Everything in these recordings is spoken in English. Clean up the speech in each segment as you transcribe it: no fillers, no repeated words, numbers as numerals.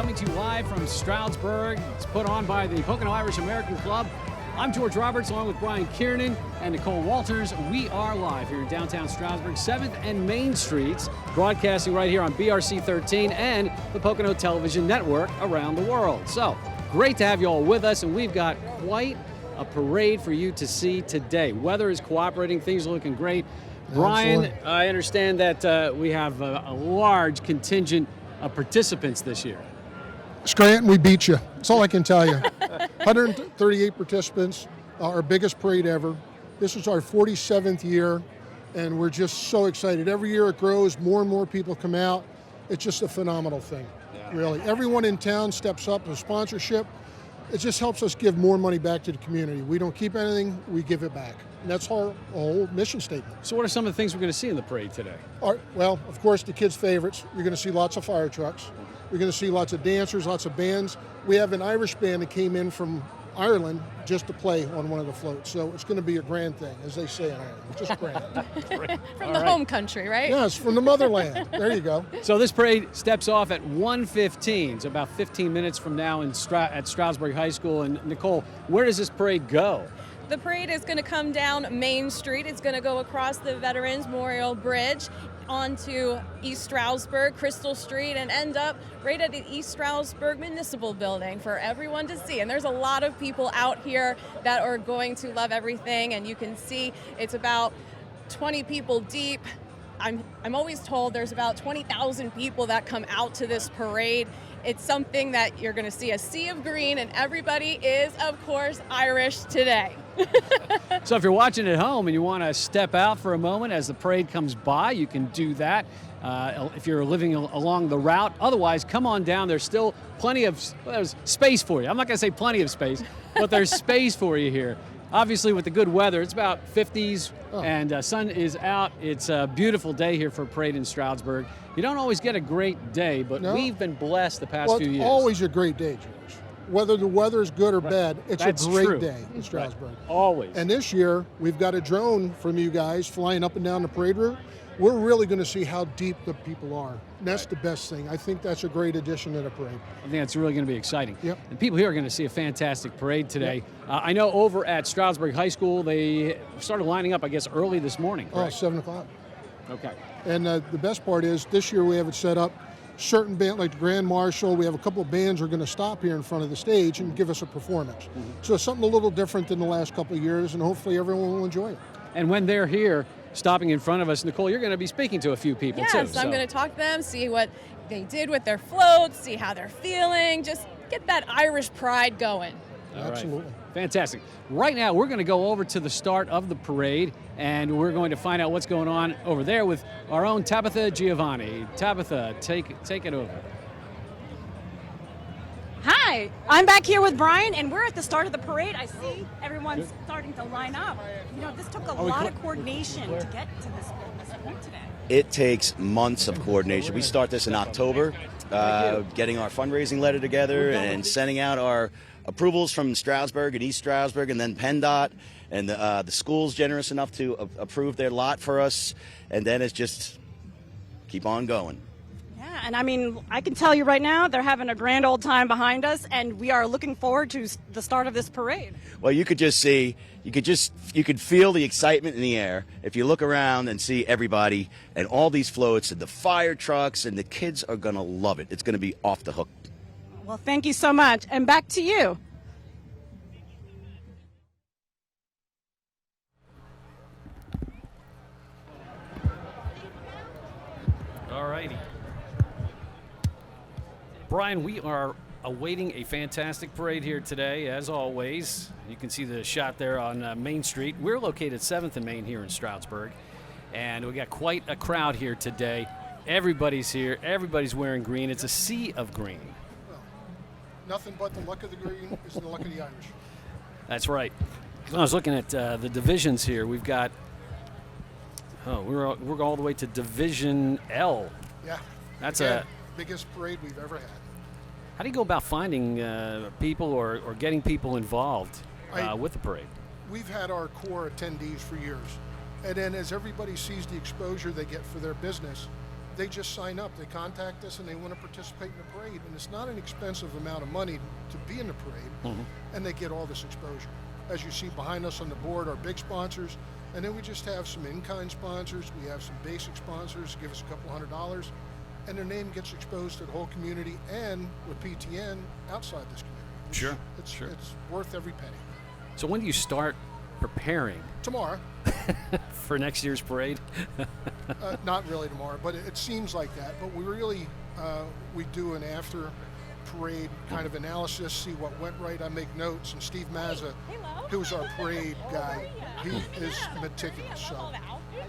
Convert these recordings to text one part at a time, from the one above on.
coming to you live from Stroudsburg. It's put on by the Pocono Irish American Club. I'm George Roberts, along with Brian Kiernan and Nicole Walters. We are live here in downtown Stroudsburg, 7th and Main Streets, broadcasting right here on BRC 13 and the Pocono Television Network around the world. So, great to have you all with us, and we've got quite a parade for you to see today. Weather is cooperating, things are looking great. Brian, Absolutely. I understand that we have a large contingent of participants this year. Scranton, we beat you. That's all I can tell you. 138 participants, our biggest parade ever. This is our 47th year, and we're just so excited. Every year it grows, more and more people come out. It's just a phenomenal thing, really. Everyone in town steps up with sponsorship. It just helps us give more money back to the community. We don't keep anything, we give it back. And that's our whole mission statement. So what are some of the things we're going to see in the parade today? Well, of course, the kids' favorites. You're going to see lots of fire trucks. You're going to see lots of dancers, lots of bands. We have an Irish band that came in from Ireland just to play on one of the floats. So it's going to be a grand thing, as they say in Ireland. Just grand. From the home country, right? Yes, from the motherland. There you go. So this parade steps off at 1:15, so about 15 minutes from now at Stroudsburg High School. And Nicole, where does this parade go? The parade is going to come down Main Street. It's going to go across the Veterans Memorial Bridge onto East Stroudsburg, Crystal Street, and end up right at the East Stroudsburg Municipal Building for everyone to see. And there's a lot of people out here that are going to love everything, and you can see it's about 20 people deep. I'm always told there's about 20,000 people that come out to this parade. It's something that you're going to see a sea of green, and everybody is, of course, Irish today. So if you're watching at home and you want to step out for a moment as the parade comes by, you can do that if you're living along the route. Otherwise, come on down. There's still plenty of there's space for you. I'm not going to say plenty of space, but there's space for you here. Obviously, with the good weather, it's about 50s, and sun is out. It's a beautiful day here for a parade in Stroudsburg. You don't always get a great day, but we've been blessed the past few years. It's always a great day, George. Whether the weather is good or bad, it's That's a great true. day in Stroudsburg. Right. Always. And this year, we've got a drone from you guys flying up and down the parade route. We're really going to see how deep the people are. And that's the best thing. I think that's a great addition to the parade. I think that's really going to be exciting. Yep. And people here are going to see a fantastic parade today. I know over at Stroudsburg High School, they started lining up, I guess, early this morning. Correct? 7 o'clock. Okay. And the best part is this year we have it set up. Certain band like the Grand Marshal, we have a couple of bands are going to stop here in front of the stage and give us a performance. So it's something a little different than the last couple of years, and hopefully everyone will enjoy it. And when they're here, stopping in front of us, Nicole, you're going to be speaking to a few people too. Yes, I'm going to talk to them, see what they did with their floats, see how they're feeling, just get that Irish pride going. All Absolutely. Right. Fantastic. Right now, we're going to go over to the start of the parade, and we're going to find out what's going on over there with our own Tabitha Giovanni. Tabitha, take it over. Hi, I'm back here with Brian, and we're at the start of the parade. I see everyone's starting to line up. You know, this took a lot of coordination to get to this point today. It takes months of coordination. We start this in October, getting our fundraising letter together and sending out our approvals from Stroudsburg and East Stroudsburg, and then PennDOT, and the school's generous enough to approve their lot for us, and then it's just keep on going. Yeah, and I mean, I can tell you right now, they're having a grand old time behind us, and we are looking forward to the start of this parade. Well, you could just see, you could feel the excitement in the air if you look around and see everybody and all these floats and the fire trucks, and the kids are going to love it. It's going to be off the hook. Well, thank you so much, and back to you. All righty. Brian, we are awaiting a fantastic parade here today, as always. You can see the shot there on Main Street. We're located 7th and Main here in Stroudsburg, and we got quite a crowd here today. Everybody's here. Everybody's wearing green. It's a sea of green. Nothing but the luck of the green is the luck of the Irish. That's right. I was looking at the divisions here. We've got, we're all the way to Division L. Yeah. That's biggest parade we've ever had. How do you go about finding people or getting people involved with the parade? We've had our core attendees for years. And then as everybody sees the exposure they get for their business, they just sign up. They contact us and they want to participate in the parade. And it's not an expensive amount of money to be in the parade, and they get all this exposure. As you see behind us on the board are big sponsors, and then we just have some in-kind sponsors. We have some basic sponsors give us a couple $100, and their name gets exposed to the whole community and with PTN outside this community. It's worth every penny. So when do you start preparing? Tomorrow. For next year's parade? Not really tomorrow, but it seems like that. But we really, we do an after parade kind of analysis, see what went right. I make notes, and Steve Mazza, who's our parade guy, he is meticulous. So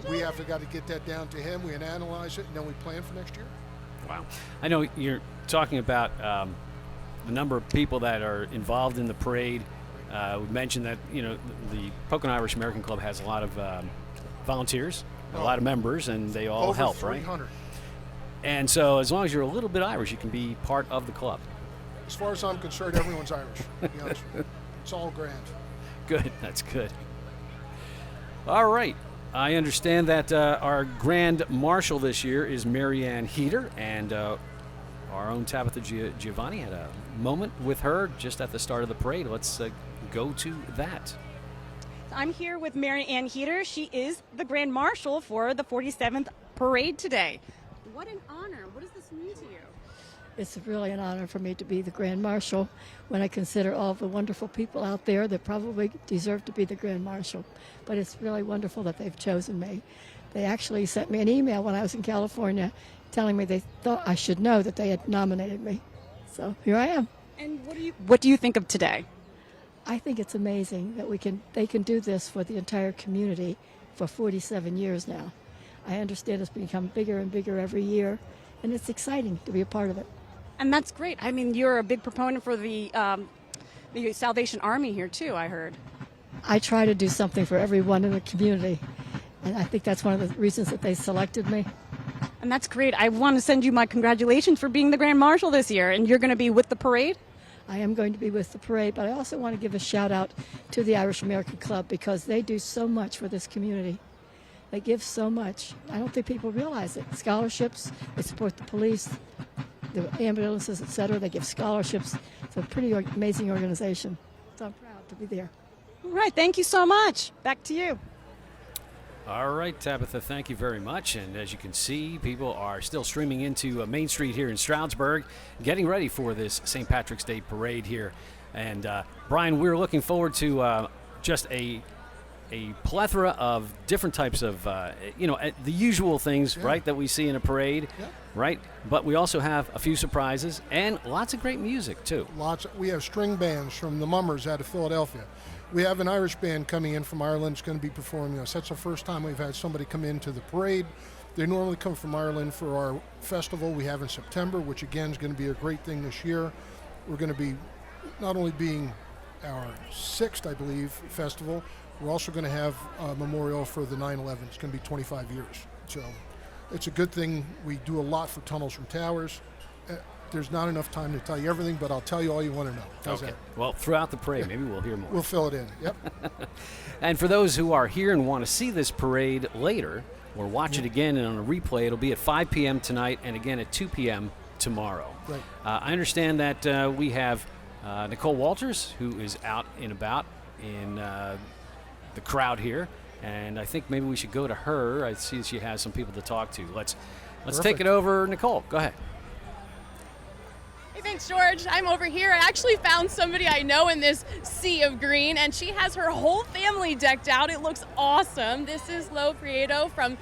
we have got to get that down to him. We analyze it, and then we plan for next year. Wow. I know you're talking about the number of people that are involved in the parade. We mentioned that, the Pocono Irish American Club has a lot of volunteers, a lot of members, and they all Over help, 300. right? And so as long as you're a little bit Irish, you can be part of the club. As far as I'm concerned, everyone's Irish, to be honest with you. It's all grand. Good. That's good. All right. I understand that our Grand Marshal this year is Marianne Heater, and our own Tabitha Giovanni had a moment with her just at the start of the parade. Let's go to that. I'm here with Mary Ann Heater. She is the Grand Marshal for the 47th parade today. What an honor. What does this mean to you? It's really an honor for me to be the Grand Marshal when I consider all the wonderful people out there that probably deserve to be the Grand Marshal. But it's really wonderful that they've chosen me. They actually sent me an email when I was in California telling me they thought I should know that they had nominated me. So here I am. And what do you think of today? I think it's amazing that they can do this for the entire community for 47 years now. I understand it's become bigger and bigger every year, and it's exciting to be a part of it. And that's great. I mean, you're a big proponent for the Salvation Army here, too, I heard. I try to do something for everyone in the community, and I think that's one of the reasons that they selected me. And that's great. I want to send you my congratulations for being the Grand Marshal this year. And you're going to be with the parade? I am going to be with the parade, but I also want to give a shout out to the Irish American Club because they do so much for this community. They give so much. I don't think people realize it. Scholarships, they support the police, the ambulances, etc. They give scholarships. It's a pretty amazing organization. So I'm proud to be there. All right. Thank you so much. Back to you. All right, Tabitha, thank you very much. And as you can see, people are still streaming into Main Street here in Stroudsburg, getting ready for this St. Patrick's Day parade here. And Brian, we're looking forward to just a plethora of different types of, the usual things, right, that we see in a parade, right? But we also have a few surprises and lots of great music, too. We have string bands from the Mummers out of Philadelphia. We have an Irish band coming in from Ireland that's going to be performing us. That's the first time we've had somebody come into the parade. They normally come from Ireland for our festival we have in September, which again is going to be a great thing this year. We're going to be not only being our 6th, I believe, festival, we're also going to have a memorial for the 9/11. It's going to be 25 years. So it's a good thing. We do a lot for Tunnels from Towers. There's not enough time to tell you everything, but I'll tell you all you want to know. How's that? Well, throughout the parade, maybe we'll hear more. We'll fill it in. Yep. And for those who are here and want to see this parade later or watch it again and on a replay, it'll be at 5 p.m. tonight and again at 2 p.m. tomorrow. Right. I understand that we have Nicole Walters, who is out and about in the crowd here, and I think maybe we should go to her. I see she has some people to talk to. Let's take it over. Nicole, go ahead. Hey, thanks, George. I'm over here. I actually found somebody I know in this sea of green, and she has her whole family decked out. It looks awesome. This is Lo Prieto from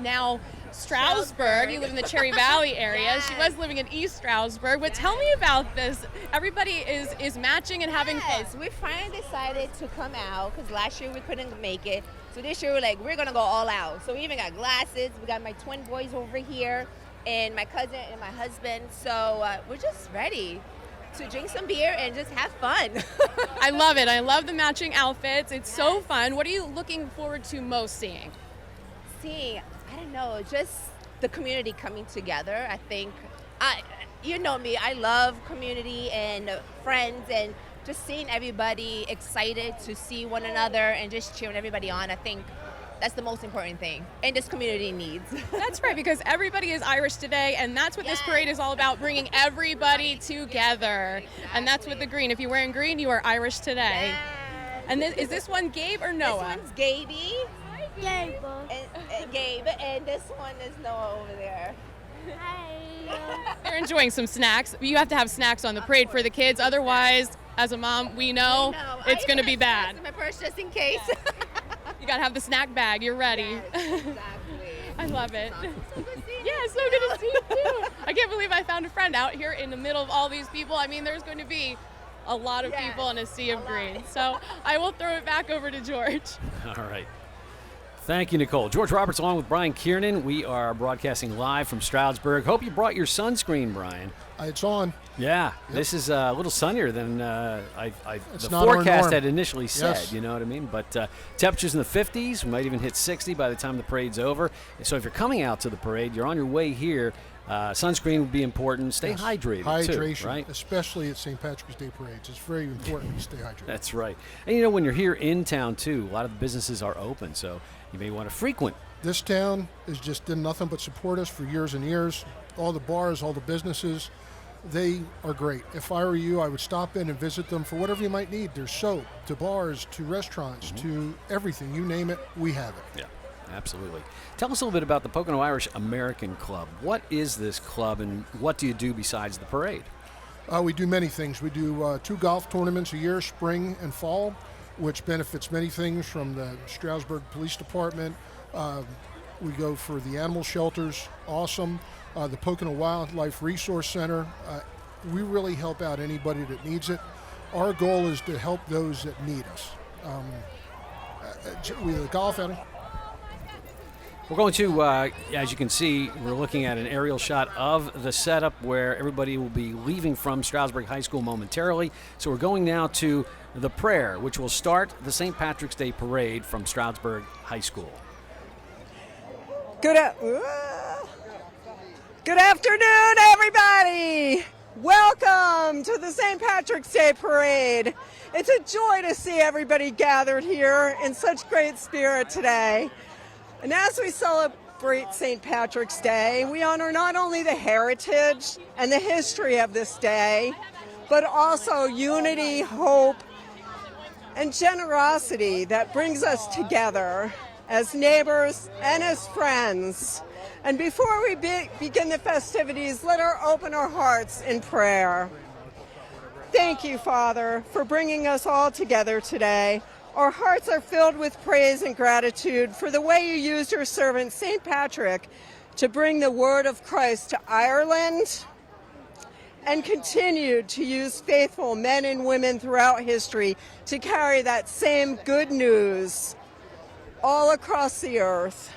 now Stroudsburg. You live in the Cherry Valley area. Yes. She was living in East Stroudsburg. But tell me about this. Everybody is matching and having fun. Yes, we finally decided to come out because last year we couldn't make it. So this year we're going to go all out. So we even got glasses. We got my twin boys over here and my cousin and my husband. So we're just ready to drink some beer and just have fun. I love it. I love the matching outfits. It's so fun. What are you looking forward to most seeing? I don't know, just the community coming together. I think, you know me, I love community and friends and just seeing everybody excited to see one another and just cheering everybody on. I think That's the most important thing, and this community needs. That's right, because everybody is Irish today, and that's what this parade is all about, bringing everybody together. And that's what the green. If you're wearing green, you are Irish today. And is this one Gabe or Noah? This one's Gaby. Gabe. And Gabe, and this one is Noah over there. They're enjoying some snacks. You have to have snacks on the parade for the kids. Otherwise, as a mom, we know it's going to be bad. In my purse just in case. You got to have the snack bag. You're ready. Yes, exactly. I love it. So good seeing Yeah, so good to see you too. I can't believe I found a friend out here in the middle of all these people. I mean, there's going to be a lot of people in a sea of green. So I will throw it back over to George. All right. Thank you, Nicole. George Roberts along with Brian Kiernan. We are broadcasting live from Stroudsburg. Hope you brought your sunscreen, Brian. It's on. Yeah, this is a little sunnier than the not our forecast norm. had initially said, Yes. you know what I mean? But temperatures in the 50s, we might even hit 60 by the time the parade's over. And so if you're coming out to the parade, you're on your way here, sunscreen would be important. Stay hydrated, Hydration, too, right? especially at St. Patrick's Day parades. It's very important to stay hydrated. That's right. And you know, when you're here in town, too, a lot of the businesses are open, so you may want to frequent. This town has just done nothing but support us for years and years. All the bars, all the businesses, they are great. If I were you, I would stop in and visit them for whatever you might need. There's soap, to bars, to restaurants, to everything. You name it, we have it. Yeah, absolutely. Tell us a little bit about the Pocono Irish American Club. What is this club, and what do you do besides the parade? We do many things. We do 2 golf tournaments a year, spring and fall, which benefits many things from the Stroudsburg Police Department. We go for the animal shelters, awesome. The Pocono Wildlife Resource Center. We really help out anybody that needs it. Our goal is to help those that need us. We have a golf outing. We're going to, as you can see, we're looking at an aerial shot of the setup where everybody will be leaving from Stroudsburg High School momentarily. So we're going now to the prayer, which will start the St. Patrick's Day Parade from Stroudsburg High School. Good afternoon, everybody. Welcome to the St. Patrick's Day Parade. It's a joy to see everybody gathered here in such great spirit today. And as we celebrate St. Patrick's Day, we honor not only the heritage and the history of this day, but also unity, hope, and generosity that brings us together as neighbors and as friends. And before we begin the festivities, let us open our hearts in prayer. Thank you, Father, for bringing us all together today. Our hearts are filled with praise and gratitude for the way you used your servant, St. Patrick, to bring the word of Christ to Ireland, and continued to use faithful men and women throughout history to carry that same good news all across the earth.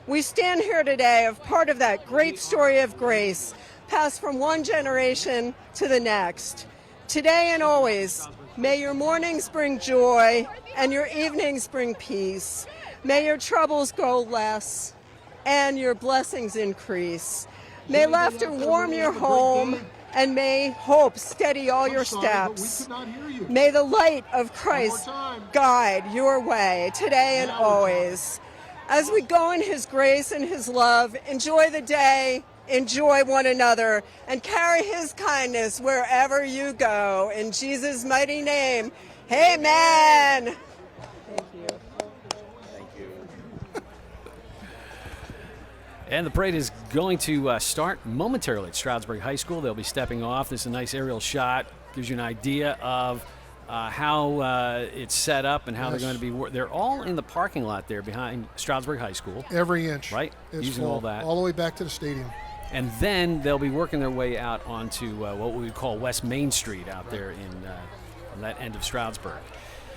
We stand here today as part of that great story of grace, passed from one generation to the next. Today and always, may your mornings bring joy and your evenings bring peace. May your troubles grow less and your blessings increase. May laughter warm your home and may hope steady all your steps. May the light of Christ guide your way today and always. As we go in his grace and his love, enjoy the day, enjoy one another, and carry his kindness wherever you go. In Jesus' mighty name, amen. Thank you. And the parade is going to start momentarily at Stroudsburg High School. They'll be stepping off. This is a nice aerial shot. Gives you an idea of how it's set up and how they're going to be. They're all in the parking lot there behind Stroudsburg High School. Every inch. Right? Is using full, all that. all the way back to the stadium. And then they'll be working their way out onto what we would call West Main Street out there on that end of Stroudsburg.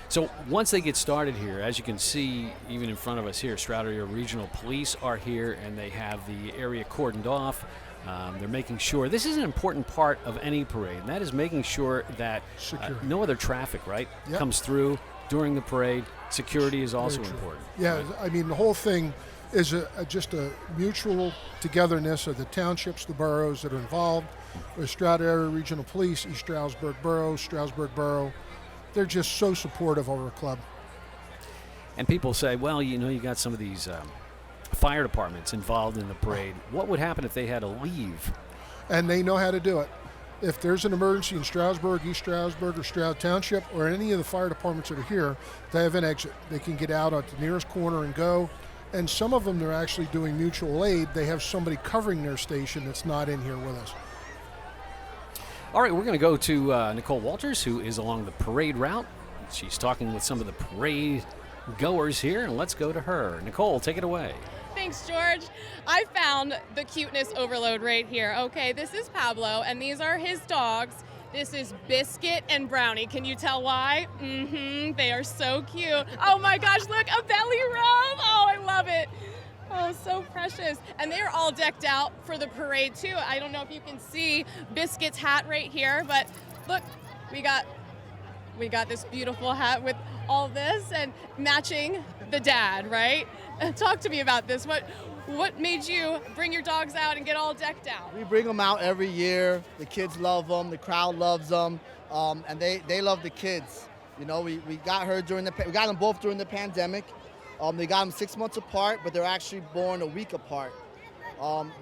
So once they get started here, as you can see, even in front of us here, Stroud Area Regional Police are here, and they have the area cordoned off. They're making sure, this is an important part of any parade, and that is making sure that no other traffic, right, comes through during the parade. Security is also important. Yeah, right? I mean, the whole thing is just a mutual togetherness of the townships, the boroughs that are involved. With Stroud Area Regional Police, East Stroudsburg Borough, Stroudsburg Borough. They're just so supportive of our club. And people say, well, you got some of these fire departments involved in the parade. What would happen if they had to leave? And they know how to do it. If there's an emergency in Stroudsburg, East Stroudsburg, or Stroud Township, or any of the fire departments that are here, they have an exit. They can get out at the nearest corner and go. And some of them, they're actually doing mutual aid. They have somebody covering their station that's not in here with us. All right, we're going to go to Nicole Walters, who is along the parade route. She's talking with some of the parade goers here, and let's go to her. Nicole, take it away. Thanks, George. I found the cuteness overload right here. Okay, this is Pablo, and these are his dogs. This is Biscuit and Brownie. Can you tell why? They are so cute. Oh my gosh, look, a belly rub. Oh, I love it. Oh, so precious. And they're all decked out for the parade too. I don't know if you can see Biscuit's hat right here, but look, we got this beautiful hat with all this and matching the dad, right? Talk to me about this. What made you bring your dogs out and get all decked out? We bring them out every year. The kids love them. The crowd loves them, and they love the kids. You know, we got we got them both during the pandemic. They got them 6 months apart, but they're actually born a week apart.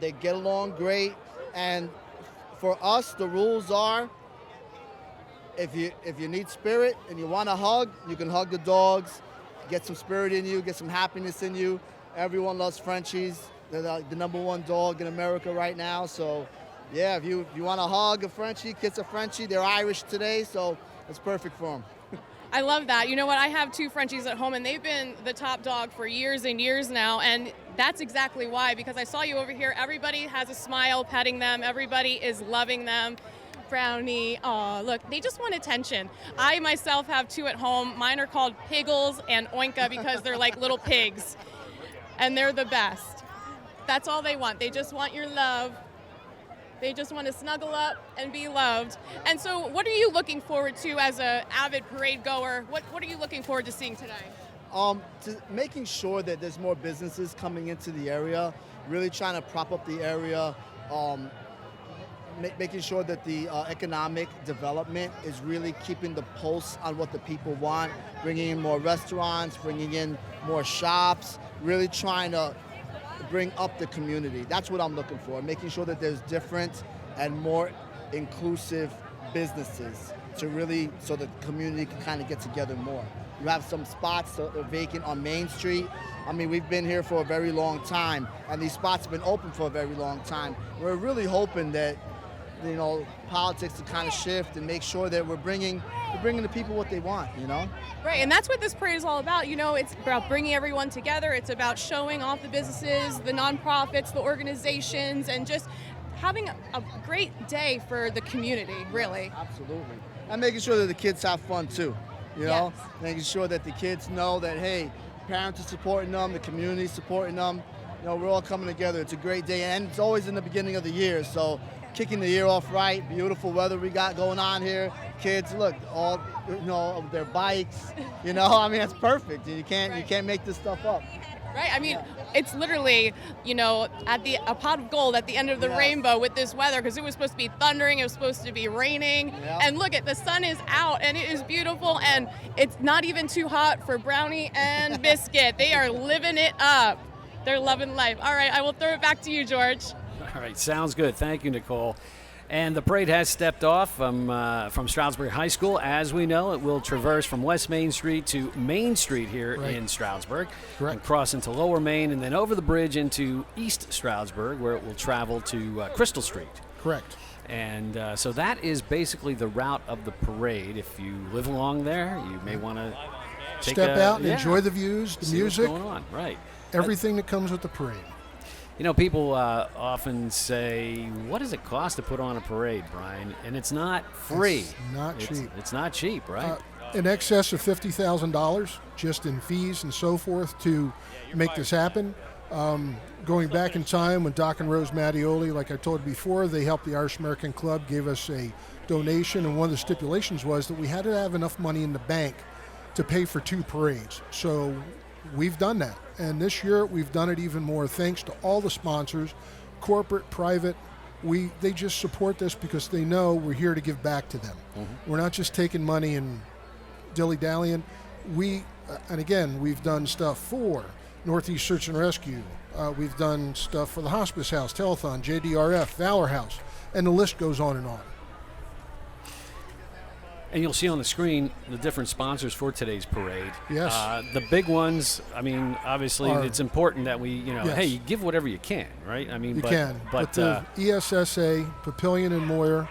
They get along great, and for us, the rules are: if you need spirit and you want to hug, you can hug the dogs. Get some spirit in you, get some happiness in you. Everyone loves Frenchies. They're the number one dog in America right now. So, yeah, if you want to hug a Frenchie, kiss a Frenchie. They're Irish today, so it's perfect for them. I love that. You know what? I have 2 Frenchies at home, and they've been the top dog for years and years now, and that's exactly why, because I saw you over here. Everybody has a smile petting them. Everybody is loving them. Brownie, oh look, they just want attention. I myself have 2 at home. Mine are called Piggles and Oinka because they're like little pigs, and they're the best. That's all they want. They just want your love. They just want to snuggle up and be loved. And so what are you looking forward to as an avid parade goer? What are you looking forward to seeing today? Making sure that there's more businesses coming into the area, really trying to prop up the area, making sure that the economic development is really keeping the pulse on what the people want, bringing in more restaurants, bringing in more shops, really trying to bring up the community. That's what I'm looking for, making sure that there's different and more inclusive businesses so the community can kind of get together more. You have some spots that are vacant on Main Street. I mean, we've been here for a very long time, and these spots have been open for a very long time. We're really hoping that politics to kind of shift and make sure that we're bringing the people what they want, Right, and that's what this parade is all about. It's about bringing everyone together. It's about showing off the businesses, the nonprofits, the organizations, and just having a great day for the community, really. Absolutely. And making sure that the kids have fun too, Yes. Making sure that the kids know that, hey, parents are supporting them, the community is supporting them. We're all coming together. It's a great day, and it's always in the beginning of the year, so kicking the year off right, beautiful weather we got going on here. Kids, look, all their bikes, I mean, it's perfect. You can't make this stuff up. Right, I mean, it's literally, a pot of gold at the end of the rainbow with this weather, because it was supposed to be thundering, it was supposed to be raining, and look, the sun is out, and it is beautiful, and it's not even too hot for Brownie and Biscuit. They are living it up. They're loving life. All right, I will throw it back to you, George. All right, sounds good. Thank you, Nicole. And the parade has stepped off from Stroudsburg High School. As we know, it will traverse from West Main Street to Main Street here in Stroudsburg. Correct. And cross into Lower Main and then over the bridge into East Stroudsburg, where it will travel to Crystal Street. Correct. And so that is basically the route of the parade. If you live along there, you may want to step out and enjoy the views, the music, what's going on. Right. Everything that comes with the parade. People often say, what does it cost to put on a parade, Brian? And it's not free. It's not cheap. It's not cheap, right? In excess of $50,000 just in fees and so forth to make this happen. Going back in time when Doc and Rose Mattioli, like I told you before, they helped the Irish American Club, gave us a donation, and one of the stipulations was that we had to have enough money in the bank to pay for 2 parades. So we've done that. And this year we've done it even more thanks to all the sponsors, corporate, private. They just support this because they know we're here to give back to them. Mm-hmm. We're not just taking money and dilly-dallying. We And again, we've done stuff for Northeast Search and Rescue. We've done stuff for the Hospice House, Telethon, JDRF, Valor House, and the list goes on and on. And you'll see on the screen the different sponsors for today's parade. Yes. The big ones, I mean, obviously it's important that we, Yes. hey, you give whatever you can, right? I mean, You can. But the ESSA, Papillion, and Moyer,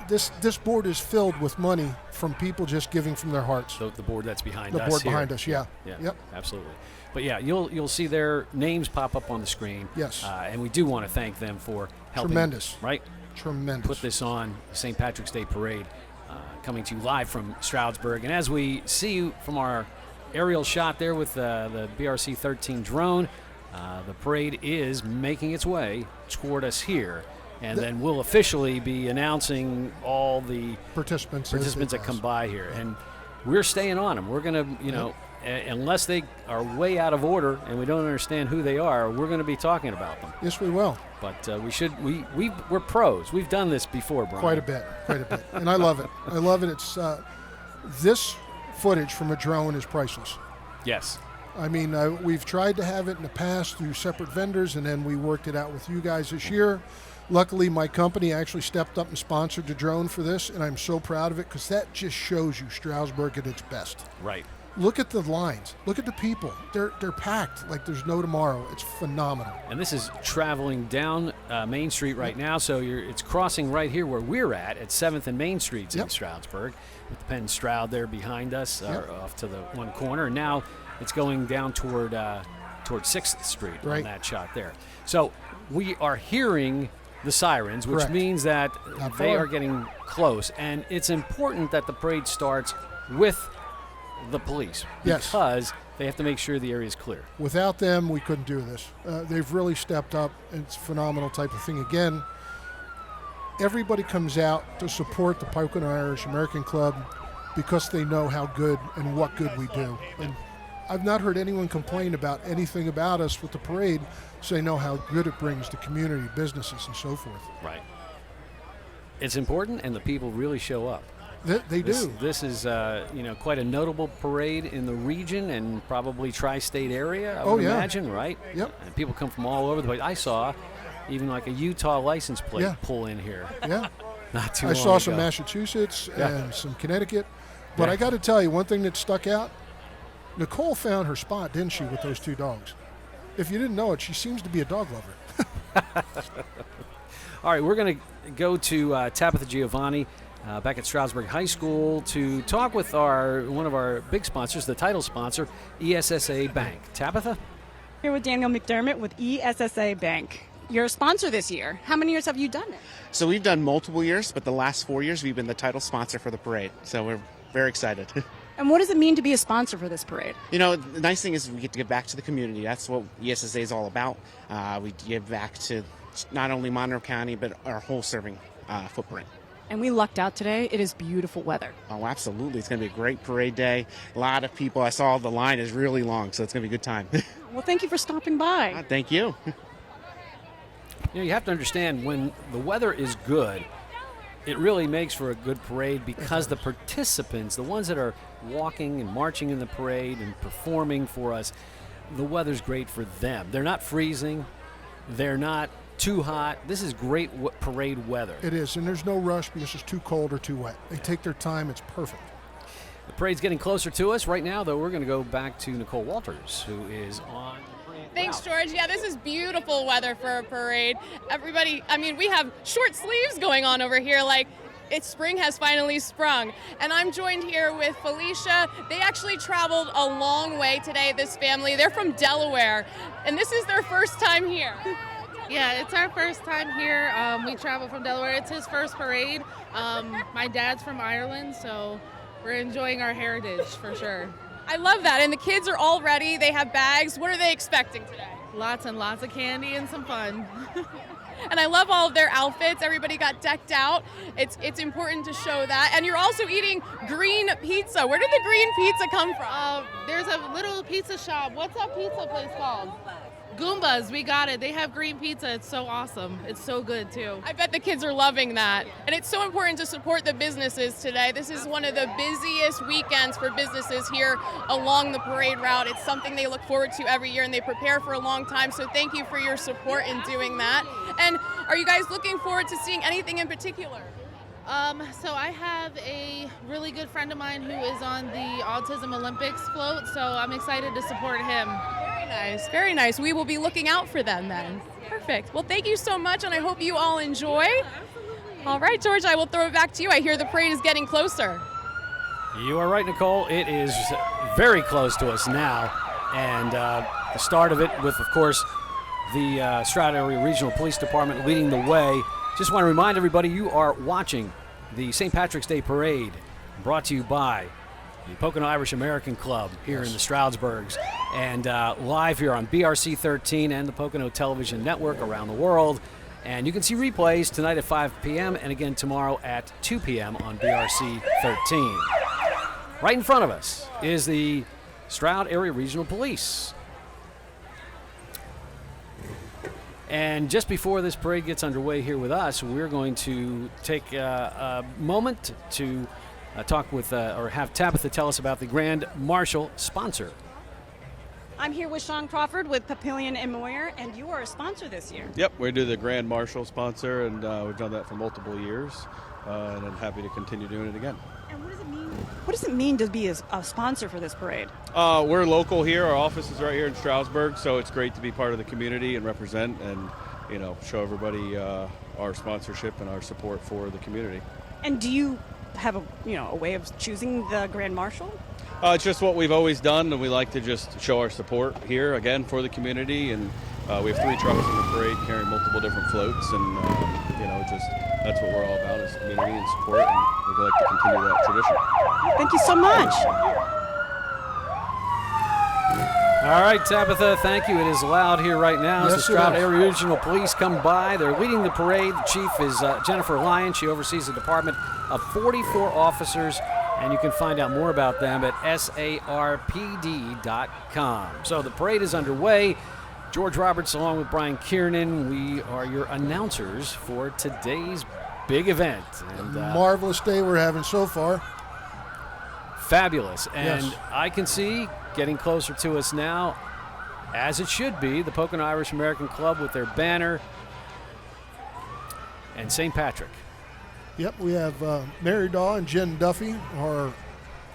this board is filled with money from people just giving from their hearts. the board that's behind The us board here. behind us, yeah. Yeah, Yep. absolutely. But yeah, you'll see their names pop up on the screen. Yes. And we do want to thank them for helping. Tremendous. Right? Tremendous. Put this on, the St. Patrick's Day Parade, coming to you live from Stroudsburg. And as we see you from our aerial shot there with the BRC-13 drone, the parade is making its way toward us here. And then we'll officially be announcing all the participants that come by here. And we're staying on them. We're going to, unless they are way out of order and we don't understand who they are, we're going to be talking about them. Yes, we will. But we're pros. We've done this before, Brian. Quite a bit. And I love it. I love it. It's this footage from a drone is priceless. Yes. I mean, we've tried to have it in the past through separate vendors, and then we worked it out with you guys this year. Luckily, my company actually stepped up and sponsored the drone for this, and I'm so proud of it because that just shows you Stroudsburg at its best. Right. Look at the lines. Look at the people. They're packed like there's no tomorrow. It's phenomenal. And this is traveling down Main Street right now, so it's crossing right here where we're at 7th and Main Streets in Stroudsburg, with the Penn Stroud there behind us, off to the one corner. And now it's going down toward 6th Street on that shot there. So we are hearing the sirens, which means that they are getting close. And it's important that the parade starts with the police because they have to make sure the area is clear. Without them, we couldn't do this. They've really stepped up. It's a phenomenal type of thing. Again, everybody comes out to support the Pocono Irish American Club because they know how good and what good we do. And I've not heard anyone complain about anything about us with the parade, so they know how good it brings to community, businesses, and so forth. Right. It's important, and the people really show up. They do. This is, quite a notable parade in the region and probably tri-state area, I would imagine, right? Yep. And people come from all over the place. I saw even like a Utah license plate pull in here. Yeah. Not too I long saw ago. some Massachusetts and some Connecticut. But I got to tell you, one thing that stuck out, Nicole found her spot, didn't she, with those two dogs? If you didn't know it, she seems to be a dog lover. All right, we're going to go to Tabitha Giovanni back at Stroudsburg High School to talk with one of our big sponsors, the title sponsor, ESSA Bank. Tabitha? Here with Daniel McDermott with ESSA Bank. You're a sponsor this year. How many years have you done it? So we've done multiple years, but the last 4 years we've been the title sponsor for the parade. So we're very excited. And what does it mean to be a sponsor for this parade? You know, the nice thing is we get to give back to the community. That's what ESSA is all about. We give back to not only Monroe County, but our whole serving footprint. And we lucked out today. It is beautiful weather. Oh, absolutely. It's going to be a great parade day. A lot of people. I saw the line is really long, so it's going to be a good time. Well, thank you for stopping by. Thank you. You have to understand, when the weather is good, it really makes for a good parade because the participants, the ones that are walking and marching in the parade and performing for us, the weather's great for them. They're not freezing. They're not too hot. This is great parade weather. It is, and there's no rush because it's too cold or too wet. They take their time. It's perfect. The parade's getting closer to us. Right now, though, we're going to go back to Nicole Walters, who is on the parade. Thanks, George. Yeah, this is beautiful weather for a parade. Everybody, I mean, we have short sleeves going on over here, like spring has finally sprung. And I'm joined here with Felicia. They actually traveled a long way today, this family. They're from Delaware, and this is their first time here. Yeah, it's our first time here. We traveled from Delaware. It's his first parade. My dad's from Ireland, so we're enjoying our heritage for sure. I love that. And the kids are all ready. They have bags. What are they expecting today? Lots and lots of candy and some fun. And I love all of their outfits. Everybody got decked out. It's important to show that. And you're also eating green pizza. Where did the green pizza come from? There's a little pizza shop. What's that pizza place called? Goombas, we got it. They have green pizza. It's so awesome. It's so good too. I bet the kids are loving that. And it's so important to support the businesses today. This is one of the busiest weekends for businesses here along the parade route. It's something they look forward to every year and they prepare for a long time. So thank you for your support in doing that. And are you guys looking forward to seeing anything in particular? So I have a really good friend of mine who is on the Autism Olympics float, so I'm excited to support him. Very nice, very nice. We will be looking out for them then. Perfect. Well, thank you so much, and I hope you all enjoy. All right, George, I will throw it back to you. I hear the parade is getting closer. You are right, Nicole. It is very close to us now. And the start of it with, of course, the Stroud Area Regional Police Department leading the way. Just want to remind everybody you are watching the St. Patrick's Day Parade brought to you by the Pocono Irish American Club here in the Stroudsburgs, and live here on BRC 13 and the Pocono Television Network around the world. And you can see replays tonight at 5 p.m. and again tomorrow at 2 p.m. on BRC 13. Right in front of us is the Stroud Area Regional Police. And just before this parade gets underway here with us, we're going to take a moment to talk with, or have Tabitha tell us about the Grand Marshal sponsor. I'm here with Sean Crawford with Papillion and Moyer, and you are a sponsor this year. Yep, we do the Grand Marshal sponsor, and we've done that for multiple years, and I'm happy to continue doing it again. And what does it mean? What does it mean to be a sponsor for this parade? We're local here. Our office is right here in Stroudsburg, so it's great to be part of the community and represent and, you know, show everybody our sponsorship and our support for the community. And do you have a way of choosing the Grand Marshal? It's just what we've always done, and we like to just show our support here again for the community. And we have 3 trucks in the parade carrying multiple different floats, and you know, just that's what we're all about is community and support, and we'd like to continue that tradition. Thank you so much. All right, Tabitha, thank you. It is loud here right now as the Stroud Area Regional Police come by. They're leading the parade. The chief is Jennifer Lyon. She oversees a department of 44 officers, and you can find out more about them at sarpd.com. So the parade is underway. George Roberts along with Brian Kiernan, we are your announcers for today's big event. And marvelous day we're having so far. Fabulous. And yes. I can see getting closer to us now, as it should be, the Pocono Irish American Club with their banner and St. Patrick. Yep, we have Mary Daw and Jen Duffy, our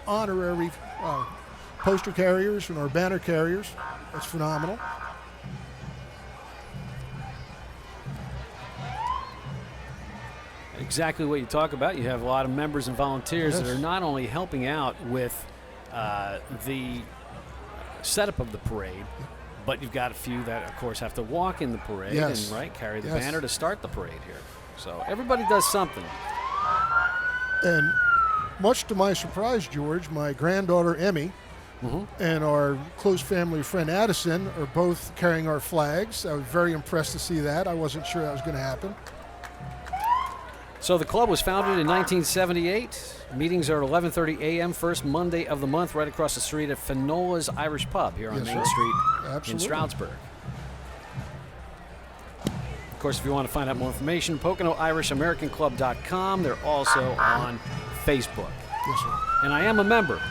honorary poster carriers and our banner carriers. That's phenomenal. Exactly what you talk about. You have a lot of members and volunteers that are not only helping out with the setup of the parade, but you've got a few that, of course, have to walk in the parade and carry the banner to start the parade here. So everybody does something. And much to my surprise, George, my granddaughter Emmy and our close family friend Addison are both carrying our flags. I was very impressed to see that. I wasn't sure that was going to happen. So the club was founded in 1978. Meetings are at 11:30 a.m. first Monday of the month right across the street at Fanola's Irish Pub here on Main Street in Stroudsburg. Of course, if you want to find out more information, PoconoIrishAmericanClub.com. They're also on Facebook. Yes, sir. And I am a member.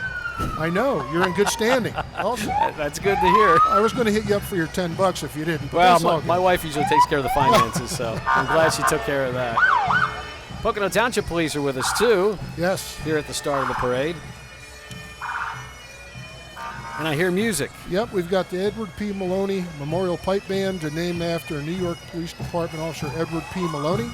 I know. You're in good standing. Also. That's good to hear. I was going to hit you up for your $10 if you didn't. Well, my wife usually takes care of the finances, so I'm glad she took care of that. Pocono Township Police are with us, too. Yes. Here at the start of the parade. And I hear music. Yep, we've got the Edward P. Maloney Memorial Pipe Band, named after New York Police Department Officer Edward P. Maloney,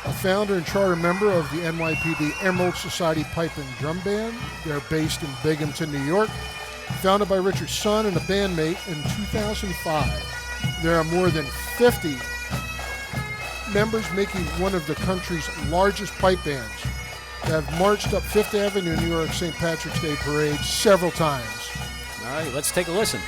a founder and charter member of the NYPD Emerald Society Pipe and Drum Band. They're based in Binghamton, New York. Founded by Richard's son and a bandmate in 2005. There are more than 50 members, making one of the country's largest pipe bands. They have marched up Fifth Avenue, New York, St. Patrick's Day Parade several times. All right, let's take a listen.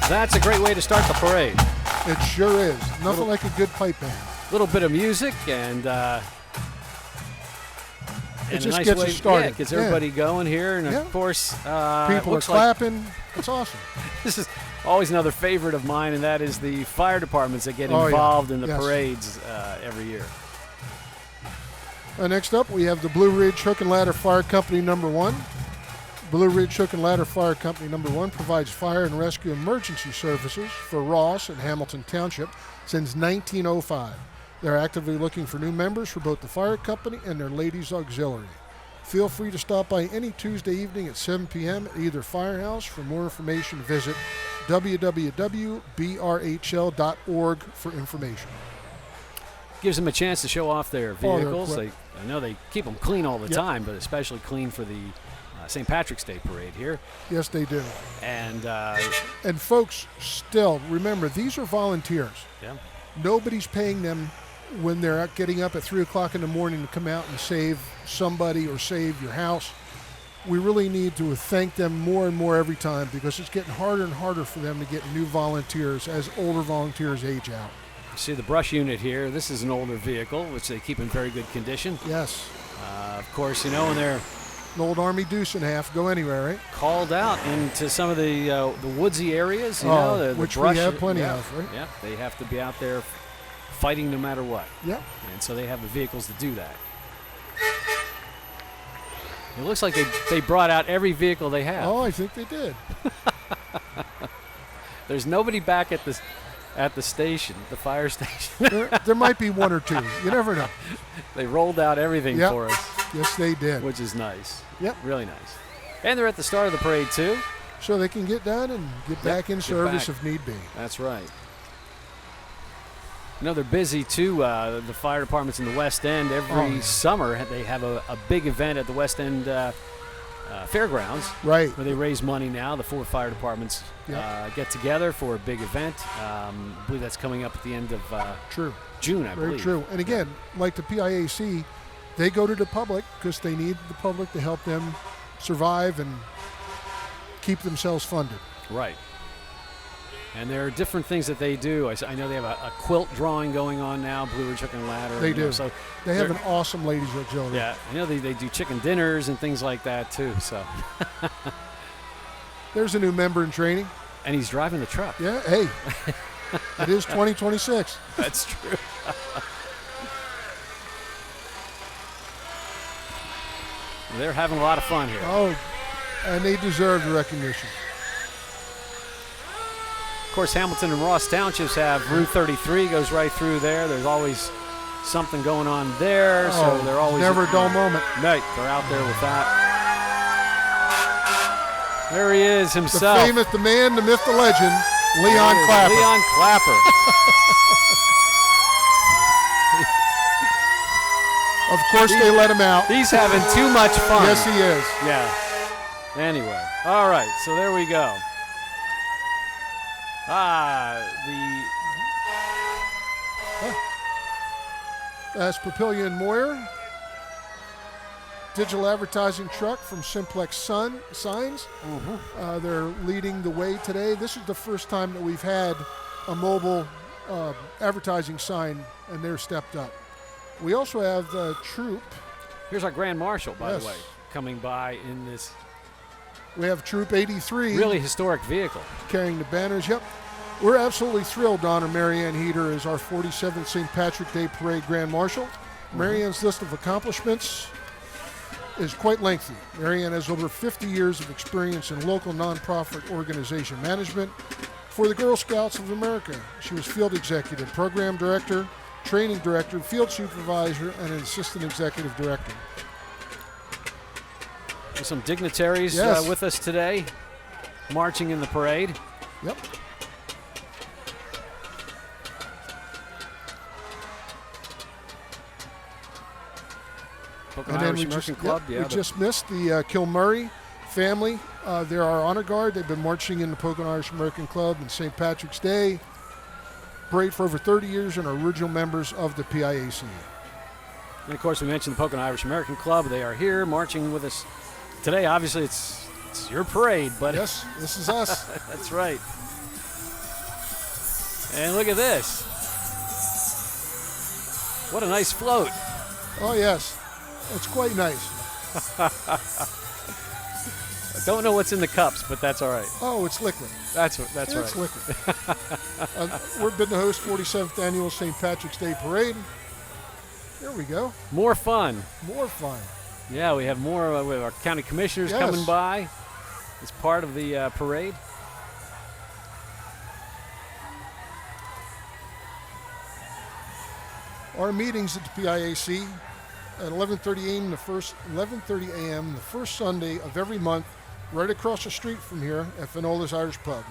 That's a great way to start the parade. It sure is. Nothing like a good pipe band. A little bit of music and it a just nice gets way, us started. Yeah, gets everybody going here, and Yeah. of course, People are looks clapping. It's awesome. this is always another favorite of mine, and that is the fire departments that get Oh, yeah. involved in the Yes. parades every year. Next up, we have the Blue Ridge Hook and Ladder Fire Company number 1. Blue Ridge Hook and Ladder Fire Company number 1 provides fire and rescue emergency services for Ross and Hamilton Township since 1905. They're actively looking for new members for both the fire company and their ladies auxiliary. Feel free to stop by any Tuesday evening at 7 p.m. at either firehouse. For more information, visit www.brhl.org for information. Gives them a chance to show off their Oh, vehicles. they're I know they keep them clean all the Yep. time, but especially clean for the St. Patrick's Day parade here. Yes, they do. And folks, still, remember, these are volunteers. yeah. Nobody's paying them when they're out getting up at 3 o'clock in the morning to come out and save somebody or save your house. We really need to thank them more and more every time, because it's getting harder and harder for them to get new volunteers as older volunteers age out. You see the brush unit here. This is an older vehicle, which they keep in very good condition. Yes. Of course, you know, when they're An old Army deuce and a half, go anywhere, right? called out into some of the woodsy areas, you Oh, know, the which we brush, have plenty yeah, of, right? Yeah, they have to be out there fighting no matter what. Yep. And so they have the vehicles to do that. It looks like they brought out every vehicle they have. Oh, I think they did. There's nobody back at the station, the fire station. there might be one or two. You never know. They rolled out everything Yep. for us. Yes, they did. Which is nice. Yep. Really nice. And they're at the start of the parade, too. So they can get done and get back in get service back. if need be. That's right. You know, they're busy, too. The fire departments in the West End, every summer, they have a big event at the West End Fairgrounds. Right. Where they raise money now. The 4 fire departments get together for a big event. I believe that's coming up at the end of June, I Very believe. true. And again, like the PIAC, they go to the public because they need the public to help them survive and keep themselves funded. Right. And there are different things that they do. I know they have a quilt drawing going on now, Blue Ridge Hook and Ladder. They you know, do. so They have they're- an awesome ladies auxiliary. Yeah, I know they do chicken dinners and things like that too. So There's a new member in training. And he's driving the truck. Yeah, hey. It is 2026. That's true. They're having a lot of fun here. Oh, and they deserve the recognition. Of course, Hamilton and Ross Townships have Route 33 goes right through there. There's always something going on there, so they're always never a dull moment. Right, they're out there with that. There he is The himself. famous, the man, the myth, the legend, Leon There he is, Clapper. Leon Clapper. Of course, they let him out. He's having too much fun. Yes, he is. Yeah. Anyway, all right, so there we go. That's Papillion and Moyer. Digital advertising truck from Simplex Signs. They're leading the way today. This is the first time that we've had a mobile advertising sign, and they're stepped up. We also have the Troop. Here's our Grand Marshal, by Yes. the way, coming by in this We have Troop 83. really historic vehicle. Carrying the banners. Yep. We're absolutely thrilled to honor Marianne Heater as our 47th St. Patrick Day Parade Grand Marshal. Marianne's list of accomplishments is quite lengthy. Marianne has over 50 years of experience in local nonprofit organization management for the Girl Scouts of America. She was field executive, program director, training director, field supervisor, and an assistant executive director. There's some dignitaries Yes. with us today, marching in the parade. Yep. Pocono Irish American Club, we just missed the Kilmurray family. They're our honor guard. They've been marching in the Pocono Irish American Club on St. Patrick's Day parade for over 30 years and are original members of the PIAC. And of course, we mentioned the Pocono Irish American Club. They are here marching with us today. Obviously, it's your parade, but yes, this is us. That's right. And look at this. What a nice float. Oh, yes. It's quite nice. I don't know what's in the cups, but that's all right. Oh, it's liquid. That's right. It's liquid. We've been to host 47th Annual St. Patrick's Day Parade. There we go. More fun. More fun. Yeah, we have more. We have our county commissioners coming by as part of the parade. Our meetings at the PIAC at 11:30 a.m. the first Sunday of every month, right across the street from here at Finola's Irish Pub.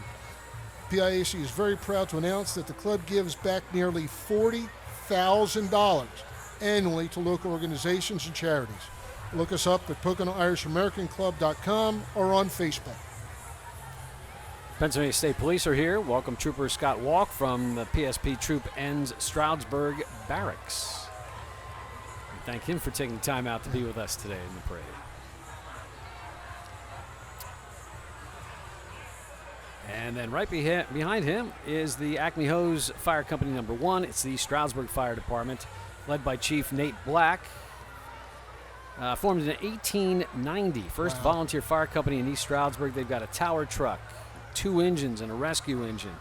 PIAC is very proud to announce that the club gives back nearly $40,000 annually to local organizations and charities. Look us up at PoconoIrishAmericanClub.com or on Facebook. Pennsylvania State Police are here. Welcome Trooper Scott Walk from the PSP Troop N's Stroudsburg Barracks. We thank him for taking time out to be with us today in the parade. And then right behind him is the Acme Hose Fire Company number 1. It's the Stroudsburg Fire Department, led by Chief Nate Black. Formed in 1890. First volunteer fire company in East Stroudsburg. They've got a tower truck, 2 engines, and a rescue engine.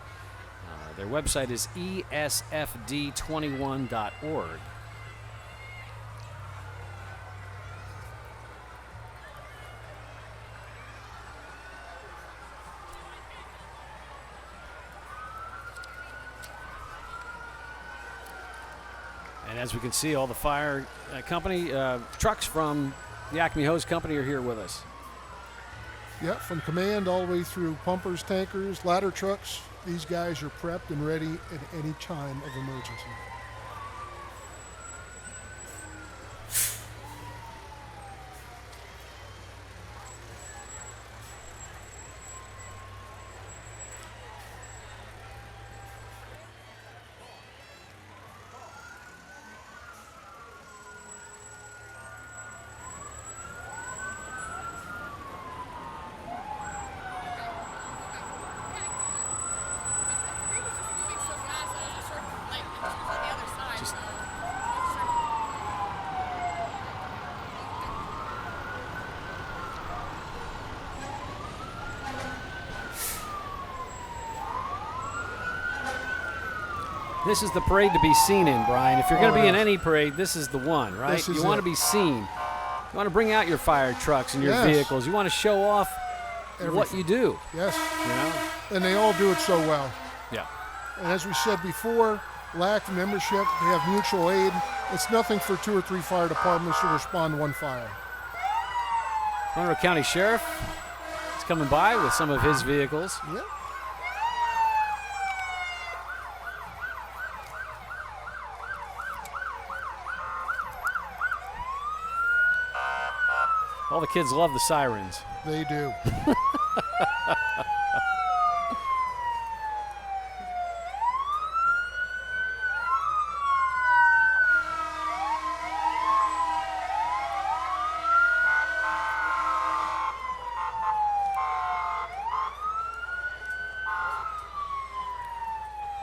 Their website is esfd21.org. And as we can see, all the fire company trucks from the Acme Hose Company are here with us. Yeah, from command all the way through pumpers, tankers, ladder trucks. These guys are prepped and ready at any time of emergency. This is the parade to be seen in, Brian. If you're going to be in any parade, this is the one, right? You want to be seen. You want to bring out your fire trucks and your vehicles. You want to show off what you do. Yes. You know? And they all do it so well. Yeah. And as we said before, lack of membership, they have mutual aid. It's nothing for 2 or 3 fire departments to respond to one fire. Monroe County Sheriff is coming by with some of his vehicles. Yeah. All the kids love the sirens. They do.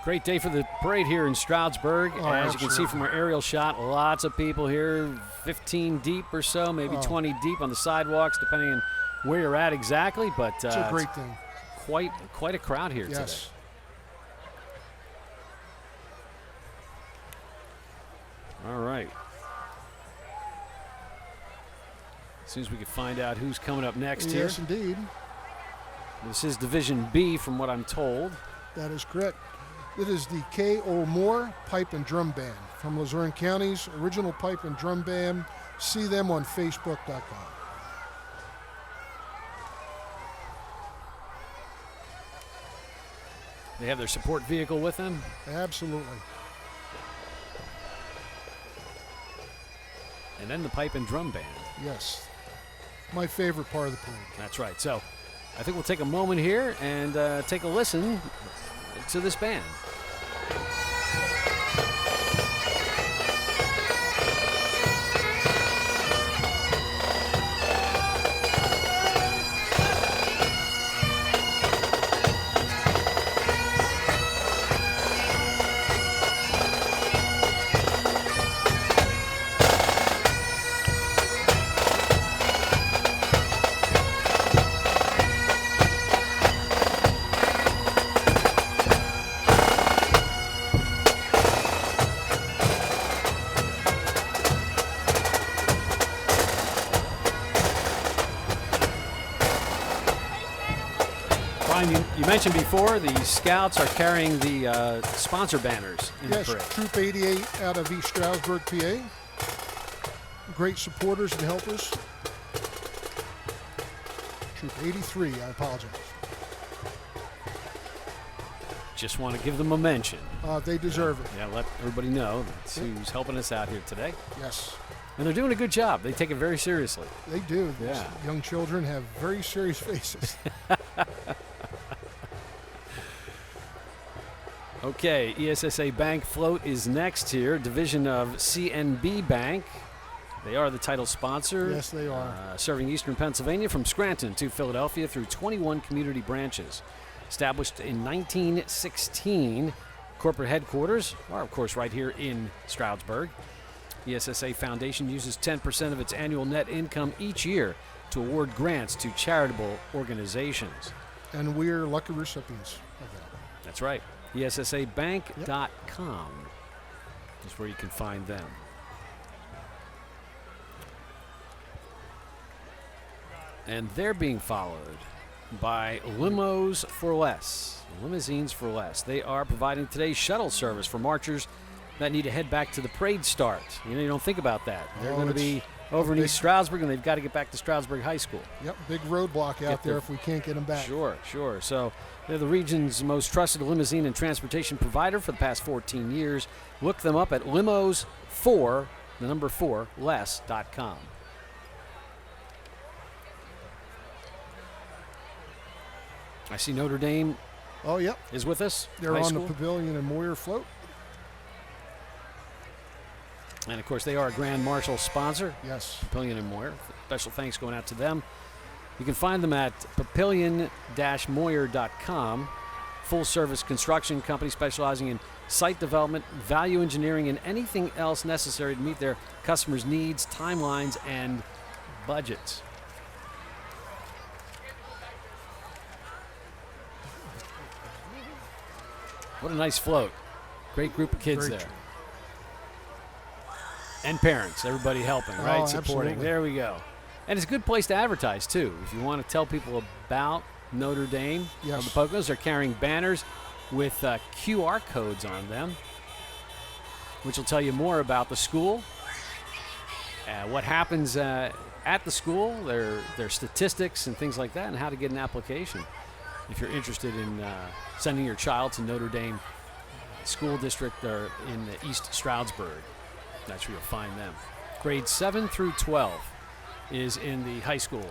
Great day for the parade here in Stroudsburg. As you can see from our aerial shot, lots of people here, 15 deep or so, maybe 20 deep on the sidewalks, depending on where you're at exactly. But it's a great thing. Quite a crowd here today. All right. As soon as we can find out who's coming up next here. Yes, indeed. This is Division B, from what I'm told. That is correct. It is the K.O. Moore Pipe and Drum Band from Luzerne County's original pipe and drum band. See them on Facebook.com. They have their support vehicle with them? Absolutely. And then the pipe and drum band. Yes. My favorite part of the parade. That's right. So I think we'll take a moment here and take a listen to this band. Brian, you mentioned before the Scouts are carrying the sponsor banners in the parade. Troop 88 out of East Stroudsburg, PA. Great supporters and helpers. Troop 83, I apologize. Just want to give them a mention. They deserve it. Yeah, let everybody know that's who's helping us out here today. Yes. And they're doing a good job. They take it very seriously. They do. Yeah. These young children have very serious faces. Okay, ESSA Bank float is next here. Division of CNB Bank. They are the title sponsor. Yes, they are. Serving Eastern Pennsylvania from Scranton to Philadelphia through 21 community branches. Established in 1916, corporate headquarters are, of course, right here in Stroudsburg. ESSA Foundation uses 10% of its annual net income each year to award grants to charitable organizations. And we're lucky recipients of that. That's right. ESSABank.com is where you can find them. And they're being followed by Limos for Less, Limousines for Less. They are providing today's shuttle service for marchers that need to head back to the parade start. You know, you don't think about that. They're going to be over in East Stroudsburg, and they've got to get back to Stroudsburg High School. Yep, big roadblock out there if we can't get them back. Sure. So they're the region's most trusted limousine and transportation provider for the past 14 years. Look them up at limos4less.com. I see Notre Dame is with us. They're on the Pavilion and Moyer float. And, of course, they are a Grand Marshal sponsor. Yes. Papillion and Moyer. Special thanks going out to them. You can find them at papillion-moyer.com. Full-service construction company specializing in site development, value engineering, and anything else necessary to meet their customers' needs, timelines, and budgets. What a nice float. Great group of kids there. And parents, everybody helping, right? Supporting. Absolutely. There we go. And it's a good place to advertise, too. If you want to tell people about Notre Dame or the Poconos, they're carrying banners with QR codes on them, which will tell you more about the school, what happens at the school, their statistics and things like that, and how to get an application if you're interested in sending your child to Notre Dame School District or in East Stroudsburg. That's where you'll find them. Grades 7 through 12 is in the high school.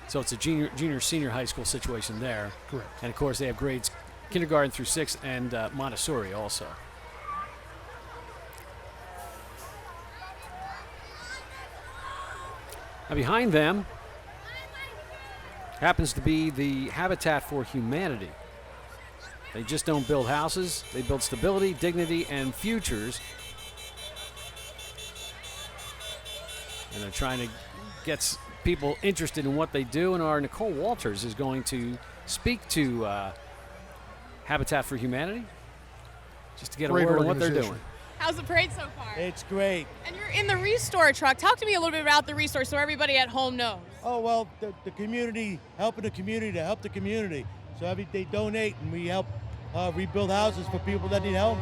So it's a junior, senior high school situation there. Correct. And, of course, they have grades kindergarten through 6 and Montessori also. Now, behind them happens to be the Habitat for Humanity. They just don't build houses. They build stability, dignity, and futures. And they're trying to get people interested in what they do. And our Nicole Walters is going to speak to Habitat for Humanity just to get a word on what they're doing. How's the parade so far? It's great. And you're in the Restore truck. Talk to me a little bit about the Restore so everybody at home knows. Oh, well, the community, helping the community to help the community. So they donate and we help rebuild houses for people that need help.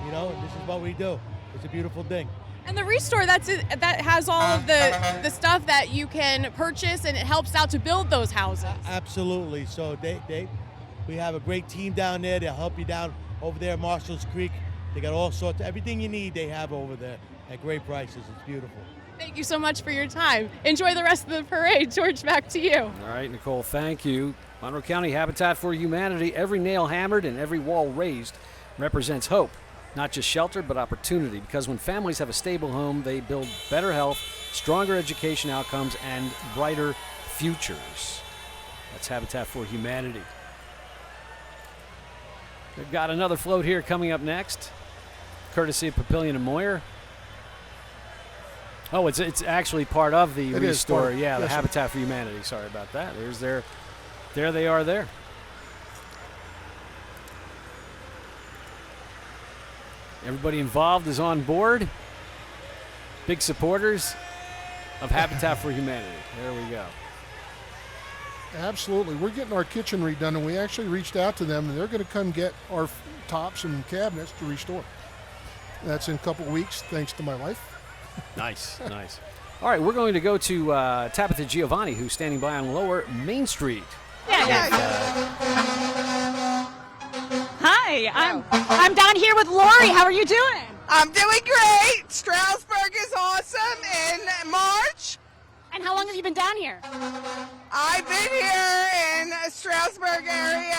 You know, and this is what we do. It's a beautiful thing. And the Restore, that has all of the stuff that you can purchase, and it helps out to build those houses. Absolutely. So we have a great team down there. They'll help you down over there at Marshall's Creek. They got all sorts of everything you need. They have over there at great prices. It's beautiful. Thank you so much for your time. Enjoy the rest of the parade. George, back to you. All right, Nicole, thank you. Monroe County Habitat for Humanity. Every nail hammered and every wall raised represents hope. Not just shelter, but opportunity. Because when families have a stable home, they build better health, stronger education outcomes, and brighter futures. That's Habitat for Humanity. We've got another float here coming up next, courtesy of Papillion and Moyer. Oh, it's actually part of the Restore. Yeah, the Habitat for Humanity. Sorry about that. There they are there. Everybody involved is on board. Big supporters of Habitat for Humanity. There we go. Absolutely. We're getting our kitchen redone, and we actually reached out to them, and they're going to come get our tops and cabinets to restore. That's in a couple weeks, thanks to my wife. Nice, nice. All right, we're going to go to Tabitha Giovanni, who's standing by on Lower Main Street. Hi, I'm down here with Lori. How are you doing? I'm doing great. Stroudsburg is awesome in March. And how long have you been down here? I've been here in Stroudsburg area.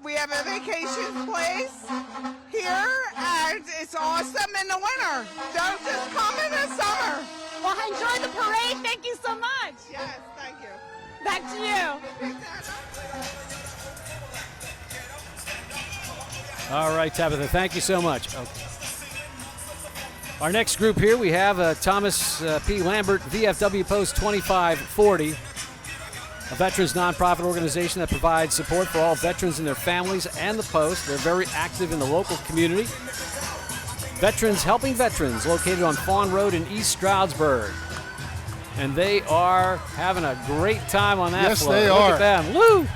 We have a vacation place here, and it's awesome in the winter. Don't just come in the summer. Well, enjoy the parade. Thank you so much. Yes, thank you. Back to you. All right, Tabitha, thank you so much. Okay. Our next group here, we have Thomas P. Lambert, VFW Post 2540, a veterans nonprofit organization that provides support for all veterans and their families and the Post. They're very active in the local community. Veterans Helping Veterans, located on Fawn Road in East Stroudsburg. And they are having a great time on that float. Yes, they Look are. at them. Woo!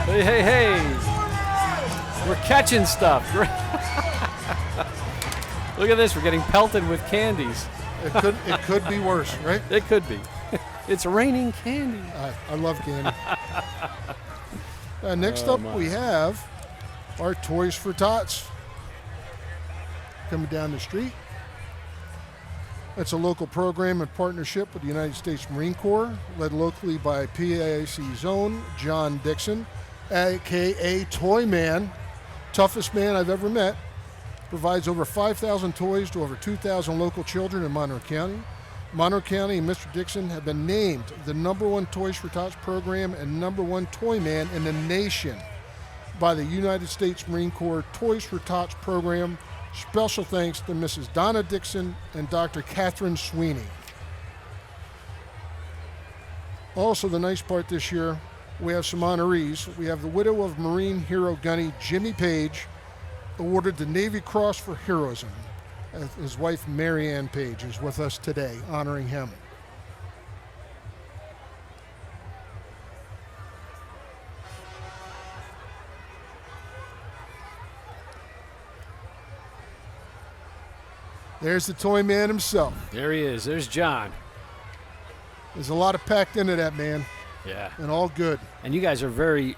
Hey, hey, hey. We're catching stuff. Look at this. We're getting pelted with candies. It could be worse, right? It could be. It's raining candy. I love candy. Next up, we have our Toys for Tots coming down the street. It's a local program in partnership with the United States Marine Corps, led locally by PIAC Zone John Dixon, a.k.a. Toy Man, toughest man I've ever met. Provides over 5,000 toys to over 2,000 local children in Monroe County. Monroe County and Mr. Dixon have been named the #1 Toys for Tots program and #1 toy man in the nation by the United States Marine Corps Toys for Tots program. Special thanks to Mrs. Donna Dixon and Dr. Catherine Sweeney. Also, the nice part this year, we have some honorees. We have the widow of Marine hero gunny Jimmy Page, awarded the Navy Cross for heroism. His wife, Mary Ann Page, is with us today, honoring him. There's the toy man himself. There he is. There's John. There's a lot of packed into that man. Yeah. And all good. And you guys are very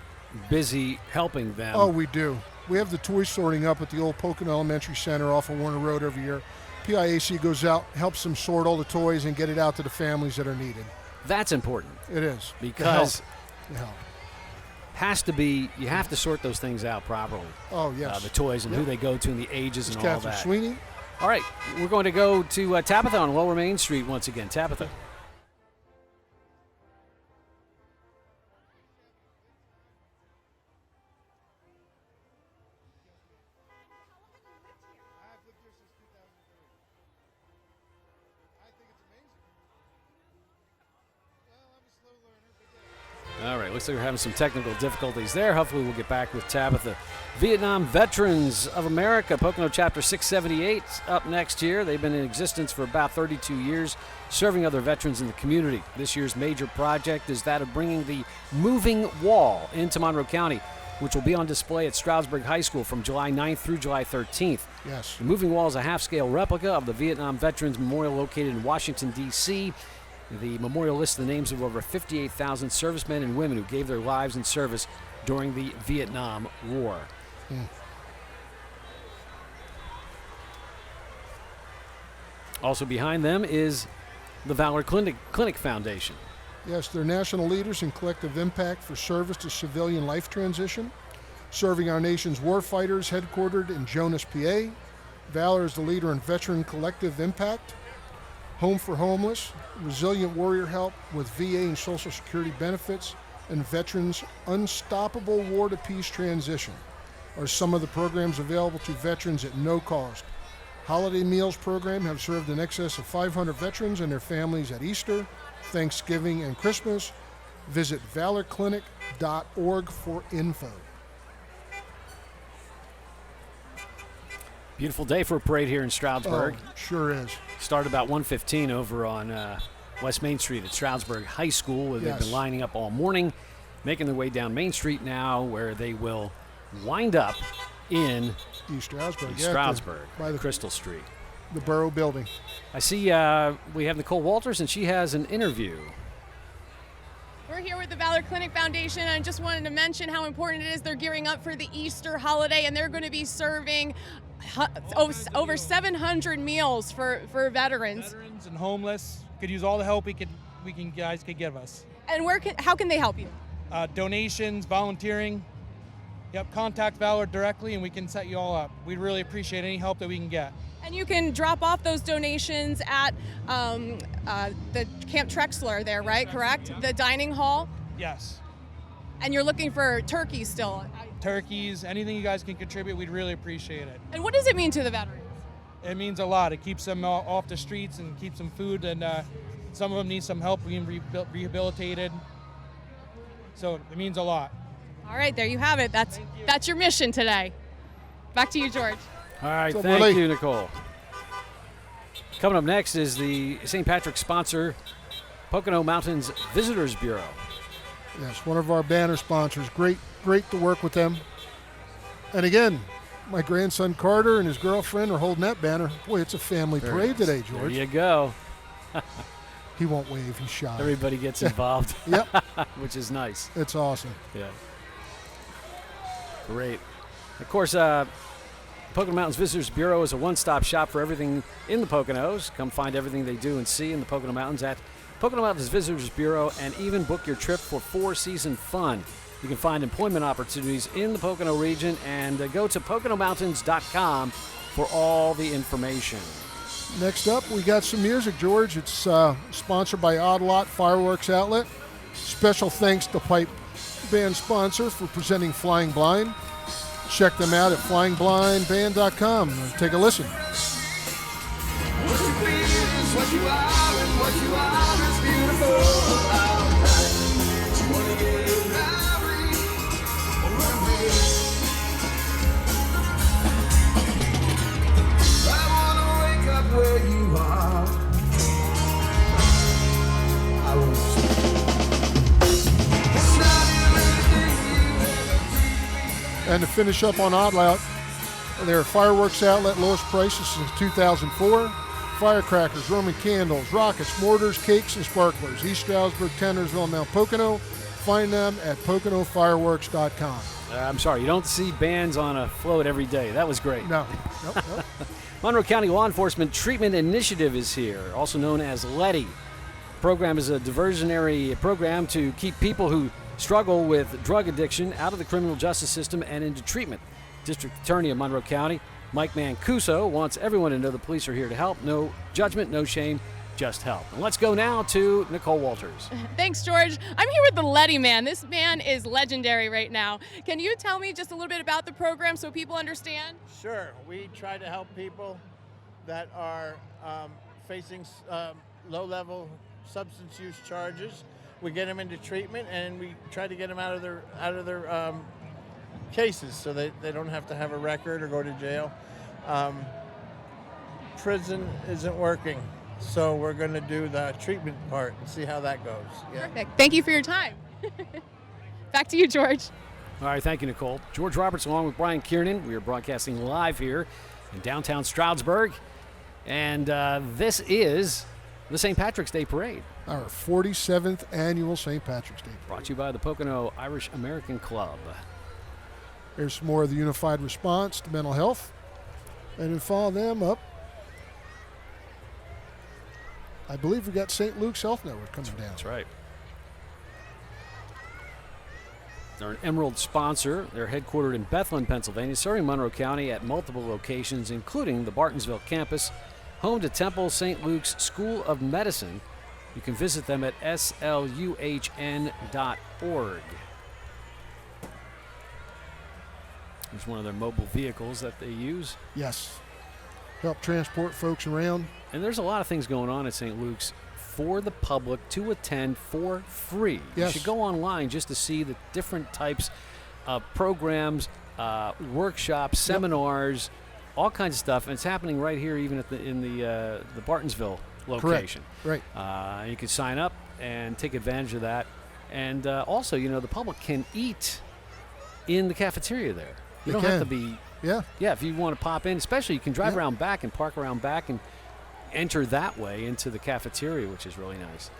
busy helping them. Oh, we do. We have the toy sorting up at the old Pocono Elementary Center off of Warner Road every year. PIAC goes out, helps them sort all the toys and get it out to the families that are needed. That's important. It is. Because the help. Has to be, you have to sort those things out properly. Oh, yes. The toys and who they go to and the ages and all Catherine that. Sweeney. All right, we're going to go to Tabitha on Lower Main Street once again. Tabitha. All right, looks like we're having some technical difficulties there. Hopefully we'll get back with Tabitha. Vietnam Veterans of America, Pocono Chapter 678, up next year. They've been in existence for about 32 years, serving other veterans in the community. This year's major project is that of bringing the moving wall into Monroe County, which will be on display at Stroudsburg High School from July 9th through July 13th. Yes. The moving wall is a half-scale replica of the Vietnam Veterans Memorial located in Washington, D.C. The memorial lists the names of over 58,000 servicemen and women who gave their lives in service during the Vietnam War. Also behind them is the Valor Clinic Foundation. Yes, they're national leaders in collective impact for service to civilian life transition, serving our nation's war fighters headquartered in Jonas, PA. Valor is the leader in veteran collective impact, Home for Homeless, Resilient Warrior Help with VA and Social Security benefits, and Veterans Unstoppable War to Peace Transition are some of the programs available to veterans at no cost. Holiday Meals program have served in excess of 500 veterans and their families at Easter, Thanksgiving, and Christmas. Visit valorclinic.org for info. Beautiful day for a parade here in Stroudsburg. Oh, sure is. Started about 1:15 over on West Main Street at Stroudsburg High School, where they've Yes. been lining up all morning, making their way down Main Street now, where they will wind up in East Stroudsburg. Stroudsburg, by the Crystal Street. the Borough Building. I see we have Nicole Walters, and she has an interview. We're here with the Valor Clinic Foundation. I just wanted to mention how important it is. They're gearing up for the Easter holiday, and they're going to be serving over 700 meals for veterans. Veterans and homeless could use all the help guys could give us. And how can they help you? Donations, volunteering. Yep, contact Valor directly, and we can set you all up. We'd really appreciate any help that we can get. And you can drop off those donations at the Camp Trexler there, right? Correct? Yeah. The dining hall? Yes. And you're looking for turkeys still? Turkeys, anything you guys can contribute, we'd really appreciate it. And what does it mean to the veterans? It means a lot. It keeps them off the streets and keeps them food, and some of them need some help being rehabilitated. So it means a lot. All right, there you have it. That's your mission today. Back to you, George. All right, So, thank Willie. you, Nicole. Coming up next is the St. Patrick's sponsor, Pocono Mountains Visitors Bureau. Yes, one of our banner sponsors. Great to work with them. And again, my grandson Carter and his girlfriend are holding that banner. Boy, it's a family Very parade nice. today, There George. you go. He won't wave. He's shy. Everybody gets involved. Yep. Which is nice. It's awesome. Yeah. Great. Of course, Pocono Mountains Visitors Bureau is a one-stop shop for everything in the Poconos. Come find everything they do and see in the Pocono Mountains at Pocono Mountains Visitors Bureau, and even book your trip for four-season fun. You can find employment opportunities in the Pocono region, and go to PoconoMountains.com for all the information. Next up, we got some music, George. It's sponsored by Odd Lot Fireworks Outlet. Special thanks to Pipe Band sponsor for presenting Flying Blind. Check them out at flyingblindband.com. Take a listen. What you feel is what you are, and what you are is beautiful. You wanna get married or run rich? I wanna wake up where you are. I want to. It's not everything you ever. And to finish up on Odd Lot, they're a fireworks outlet, lowest prices since 2004. Firecrackers, Roman candles, rockets, mortars, cakes, and sparklers. East Stroudsburg, Tannersville, now Pocono. Find them at PoconoFireworks.com. I'm sorry, you don't see bands on a float every day. That was great. No. Nope. Monroe County Law Enforcement Treatment Initiative is here, also known as LETI. The program is a diversionary program to keep people who struggle with drug addiction out of the criminal justice system and into treatment. District Attorney of Monroe County, Mike Mancuso, wants everyone to know the police are here to help. No judgment, no shame, just help. And let's go now to Nicole Walters. Thanks, George. I'm here with the Letty Man. This man is legendary right now. Can you tell me just a little bit about the program so people understand? Sure. We try to help people that are facing low-level substance use charges. We get them into treatment, and we try to get them out of their cases so they don't have to have a record or go to jail. Prison isn't working, so we're going to do the treatment part and see how that goes. Yeah. Perfect. Thank you for your time. Back to you, George. All right, thank you, Nicole. George Roberts along with Brian Kiernan. We are broadcasting live here in downtown Stroudsburg. And this is the St. Patrick's Day Parade. Our 47th annual St. Patrick's Day. Brought to you by the Pocono Irish American Club. Here's some more of the unified response to mental health. And then follow them up. I believe we got St. Luke's Health Network coming down. That's right. They're an Emerald sponsor. They're headquartered in Bethlehem, Pennsylvania, serving Monroe County at multiple locations, including the Bartonsville campus, home to Temple St. Luke's School of Medicine. You can visit them at sluhn.org. There's one of their mobile vehicles that they use. Yes. Help transport folks around. And there's a lot of things going on at St. Luke's for the public to attend for free. Yes. You should go online just to see the different types of programs, workshops, seminars, all kinds of stuff. And it's happening right here even in the Bartonsville location. Right. You can sign up and take advantage of that. And also, you know, the public can eat in the cafeteria there. You don't have to be. Yeah. Yeah, if you want to pop in, especially you can drive around back and park around back and enter that way into the cafeteria, which is really nice.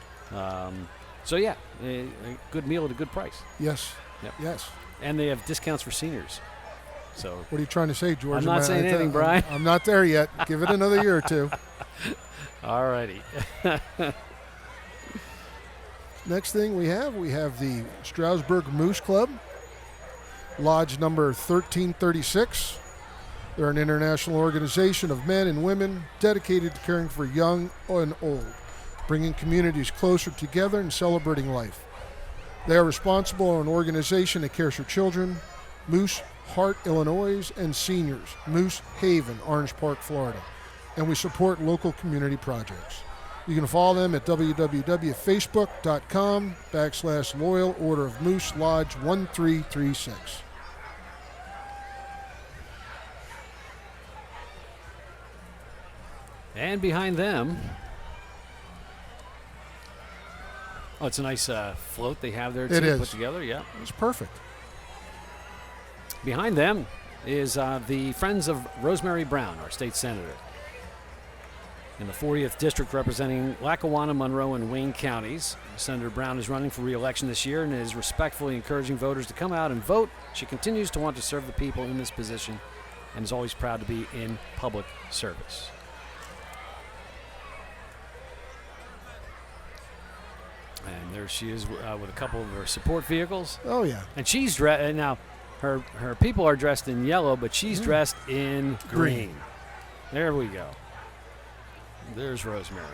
So, yeah, a good meal at a good price. Yes. Yep. Yes. And they have discounts for seniors. So what are you trying to say, George? I'm not saying anything, Brian. I'm not there yet. Give it another year or two. All righty. Next thing we have the Stroudsburg Moose Club, Lodge number 1336. They're an international organization of men and women dedicated to caring for young and old, bringing communities closer together and celebrating life. They are responsible for an organization that cares for children, Moose Heart, Illinois, and seniors, Moose Haven, Orange Park, Florida. And we support local community projects. You can follow them at www.facebook.com/Loyal Order of Moose Lodge 1336. And behind them, it's a nice float they have there too. It is. Put together. Yeah, it's perfect. Behind them is the Friends of Rosemary Brown, our state senator. In the 40th district representing Lackawanna, Monroe, and Wayne counties, Senator Brown is running for re-election this year and is respectfully encouraging voters to come out and vote. She continues to want to serve the people in this position and is always proud to be in public service. And there she is with a couple of her support vehicles. Oh, yeah. And she's dressed, now her people are dressed in yellow, but she's dressed in green. There we go. There's Rosemary.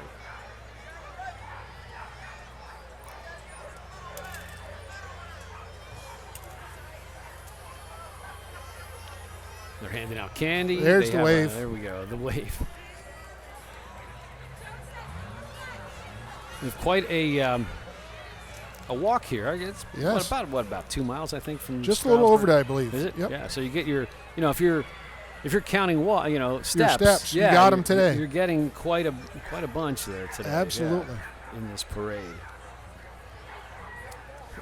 They're handing out candy. There's the wave. There we go, the wave. There's quite a walk here. It's yes. about 2 miles, I think, from just a little over that, I believe. Is it? Yep. Yeah. So you get your, if you're counting steps. Your steps. Yeah, you got them today. You're getting quite a bunch there today. Absolutely. Yeah, in this parade.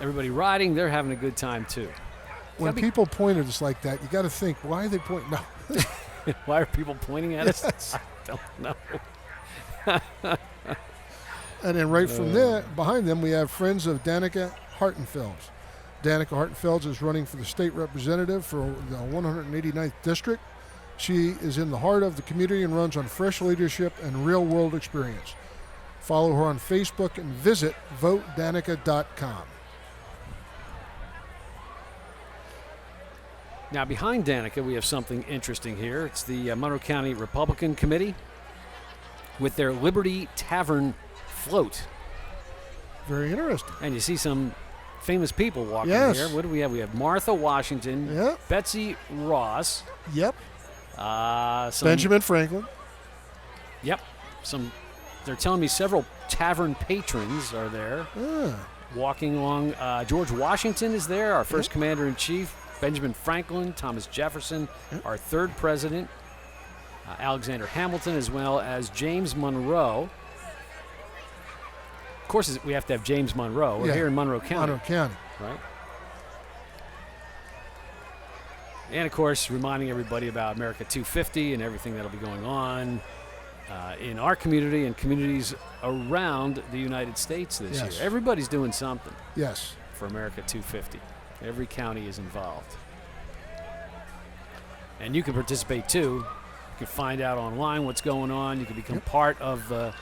Everybody riding, they're having a good time too. When people point at us like that, you got to think, why are they pointing? No. Why are people pointing at us? I don't know. And then right from there, behind them, we have Friends of Danica Hartenfelds. Danica Hartenfelds is running for the state representative for the 189th district. She is in the heart of the community and runs on fresh leadership and real-world experience. Follow her on Facebook and visit votedanica.com. Now, behind Danica, we have something interesting here. It's the Monroe County Republican Committee with their Liberty Tavern float. Very interesting. And you see some famous people walking here. What do we have? We have Martha Washington, Betsy Ross. Yep. Benjamin Franklin. Yep. They're telling me several tavern patrons are there walking along. George Washington is there, our first commander-in-chief. Benjamin Franklin, Thomas Jefferson, our third president. Alexander Hamilton, as well as James Monroe. Of course, we have to have James Monroe. We're here in Monroe County. Monroe County. Right. And, of course, reminding everybody about America 250 and everything that'll be going on in our community and communities around the United States this year. Everybody's doing something. Yes. For America 250. Every county is involved. And you can participate, too. You can find out online what's going on. You can become part of the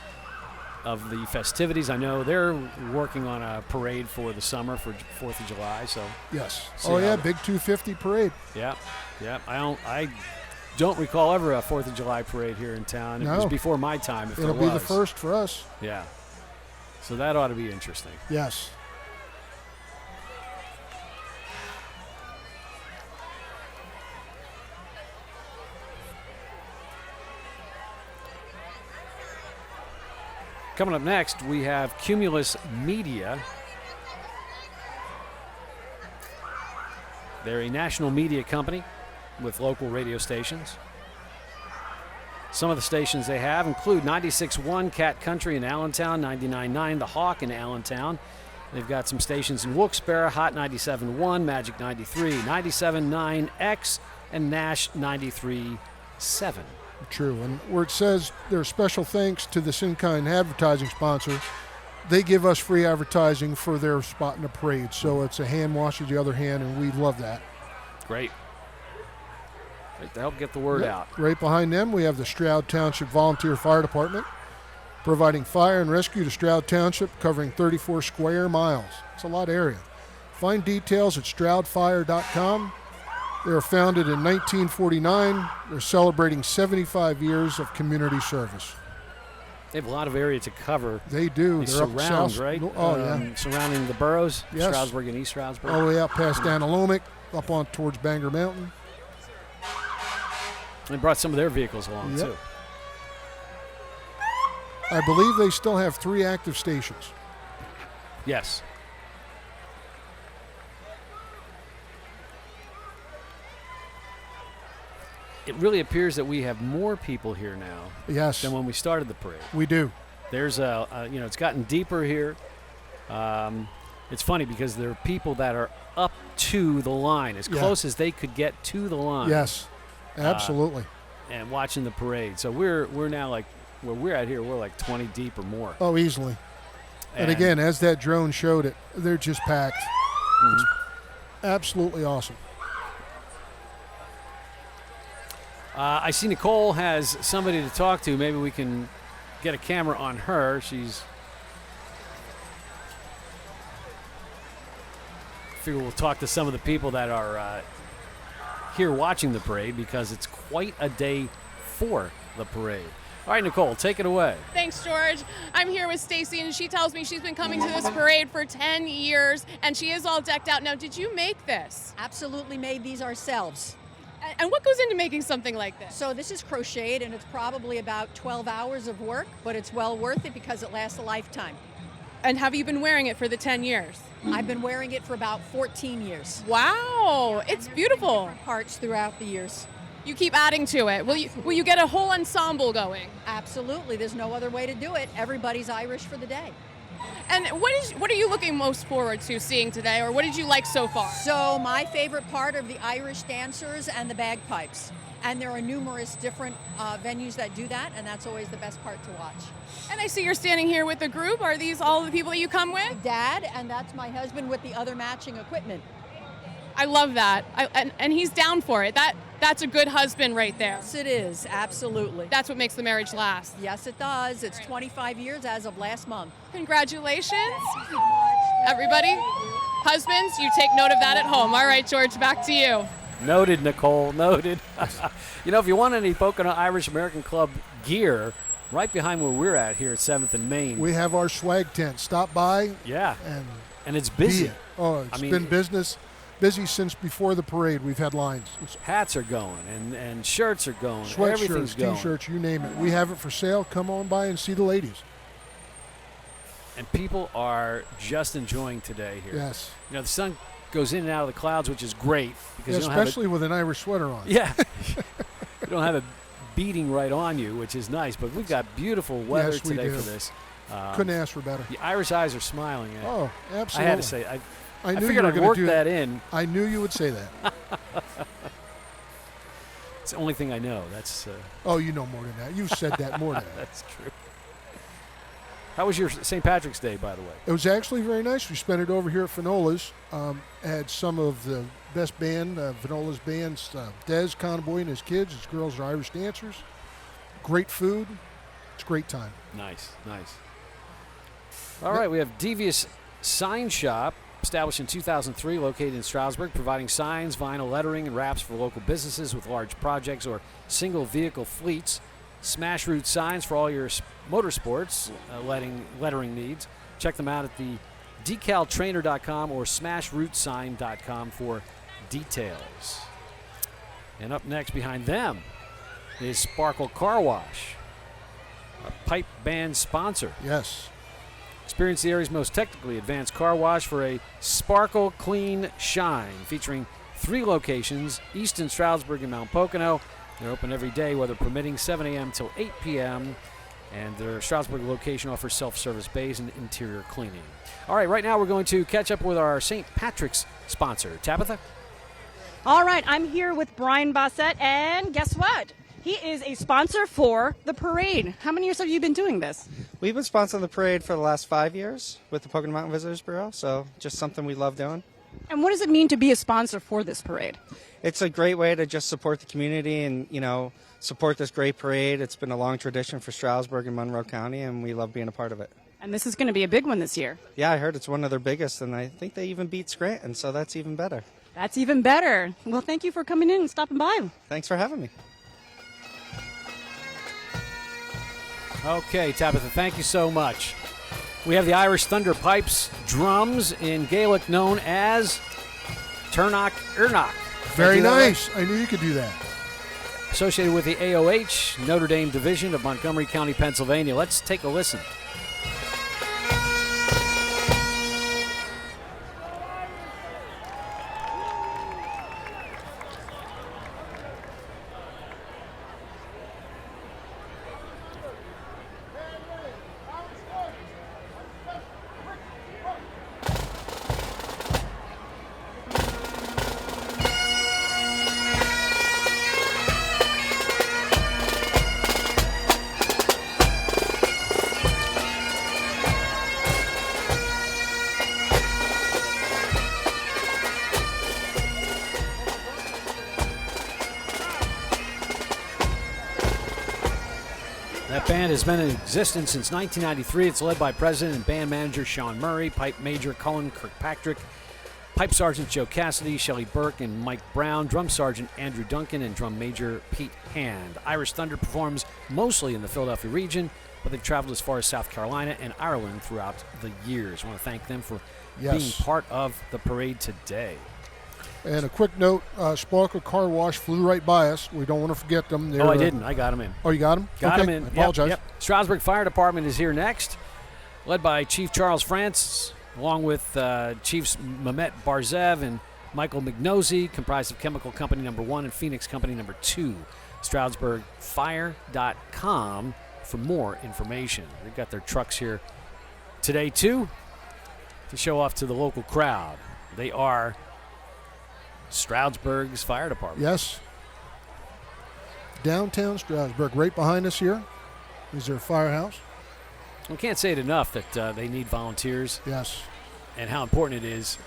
festivities. I know they're working on a parade for the summer for 4th of July. So yes. Big 250 parade. Yeah. I don't recall ever a 4th of July parade here in town. It was before my time. It'll be the first for us. Yeah. So that ought to be interesting. Yes. Coming up next, we have Cumulus Media. They're a national media company with local radio stations. Some of the stations they have include 96.1 Cat Country in Allentown, 99.9 The Hawk in Allentown. They've got some stations in Wilkes-Barre, Hot 97.1, Magic 93, 97.9 X, and Nash 93.7. True, and where it says their special thanks to this in-kind advertising sponsor, they give us free advertising for their spot in the parade. So it's a hand washes the other hand, and we love that. Great. Great to help get the word out. Right behind them, we have the Stroud Township Volunteer Fire Department, providing fire and rescue to Stroud Township, covering 34 square miles. It's a lot of area. Find details at stroudfire.com. They were founded in 1949. They're celebrating 75 years of community service. They have a lot of area to cover. They do. They They're surround, up south. right? Oh, yeah. Surrounding the boroughs, Yes. Stroudsburg and East Stroudsburg. All the way out past Antelope, up on towards Bangor Mountain. They brought some of their vehicles along, Yep. too. I believe they still have 3 active stations. Yes. It really appears that we have more people here now Yes. than when we started the parade. We do. There's it's gotten deeper here. It's funny because there are people that are up to the line, as close as they could get to the line. Yes, absolutely. And watching the parade. So we're now like, where we're at here, we're like 20 deep or more. Oh, easily. And again, as that drone showed it, they're just packed. It's absolutely awesome. I see Nicole has somebody to talk to. Maybe we can get a camera on her. Figure we'll talk to some of the people that are here watching the parade, because it's quite a day for the parade. All right, Nicole, take it away. Thanks, George. I'm here with Stacy, and she tells me she's been coming to this parade for 10 years, and she is all decked out. Now, did you make this? Absolutely made these ourselves. And what goes into making something like this? So this is crocheted, and it's probably about 12 hours of work, but it's well worth it because it lasts a lifetime. And have you been wearing it for the 10 years? I've been wearing it for about 14 years. Wow, it's beautiful. Parts throughout the years. You keep adding to it. Will you get a whole ensemble going? Absolutely. There's no other way to do it. Everybody's Irish for the day. And what are you looking most forward to seeing today, or what did you like so far? So my favorite part are the Irish dancers and the bagpipes. And there are numerous different venues that do that, and that's always the best part to watch. And I see you're standing here with a group. Are these all the people that you come with? Dad, and that's my husband with the other matching equipment. I love that. And he's down for it. That's a good husband right there. Yes, it is. Absolutely. That's what makes the marriage last. Yes, it does. It's 25 years as of last month. Congratulations. Everybody, husbands, you take note of that at home. All right, George, back to you. Noted, Nicole, noted. If you want any Pocono Irish American Club gear, right behind where we're at here at 7th and Main. We have our swag tent. Stop by. Yeah. And it's busy. Be it. Oh, it's been busy since before the parade. We've had lines. Hats are going, and shirts are going. Everything's Sweatshirts, going. T-shirts, you name it. We have it for sale. Come on by and see the ladies. And people are just enjoying today here. Yes. The sun goes in and out of the clouds, which is great. Because you don't especially have with an Irish sweater on. Yeah. You don't have it beating right on you, which is nice. But we've got beautiful weather Yes, we today do. for this. Couldn't ask for better. The Irish eyes are smiling. Oh, absolutely. I had to say, I knew figured you were I'd gonna work do that in. I knew you would say that. It's the only thing I know. That's. Oh, you know more than that. You've said that more than that. That's true. How was your St. Patrick's Day, by the way? It was actually very nice. We spent it over here at Finola's. Had some of the best band, Finola's bands, Des Conboy and his kids. His girls are Irish dancers. Great food. It's a great time. Nice. All right, we have Devious Sign Shop, established in 2003, located in Stroudsburg, providing signs, vinyl lettering, and wraps for local businesses with large projects or single vehicle fleets. Smash Root signs for all your motorsports lettering needs. Check them out at the decaltrainer.com or smashrootsign.com for details. And up next behind them is Sparkle Car Wash, our pipe band sponsor. Yes. Experience the area's most technically advanced car wash for a sparkle, clean shine, featuring 3 locations, East in Stroudsburg and Mount Pocono. They're open every day, weather permitting, 7 a.m. till 8 p.m., and their Stroudsburg location offers self-service bays and interior cleaning. All right, right now we're going to catch up with our St. Patrick's sponsor, Tabitha. All right, I'm here with Brian Bassett, and guess what? He is a sponsor for the parade. How many years have you been doing this? We've been sponsoring the parade for the last 5 years with the Pocono Mountain Visitors Bureau, so just something we love doing. And what does it mean to be a sponsor for this parade? It's a great way to just support the community and, support this great parade. It's been a long tradition for Stroudsburg and Monroe County, and we love being a part of it. And this is going to be a big one this year. Yeah, I heard it's one of their biggest, and I think they even beat Scranton, so that's even better. That's even better. Well, thank you for coming in and stopping by. Thanks for having me. Okay, Tabitha, thank you so much. We have the Irish Thunder Pipes drums, in Gaelic known as Turnach Ernach. Very nice. I knew you could do that. Associated with the AOH, Notre Dame Division of Montgomery County, Pennsylvania. Let's take a listen. That band has been in existence since 1993. It's led by President and band manager Sean Murray, Pipe Major Cullen Kirkpatrick, Pipe Sergeant Joe Cassidy, Shelley Burke, and Mike Brown, Drum Sergeant Andrew Duncan, and Drum Major Pete Hand. Irish Thunder performs mostly in the Philadelphia region, but they've traveled as far as South Carolina and Ireland throughout the years. I want to thank them for being part of the parade today. And a quick note, Sparkle Car Wash flew right by us. We don't want to forget them. I didn't. I got them in. Oh, you got them? Got them in. I apologize. Yep. Stroudsburg Fire Department is here next, led by Chief Charles France, along with Chiefs Mehmet Barzev and Michael Mignosi, comprised of Chemical Company No. 1 and Phoenix Company No. 2. StroudsburgFire.com for more information. They've got their trucks here today, too, to show off to the local crowd. They are Stroudsburg's Fire Department. Yes. Downtown Stroudsburg, right behind us here, is their firehouse. We can't say it enough that they need volunteers. Yes. And how important it is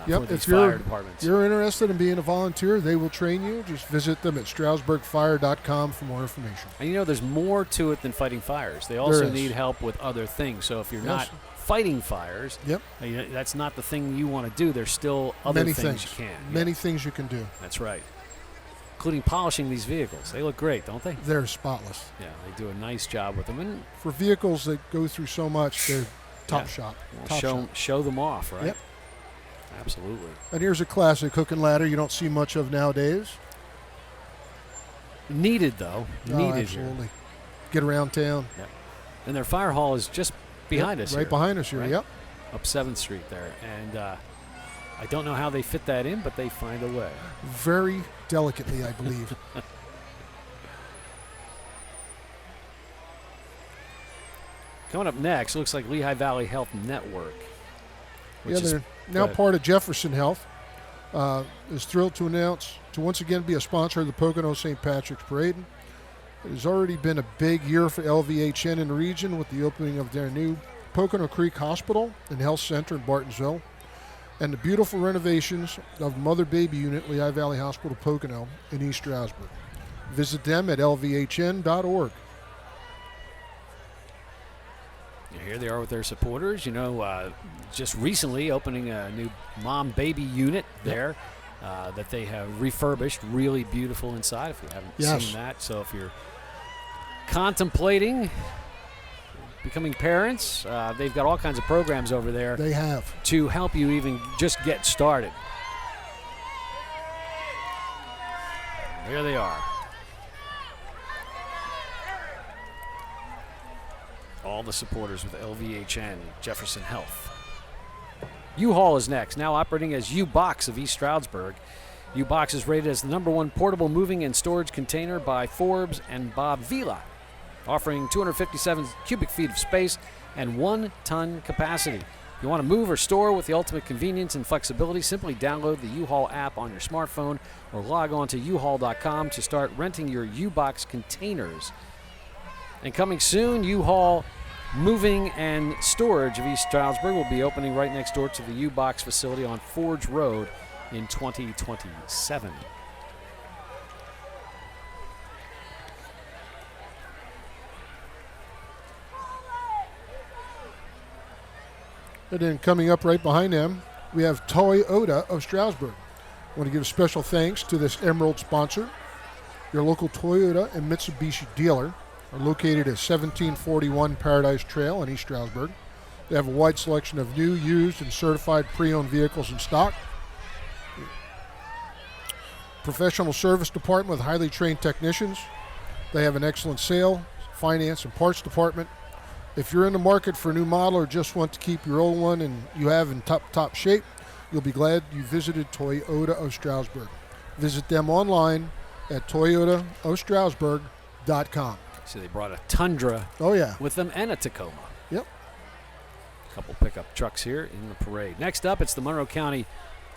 Yep, for these if fire departments. you're interested in being a volunteer, they will train you. Just visit them at StroudsburgFire.com for more information. And there's more to it than fighting fires. They also need help with other things. So if you're not fighting fires, that's not the thing you want to do. There's still other things you can. Many things you can do. That's right. Including polishing these vehicles. They look great, don't they? They're spotless. Yeah, they do a nice job with them. And for vehicles that go through so much, they're top shot. Well, show them off, right? Yep. Absolutely. And here's a classic hook and ladder you don't see much of nowadays. Needed, though. Needed. Absolutely. Get around town. Yep. And their fire hall is just behind us right behind us here, right? yep. Up 7th Street there. And I don't know how they fit that in, but they find a way. Very delicately, I believe. Coming up next, looks like Lehigh Valley Health Network. They're now part of Jefferson Health. Is thrilled to announce to once again be a sponsor of the Pocono St. Patrick's Parade. It has already been a big year for LVHN in the region with the opening of their new Pocono Creek Hospital and Health Center in Bartonsville and the beautiful renovations of Mother Baby Unit, Lehigh Valley Hospital Pocono in East Stroudsburg. Visit them at lvhn.org. Here they are with their supporters. Just recently opening a new mom-baby unit there that they have refurbished. Really beautiful inside if you haven't seen that. So if you're contemplating becoming parents, they've got all kinds of programs over there. They have. To help you even just get started. There they are. All the supporters with LVHN, Jefferson Health. U-Haul is next, now operating as U-Box of East Stroudsburg. U-Box is rated as the #1 portable moving and storage container by Forbes and Bob Vila, offering 257 cubic feet of space and 1-ton capacity. If you want to move or store with the ultimate convenience and flexibility, simply download the U-Haul app on your smartphone or log on to uhaul.com to start renting your U-Box containers. And coming soon, U-Haul Moving and Storage of East Stroudsburg will be opening right next door to the U-Box facility on Forge Road in 2027. And then coming up right behind them, we have Toyota of Stroudsburg. I want to give a special thanks to this Emerald sponsor. Your local Toyota and Mitsubishi dealer are located at 1741 Paradise Trail in East Stroudsburg. They have a wide selection of new, used, and certified pre-owned vehicles in stock. Professional service department with highly trained technicians. They have an excellent sale, finance, and parts department. If you're in the market for a new model or just want to keep your old one and you have in top shape, you'll be glad you visited Toyota of Stroudsburg. Visit them online at toyotaofstroudsburg.com. See, they brought a Tundra with them and a Tacoma. Yep. A couple pickup trucks here in the parade. Next up, it's the Monroe County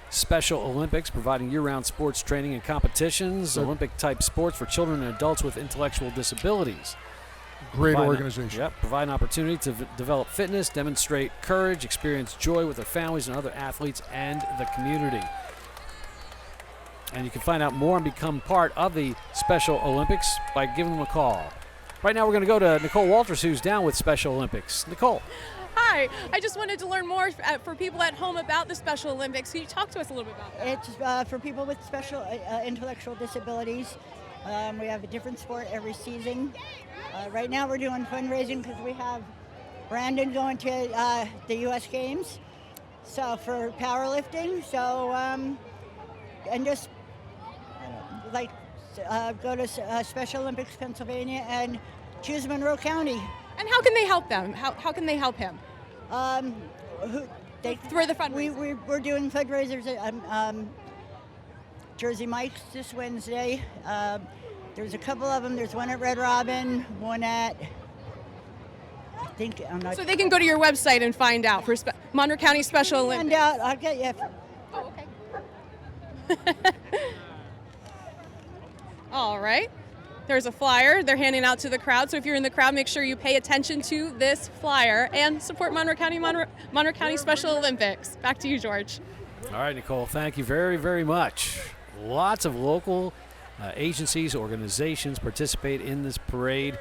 Special Olympics, providing year-round sports training and competitions, Olympic-type sports for children and adults with intellectual disabilities. Great organization. Yep, provide an opportunity to develop fitness, demonstrate courage, experience joy with their families and other athletes and the community. And you can find out more and become part of the Special Olympics by giving them a call. Right now we're going to go to Nicole Walters, who's down with Special Olympics. Nicole. Hi, I just wanted to learn more for people at home about the Special Olympics. Can you talk to us a little bit about that? It's for people with special intellectual disabilities. We have a different sport every season. Right now we're doing fundraising because we have Brandon going to the U.S. Games, so for powerlifting. So and just go to Special Olympics Pennsylvania and choose Monroe County. And how can they help them? How can they help him? Through the fundraising. We're doing fundraisers at Jersey Mike's this Wednesday. There's a couple of them. There's one at Red Robin, one at So they can go to your website and find out for Monroe County Special Olympics. Find out. I'll get you. Oh, okay. All right. There's a flyer they're handing out to the crowd. So if you're in the crowd, make sure you pay attention to this flyer and support Monroe County Special Olympics. Back to you, George. All right, Nicole, thank you very, very much. Lots of local agencies, organizations participate in this parade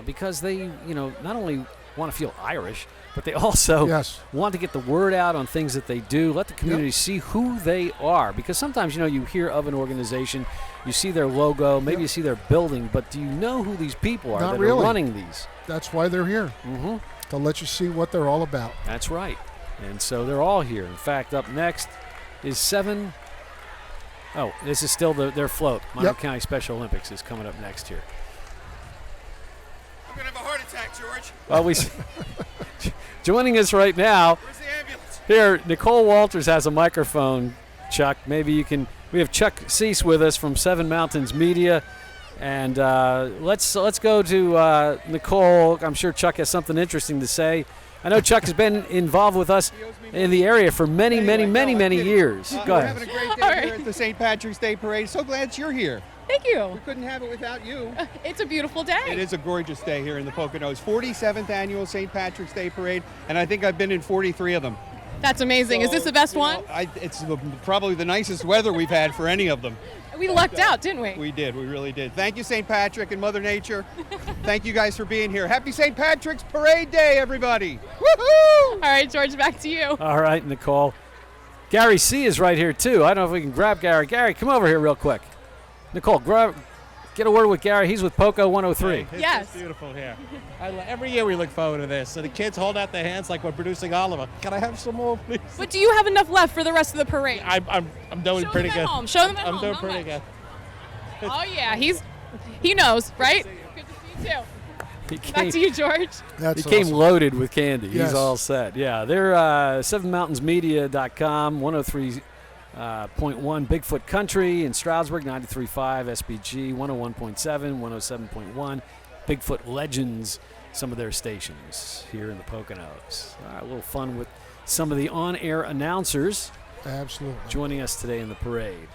because they, not only want to feel Irish, but they also want to get the word out on things that they do, let the community see who they are. Because sometimes, you hear of an organization, you see their logo, maybe you see their building, but do you know who these people are Not that really. are running these? That's why they're here, to let you see what they're all about. That's right. And so they're all here. In fact, up next is 7. Oh, this is still their float. Monroe County Special Olympics is coming up next here. I'm going to have a heart attack, George. Well, joining us right now. Where's the ambulance? Here, Nicole Walters has a microphone, Chuck. Maybe you can. We have Chuck Cease with us from Seven Mountains Media. And let's go to Nicole. I'm sure Chuck has something interesting to say. I know Chuck has been involved with us in the area for many years. Go ahead. We're having a great day here at the St. Patrick's Day Parade. So glad you're here. Thank you. We couldn't have it without you. It's a beautiful day. It is a gorgeous day here in the Poconos. 47th annual St. Patrick's Day Parade, and I think I've been in 43 of them. That's amazing. Is this the best one? It's probably the nicest weather we've had for any of them. We lucked out, didn't we? We did. We really did. Thank you, St. Patrick and Mother Nature. Thank you guys for being here. Happy St. Patrick's Parade Day, everybody. Woohoo! All right, George, back to you. All right, Nicole. Gary C. is right here, too. I don't know if we can grab Gary. Gary, come over here real quick. Nicole, get a word with Gary. He's with Poco 103. Hey, yes. It's beautiful here. Every year we look forward to this. So the kids hold out their hands like we're producing Oliver. Can I have some more, please? But do you have enough left for the rest of the parade? I'm doing pretty good. Show them at home. I'm doing How pretty much? good. Oh, yeah. He knows, right? Good to see you, too. Back to you, George. He came loaded with candy. Yes. He's all set. Yeah, they're 7mountainsmedia.com, 103 .1 Bigfoot Country in Stroudsburg, 93.5 SBG, 101.7, 107.1 Bigfoot Legends, some of their stations here in the Poconos. All right, a little fun with some of the on-air announcers. Absolutely. Joining us today in the parade.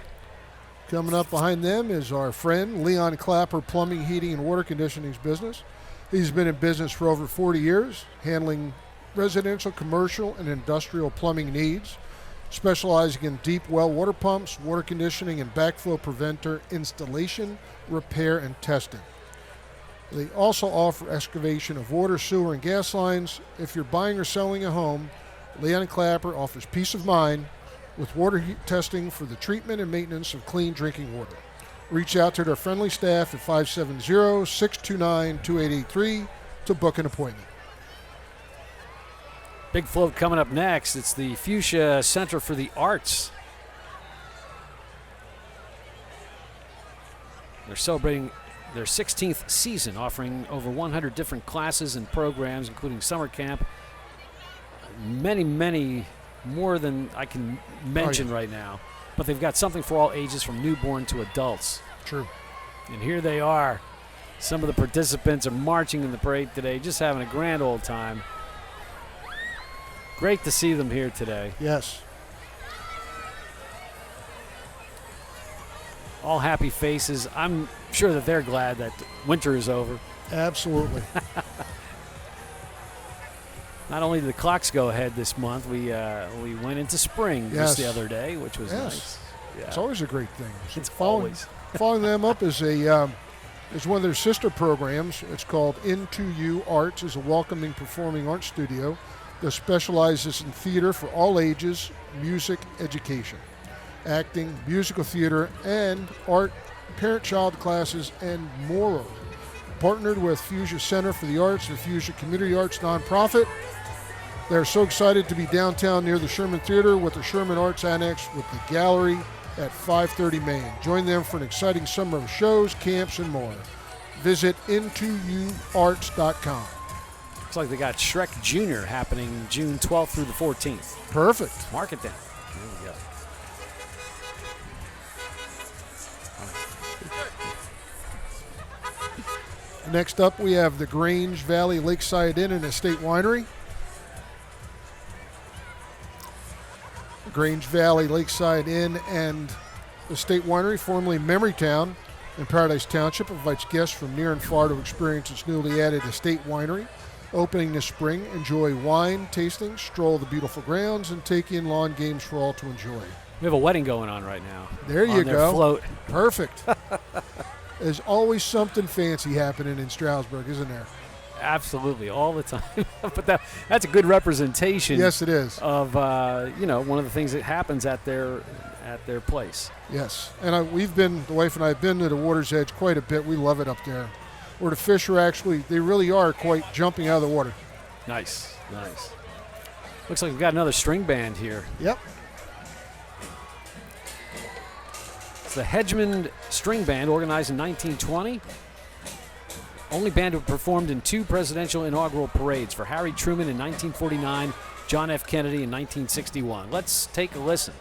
Coming up behind them is our friend Leon Clapper, Plumbing, Heating, and Water Conditioning's business. He's been in business for over 40 years, handling residential, commercial, and industrial plumbing needs, specializing in deep well water pumps, water conditioning, and backflow preventer installation, repair, and testing. They also offer excavation of water, sewer, and gas lines. If you're buying or selling a home, Leon Clapper offers peace of mind with water testing for the treatment and maintenance of clean drinking water. Reach out to their friendly staff at 570-629-2883 to book an appointment. Big float coming up next. It's the Fuchsia Center for the Arts. They're celebrating their 16th season, offering over 100 different classes and programs, including summer camp. Many more than I can mention right now. But they've got something for all ages, from newborn to adults. True. And here they are. Some of the participants are marching in the parade today, just having a grand old time. Great to see them here today. Yes. All happy faces. I'm sure that they're glad that winter is over. Absolutely. Not only did the clocks go ahead this month, we went into spring just the other day, which was nice. Yeah. It's always a great thing. So it's always. Following them up is is one of their sister programs. It's called Into You Arts. It's a welcoming performing arts studio that specializes in theater for all ages, music education, acting, musical theater, and art, parent-child classes, and more. Partnered with Fuchsia Center for the Arts and Fuchsia Community Arts nonprofit. They're so excited to be downtown near the Sherman Theater with the Sherman Arts Annex with the gallery at 530 Main. Join them for an exciting summer of shows, camps, and more. Visit intouarts.com. Looks like they got Shrek Jr. happening June 12th through the 14th. Perfect. Mark it down. Here we go. Next up, we have the Grange Valley Lakeside Inn and Estate Winery. Grange Valley Lakeside Inn and Estate Winery, formerly Memorytown in Paradise Township, invites guests from near and far to experience its newly added Estate Winery. Opening this spring, enjoy wine tasting, stroll the beautiful grounds, and take in lawn games for all to enjoy. We have a wedding going on right now. There you go. Float. Perfect. There's always something fancy happening in Stroudsburg, isn't there? Absolutely, all the time. But that's a good representation. Yes, it is. Of one of the things that happens at their place. Yes, and the wife and I have been to the water's edge quite a bit. We love it up there, where the fish are they really are quite jumping out of the water. Nice. Looks like we've got another string band here. Yep. It's the Hedgemond String Band, organized in 1920. Only band who performed in 2 presidential inaugural parades, for Harry Truman in 1949, John F. Kennedy in 1961. Let's take a listen.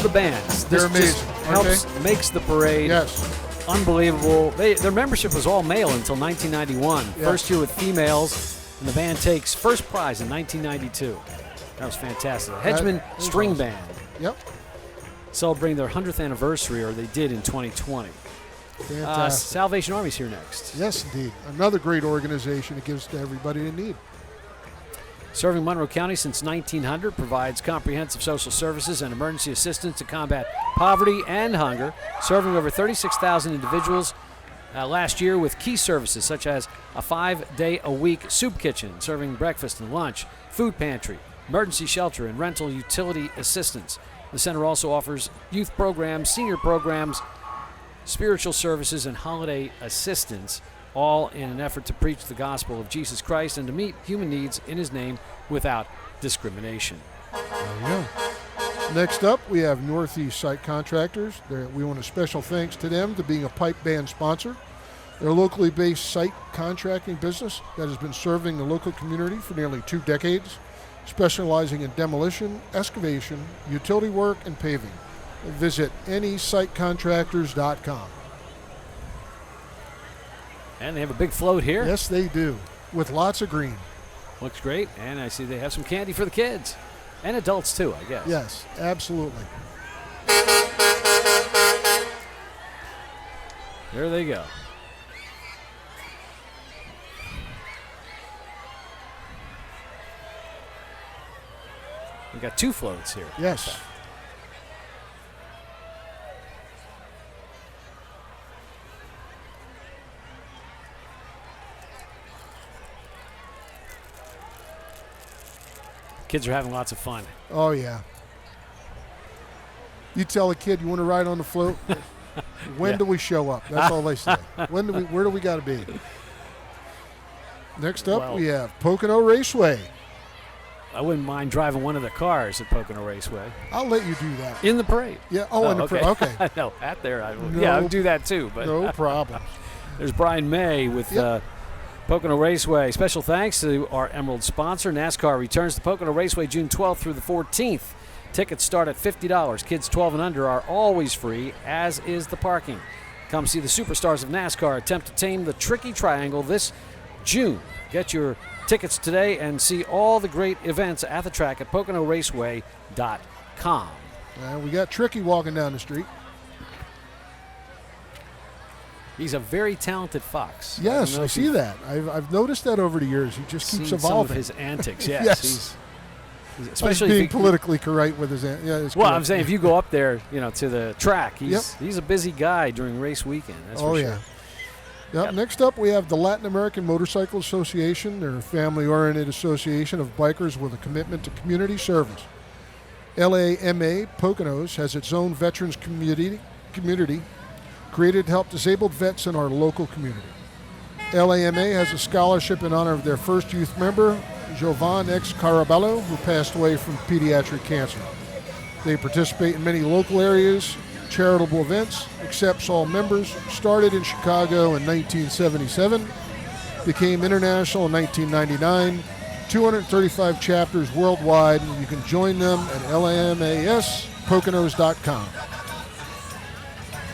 love the bands. They're This just amazing. helps, makes the parade unbelievable. Their membership was all male until 1991. Yeah. First year with females, and the band takes first prize in 1992. That was fantastic. Hedgeman That was String awesome. Band. Yep. Celebrating their 100th anniversary, or they did in 2020. Fantastic. Salvation Army's here next. Yes, indeed. Another great organization that gives to everybody in need. Serving Monroe County since 1900, provides comprehensive social services and emergency assistance to combat poverty and hunger, serving over 36,000 individuals last year with key services such as a 5-day-a-week soup kitchen, serving breakfast and lunch, food pantry, emergency shelter, and rental utility assistance. The center also offers youth programs, senior programs, spiritual services, and holiday assistance, all in an effort to preach the gospel of Jesus Christ and to meet human needs in his name without discrimination. There you go. Next up, we have Northeast Site Contractors. We want a special thanks to them for being a pipe band sponsor. They're a locally based site contracting business that has been serving the local community for nearly 2 decades, specializing in demolition, excavation, utility work, and paving. Visit nesitecontractors.com. And they have a big float here. Yes, they do, with lots of green. Looks great. And I see they have some candy for the kids and adults too, I guess. Yes, absolutely. There they go. We got 2 floats here. Yes. Kids are having lots of fun. Oh, yeah. You tell a kid you want to ride on the float, when Yeah. do we show up? That's all they say. Where do we got to be? Next up, Well- we have Pocono Raceway. I wouldn't mind driving one of the cars at Pocono Raceway. I'll let you do that. In the parade. Yeah. Oh, in the parade. Okay. No, at there. I would. No- Yeah, I would do that too. But No problem. There's Brian May with Pocono Raceway. Special thanks to our Emerald sponsor. NASCAR returns to Pocono Raceway June 12th through the 14th. Tickets start at $50. Kids 12 and under are always free, as is the parking. Come see the superstars of NASCAR attempt to tame the tricky triangle this June. Get your tickets today and see all the great events at the track at PoconoRaceway.com. We got Tricky walking down the street. He's a very talented fox. Yes, don't know I if see you've that. I've noticed that over the years. He just keeps seen evolving. some of his antics. Yes, Yes. He's Especially if being you- politically correct with his. Well, correct. I'm saying if you go up there, to the track, he's a busy guy during race weekend. That's for sure. Yeah. Yep. Next up, we have the Latin American Motorcycle Association. They're a family-oriented association of bikers with a commitment to community service. LAMA Poconos has its own veterans community created to help disabled vets in our local community. LAMA has a scholarship in honor of their first youth member, Jovan X. Carabello, who passed away from pediatric cancer. They participate in many local areas, charitable events, accepts all members, started in Chicago in 1977, became international in 1999, 235 chapters worldwide, and you can join them at lamaspoconos.com.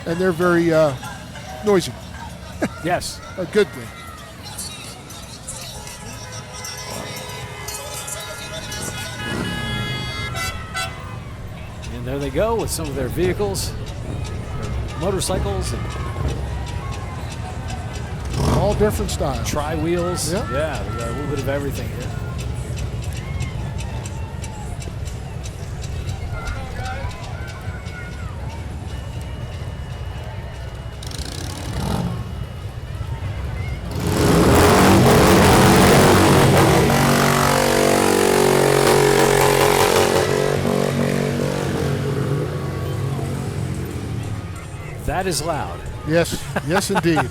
And they're very noisy. Yes. A good thing. And there they go with some of their vehicles, their motorcycles, and all different styles. Tri-wheels. Yep. Yeah, we got a little bit of everything here. That is loud. Yes, yes, indeed.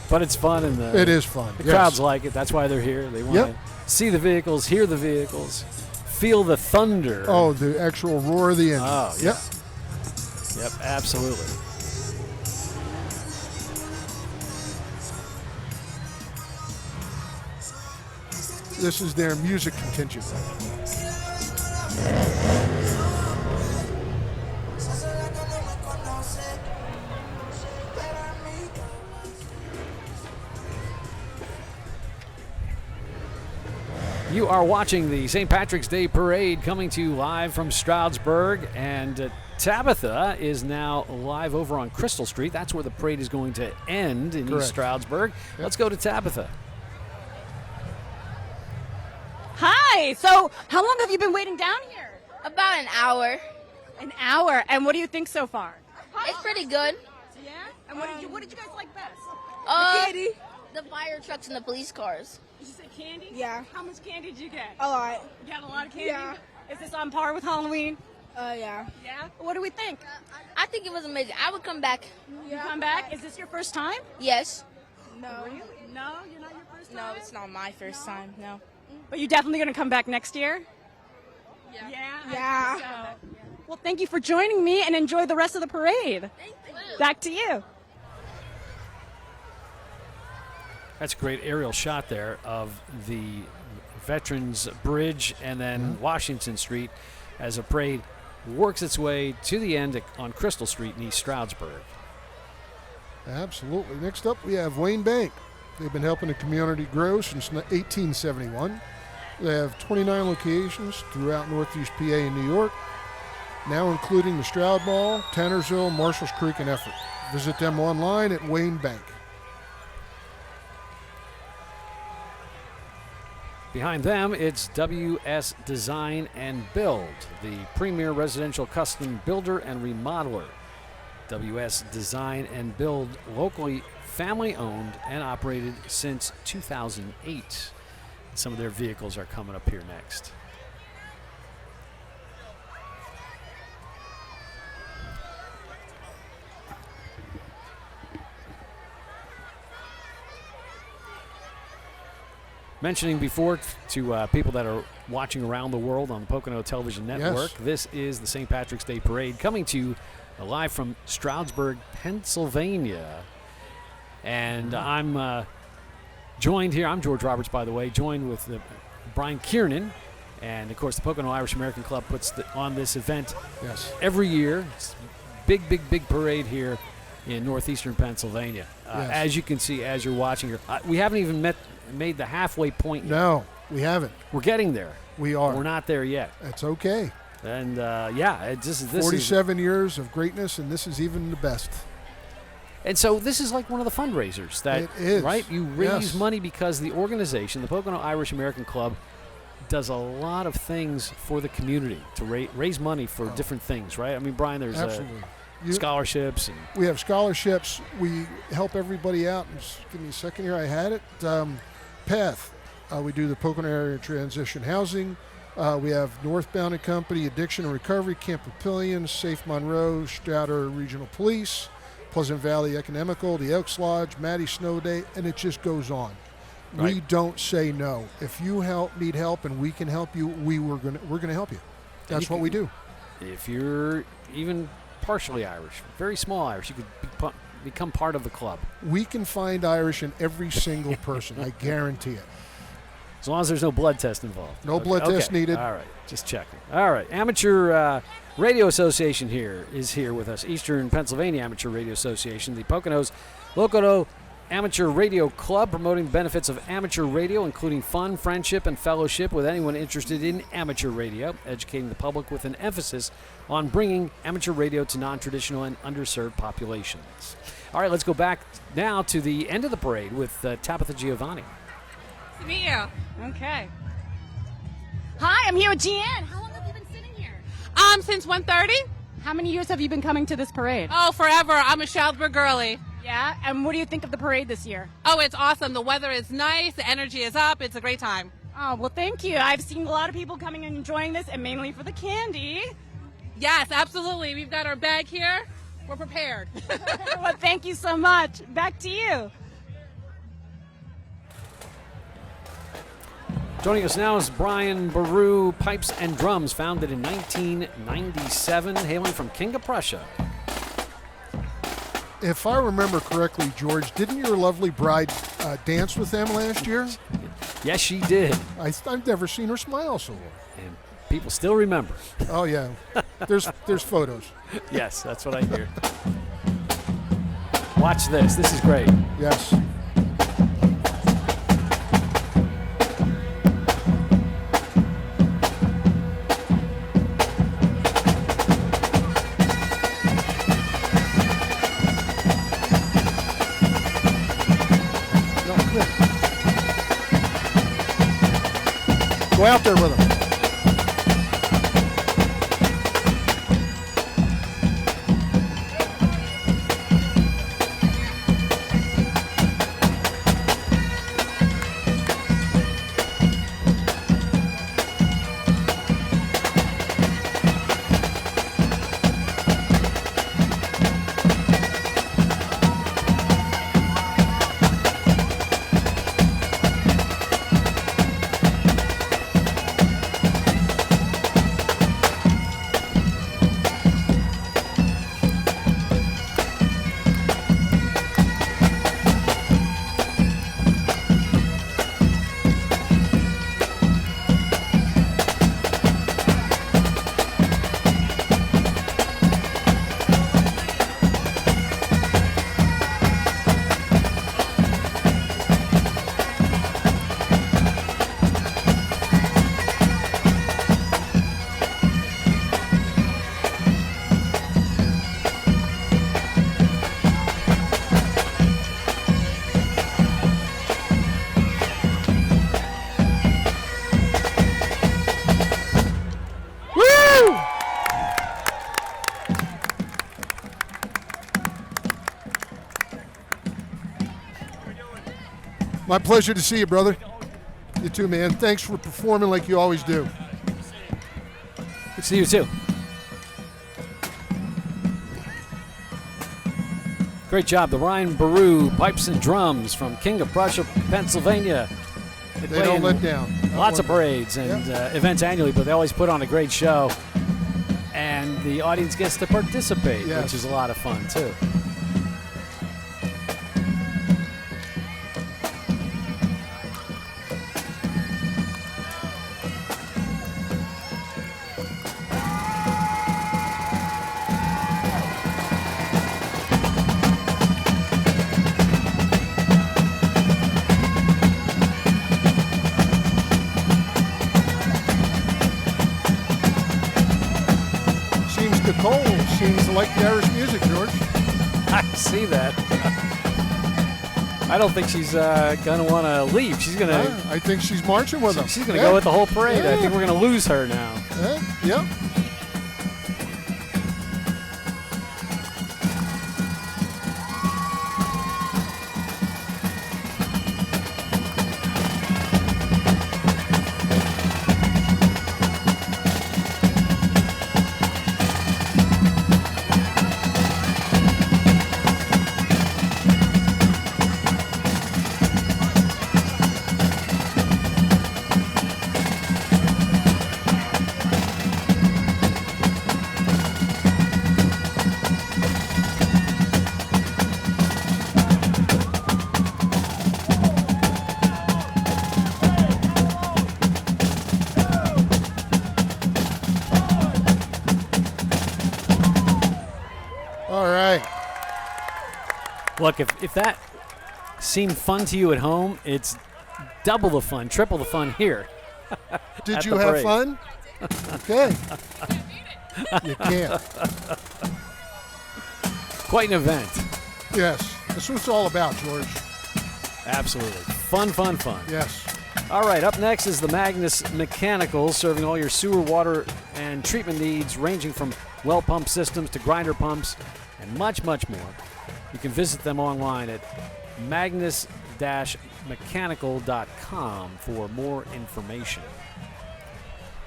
But it's fun, and it is fun. The Yes. crowds like it. That's why they're here. They want Yep. to see the vehicles, hear the vehicles, feel the thunder. Oh, the actual roar of the engine. Oh, yeah. Yep. Yep, absolutely. This is their music contingent. You are watching the St. Patrick's Day Parade coming to you live from Stroudsburg, and Tabitha is now live over on Crystal Street. That's where the parade is going to end in East Stroudsburg. Yep. Let's go to Tabitha. Hi. So, how long have you been waiting down here? About an hour. An hour. And what do you think so far? It's pretty good. Yeah. And what did you guys like best? Candy. The fire trucks and the police cars. Did you say candy? Yeah. How much candy did you get? A lot. You got a lot of candy? Yeah. Is this on par with Halloween? Yeah. Yeah? What do we think? I think it was amazing. I would come back. You come back? Is this your first time? Yes. No. Really? No? You're not your first time? No, it's not my first time. No. But you're definitely going to come back next year? Yeah. Yeah. I think so. Well, thank you for joining me, and enjoy the rest of the parade. Thank you. Back to you. That's a great aerial shot there of the Veterans Bridge and then Washington Street as a parade works its way to the end on Crystal Street in East Stroudsburg. Absolutely. Next up, we have Wayne Bank. They've been helping the community grow since 1871. They have 29 locations throughout Northeast PA and New York, now including the Stroud Mall, Tannersville, Marshalls Creek, and Effort. Visit them online at Wayne Bank. Behind them, it's WS Design and Build, the premier residential custom builder and remodeler. WS Design and Build, locally family owned and operated since 2008. Some of their vehicles are coming up here next. Mentioning before to people that are watching around the world on the Pocono Television Network, this is the St. Patrick's Day Parade coming to you live from Stroudsburg, Pennsylvania. And I'm joined here, I'm George Roberts, by the way, joined with Brian Kiernan. And, of course, the Pocono Irish American Club puts on this event every year. It's big parade here in northeastern Pennsylvania. As you can see, as you're watching here, we haven't even made the halfway point yet. No, we haven't. We're getting there. We are. We're not there yet. That's okay. And this 47 years of greatness, and this is even the best. And so this is like one of the fundraisers that, it is. Right? You raise money because the organization, the Pocono Irish American Club, does a lot of things for the community to raise money for different things, right? I mean, Brian, there's scholarships. And we have scholarships. We help everybody out. Just give me a second here. I had it. PATH. We do the Pocono Area Transition Housing. We have Northbound and Company, Addiction and Recovery, Camp Papillion, Safe Monroe, Strouder Regional Police, Pleasant Valley Economical, the Elks Lodge, Maddie Snow Day, and it just goes on. Right. We don't say no. If you need help and we can help you, we're gonna help you. That's what we do. If you're even partially Irish, very small Irish, you could become part of the club. We can find Irish in every single person. I guarantee it. As long as there's no blood test involved. No blood test needed. All right, just checking. All right, Amateur Radio Association is here with us. Eastern Pennsylvania Amateur Radio Association, the Poconos Locono Amateur Radio Club, promoting the benefits of amateur radio, including fun, friendship, and fellowship with anyone interested in amateur radio, educating the public with an emphasis on bringing amateur radio to non-traditional and underserved populations. All right, let's go back now to the end of the parade with Tabitha Giovanni. Nice to meet you. Okay. Hi, I'm here with Jeanne. How long have you been sitting here? Since 1:30. How many years have you been coming to this parade? Oh, forever. I'm a Stroudsburg girly. Yeah? And what do you think of the parade this year? Oh, it's awesome. The weather is nice. The energy is up. It's a great time. Oh, well, thank you. I've seen a lot of people coming and enjoying this, and mainly for the candy. Yes, absolutely. We've got our bag here. We're prepared. Well, thank you so much. Back to you. Joining us now is Brian Baru, Pipes and Drums, founded in 1997, hailing from King of Prussia. If I remember correctly, George, didn't your lovely bride dance with them last year? Yes, she did. I've never seen her smile so long. And people still remember. Oh, yeah. There's photos. Yes, that's what I hear. Watch this. This is great. Yes. Go out there with them. My pleasure to see you, brother. You too, man. Thanks for performing like you always do. Good to see you, too. Great job. The Ryan Baru Pipes and Drums from King of Prussia, Pennsylvania. They don't let down. Lots of parades and events annually, but they always put on a great show. And the audience gets to participate, which is a lot of fun, too. Seems to like the Irish music, George. I see that. I don't think she's going to want to leave. She's going to. I think she's marching with them. She's going to go with the whole parade. I think we're going to lose her now. Yeah. Look, if that seemed fun to you at home, it's double the fun, triple the fun here. Did you have fun? Okay. You can't. Quite an event. Yes. That's what it's all about, George. Absolutely. Fun, fun, fun. Yes. All right, up next is the Magnus Mechanical, serving all your sewer, water, and treatment needs, ranging from well pump systems to grinder pumps and much, much more. You can visit them online at magnus-mechanical.com for more information.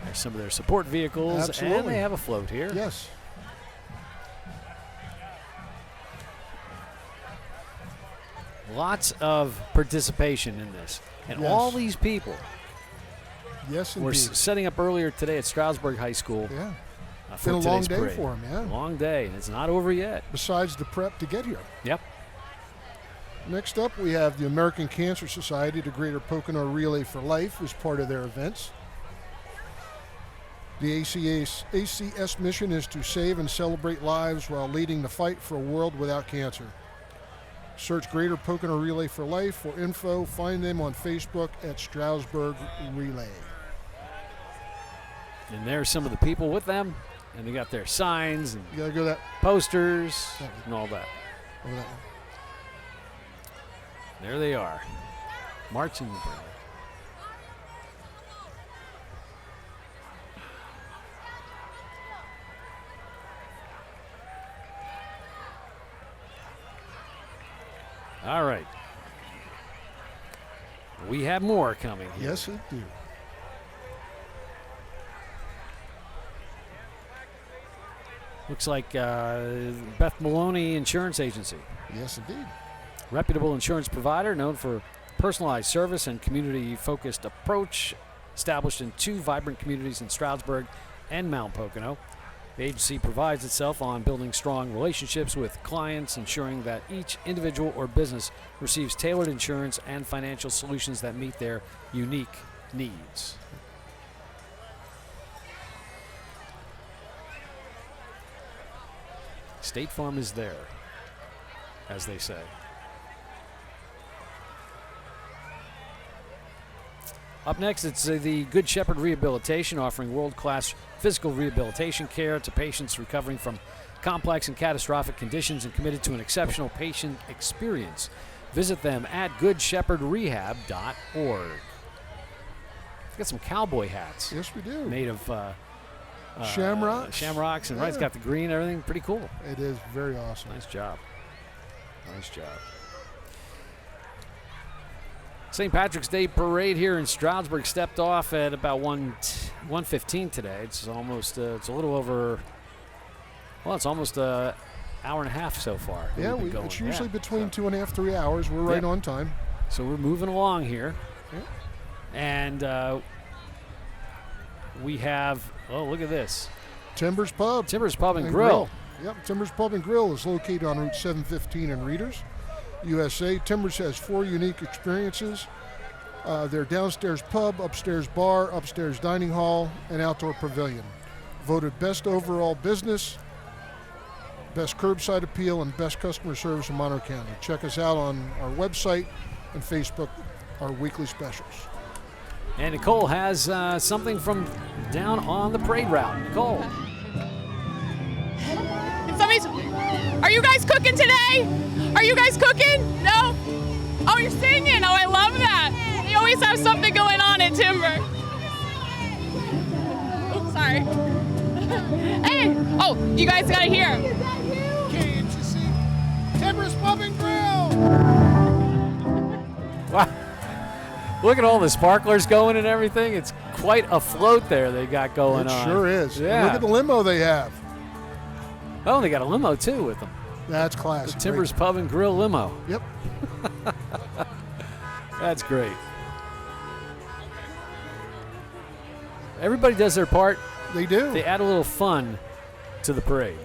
There's some of their support vehicles, Absolutely. And they have a float here. Yes. Lots of participation in this. And all these people were setting up earlier today at Stroudsburg High School. Yeah. For been a long day parade. for them, yeah. Long day, and it's not over yet. Besides the prep to get here. Yep. Next up, we have the American Cancer Society, the Greater Pocono Relay for Life as part of their events. The ACS mission is to save and celebrate lives while leading the fight for a world without cancer. Search Greater Pocono Relay for Life for info. Find them on Facebook at Stroudsburg Relay. And there's some of the people with them. And they got their signs and you gotta go that posters and all that. Over that one. There they are, marching the parade. All right. We have more coming here. Yes, it do. Looks like Beth Maloney Insurance Agency. Yes, indeed. Reputable insurance provider known for personalized service and community-focused approach, established in 2 vibrant communities in Stroudsburg and Mount Pocono. The agency prides itself on building strong relationships with clients, ensuring that each individual or business receives tailored insurance and financial solutions that meet their unique needs. State Farm is there, as they say. Up next, it's the Good Shepherd Rehabilitation, offering world-class physical rehabilitation care to patients recovering from complex and catastrophic conditions and committed to an exceptional patient experience. Visit them at goodshepherdrehab.org. We've got some cowboy hats. Yes, we do. Made of shamrocks, and right, it's got the green and everything. Pretty cool. It is very awesome. Nice job. Nice job. St. Patrick's Day Parade here in Stroudsburg stepped off at about 1:15 today. It's almost it's a little over. Well, it's almost an hour and a half so far. Yeah, it's usually between 2.5 3 hours. We're right on time. So we're moving along here, and we have. Oh, look at this. Timbers Pub. Timbers Pub and Grill. Yep, Timbers Pub and Grill is located on Route 715 in Readers, USA. Timbers has 4 unique experiences. Their downstairs pub, upstairs bar, upstairs dining hall, and outdoor pavilion. Voted best overall business, best curbside appeal, and best customer service in Monroe County. Check us out on our website and Facebook, our weekly specials. And Nicole has something from down on the parade route. Nicole. Are you guys cooking today? Are you guys cooking? No? Oh, you're singing. Oh, I love that. They always have something going on at Timber. Oops, sorry. Hey, oh, you guys got to hear. Can't you see? Timbers Pub and Grill. Wow. Look at all the sparklers going and everything. It's quite a float there they got going on. It sure is. Yeah. Look at the limo they have. Oh, they got a limo too with them. That's classic. The Timbers Pub and Grill limo. Yep. That's great. Everybody does their part. They do. They add a little fun to the parade.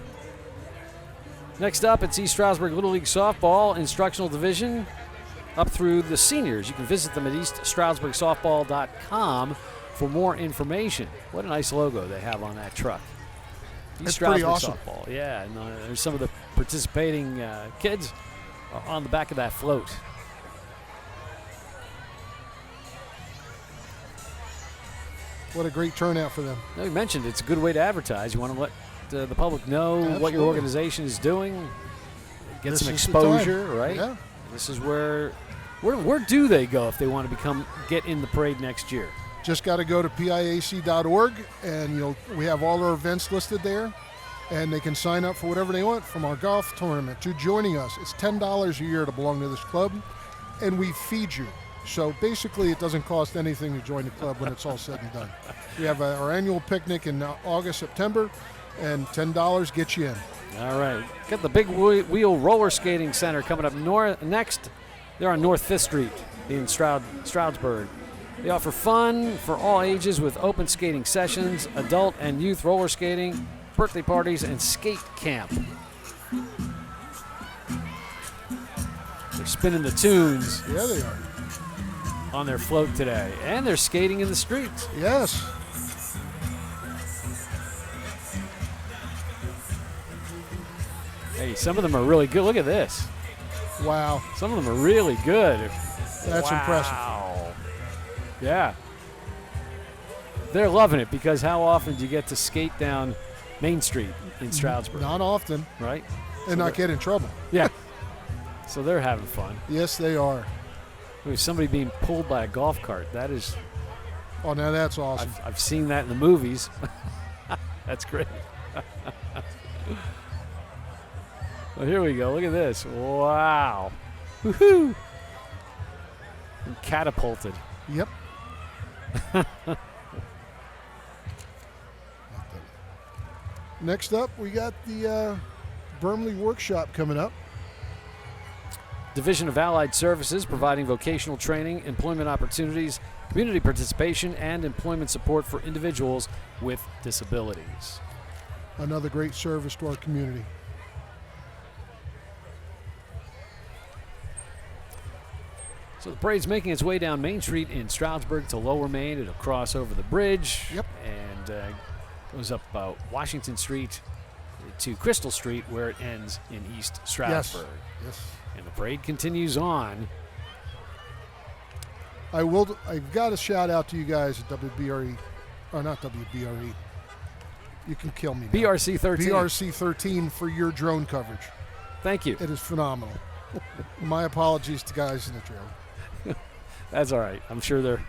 Next up, it's East Stroudsburg Little League Softball Instructional Division up through the seniors. You can visit them at eaststroudsburgsoftball.com for more information. What a nice logo they have on that truck. That's pretty awesome. Softball. Yeah, and there's some of the participating kids on the back of that float. What a great turnout for them. Now, you mentioned it's a good way to advertise. You want to let the public know what your organization is doing, get some exposure, right? Yeah. This is where do they go if they want to get in the parade next year? Just got to go to PIAC.org, and we have all our events listed there, and they can sign up for whatever they want, from our golf tournament to joining us. It's $10 a year to belong to this club, and we feed you. So basically, it doesn't cost anything to join the club when it's all said and done. We have our annual picnic in August, September, and $10 gets you in. All right. Got the Big Wheel Roller Skating Center coming up next. They're on North 5th Street in Stroudsburg. They offer fun for all ages with open skating sessions, adult and youth roller skating, birthday parties, and skate camp. They're spinning the tunes. Yeah, they are. On their float today. And they're skating in the streets. Yes. Hey, some of them are really good. Look at this. Wow. Some of them are really good. That's impressive. Yeah. They're loving it because how often do you get to skate down Main Street in Stroudsburg? Not often. Right? And not get in trouble. Yeah. So they're having fun. Yes, they are. There's somebody being pulled by a golf cart. That is. Oh, now that's awesome. I've seen that in the movies. That's great. Well, here we go. Look at this. Wow. Woohoo! And catapulted. Yep. Next up, we got the Bermley Workshop coming up. Division of Allied Services, providing vocational training, employment opportunities, community participation, and employment support for individuals with disabilities. Another great service to our community. So the parade's making its way down Main Street in Stroudsburg to Lower Main. It'll cross over the bridge. Yep. And goes up Washington Street to Crystal Street, where it ends in East Stroudsburg. Yes. And the parade continues on. I've got a shout out to you guys at WBRE, or not WBRE. You can kill me now. BRC 13. BRC 13 for your drone coverage. Thank you. It is phenomenal. My apologies to guys in the drone. That's all right. I'm sure they're.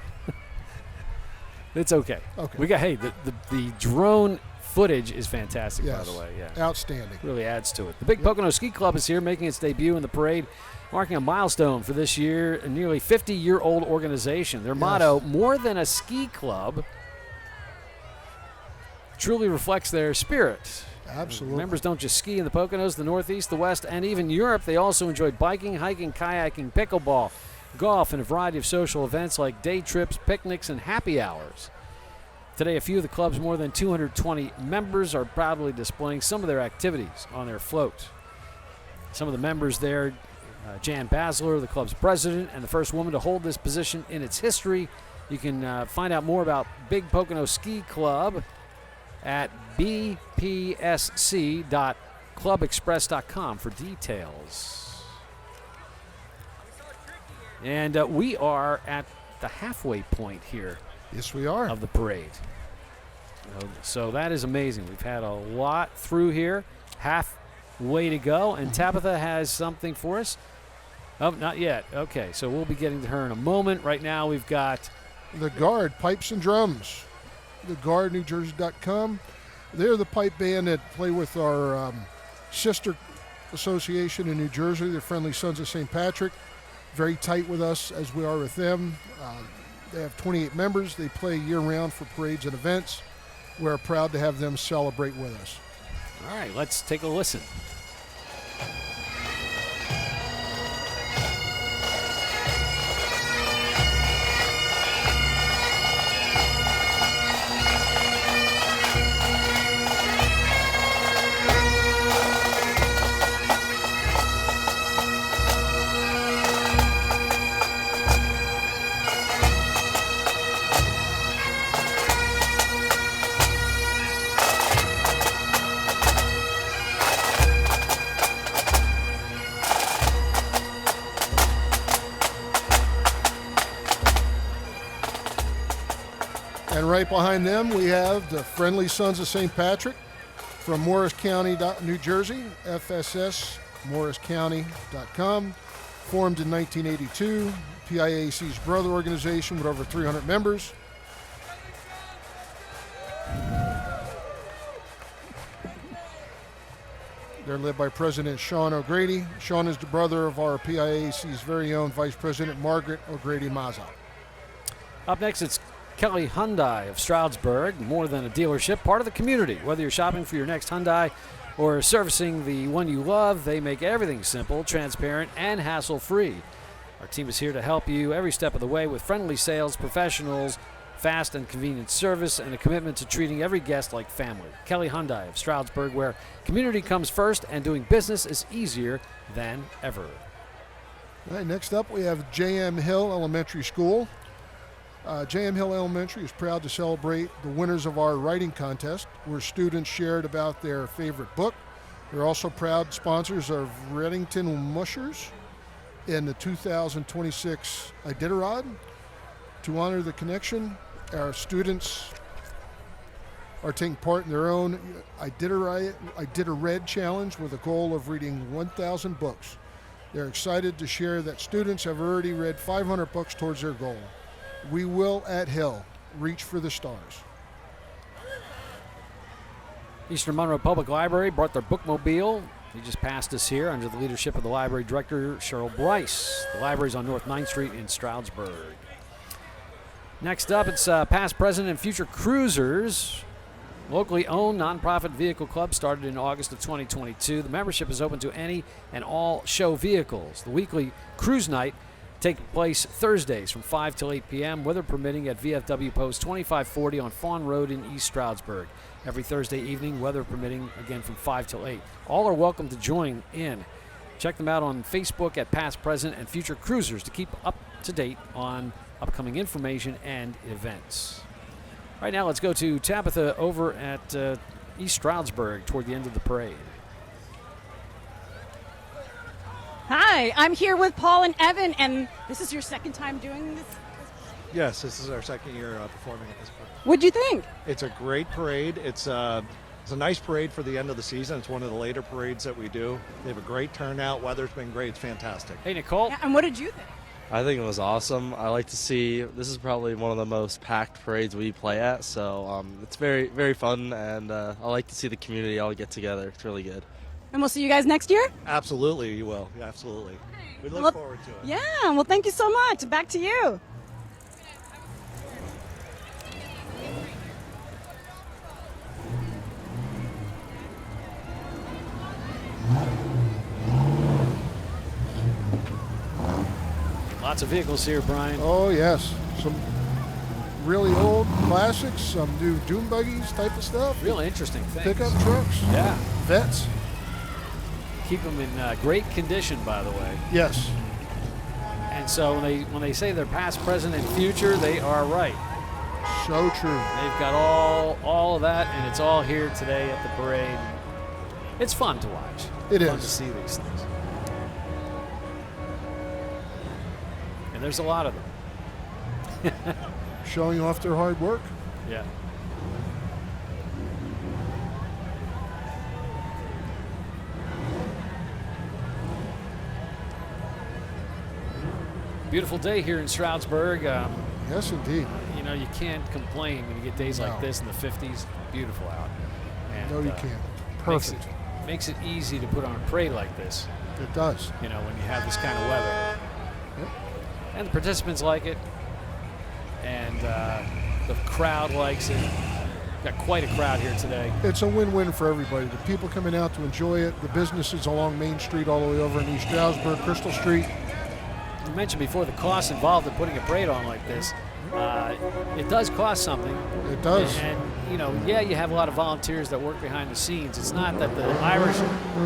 It's okay. Okay. We got the drone footage is fantastic, Yes. by the way. Yeah. Outstanding. Really adds to it. The Big Pocono Ski Club is here, making its debut in the parade, marking a milestone for this year. A nearly 50-year-old organization. Their motto, "More than a ski club," truly reflects their spirit. Absolutely. Members don't just ski in the Poconos, the Northeast, the West, and even Europe. They also enjoy biking, hiking, kayaking, pickleball, golf, and a variety of social events like day trips, picnics, and happy hours. Today, a few of the club's more than 220 members are proudly displaying some of their activities on their float. Some of the members there, Jan Basler, the club's president, and the first woman to hold this position in its history. You can find out more about Big Pocono Ski Club at bpsc.clubexpress.com for details. And we are at the halfway point here. Yes, we are. Of the parade. So that is amazing. We've had a lot through here. Halfway to go. And Tabitha has something for us. Oh, not yet. Okay, so we'll be getting to her in a moment. Right now we've got The Guard, Pipes and Drums. TheGuardNewJersey.com. They're the pipe band that play with our sister association in New Jersey, the Friendly Sons of St. Patrick. Very tight with us as we are with them. They have 28 members. They play year-round for parades and events. We're proud to have them celebrate with us. All right, let's take a listen. And right behind them, we have the Friendly Sons of St. Patrick from Morris County, New Jersey, FSSMorrisCounty.com. Formed in 1982, PIAC's brother organization with over 300 members. They're led by President Sean O'Grady. Sean is the brother of our PIAC's very own Vice President Margaret O'Grady-Maza. Up next, it's Kelly Hyundai of Stroudsburg. More than a dealership, part of the community. Whether you're shopping for your next Hyundai or servicing the one you love, they make everything simple, transparent, and hassle-free. Our team is here to help you every step of the way with friendly sales professionals, fast and convenient service, and a commitment to treating every guest like family. Kelly Hyundai of Stroudsburg, where community comes first and doing business is easier than ever. All right, next up we have J.M. Hill Elementary School. J.M. Hill Elementary is proud to celebrate the winners of our writing contest, where students shared about their favorite book. They're also proud sponsors of Reddington Mushers in the 2026 Iditarod. To honor the connection, our students are taking part in their own Iditarod challenge with a goal of reading 1,000 books. They're excited to share that students have already read 500 books towards their goal. We will, at Hill, reach for the stars. Eastern Monroe Public Library brought their bookmobile He just passed us here under the leadership of the library director, Cheryl Bryce. The library's on North 9th Street in Stroudsburg. Next up, it's past, present, and future cruisers. Locally owned nonprofit vehicle club started in August of 2022. The membership is open to any and all show vehicles. The weekly cruise night takes place Thursdays from 5 till 8 p.m., weather permitting, at VFW Post 2540 on Fawn Road in East Stroudsburg. Every Thursday evening, weather permitting, again from 5 till 8. All are welcome to join in. Check them out on Facebook at Past, Present, and Future Cruisers to keep up to date on upcoming information and events. Right now, let's go to Tabitha over at East Stroudsburg toward the end of the parade. Hi, I'm here with Paul and Evan, and this is your second time doing this? Yes, this is our second year performing at this parade. What'd you think? It's a great parade. It's a nice parade for the end of the season. It's one of the later parades that we do. They have a great turnout. Weather's been great. It's fantastic. Hey, Nicole. Yeah, and what did you think? I think it was awesome. I like to see, this is probably one of the most packed parades we play at, so it's very, very fun, and I like to see the community all get together. It's really good. And we'll see you guys next year? Absolutely, you will. Yeah, absolutely. We look forward to it. Yeah, well, thank you so much. Back to you. Lots of vehicles here, Brian. Oh, yes. Some really old classics, some new dune buggies type of stuff. Really interesting things. Pickup trucks. Yeah. Vets. Keep them in great condition, by the way. Yes. And so when they say they're past, present, and future, they are right. So true. They've got all of that, and it's all here today at the parade. It's fun to watch. It Fun is. to see these things. And there's a lot of them. Showing off their hard work. Yeah. Beautiful day here in Stroudsburg. Yes, indeed. You know, you can't complain when you get days like No. this in the 50s. Beautiful out. And, No, you can't. Perfect. Makes it easy to put on a parade like this. It does. You know, when you have this kind of weather. Yep. And the participants like it. And the crowd likes it. Got quite a crowd here today. It's a win-win for everybody. The people coming out to enjoy it. The businesses along Main Street all the way over in East Stroudsburg, Crystal Street. You mentioned before the costs involved in putting a parade on like this. It does cost something. It does. And, you know, yeah, you have a lot of volunteers that work behind the scenes. It's not that the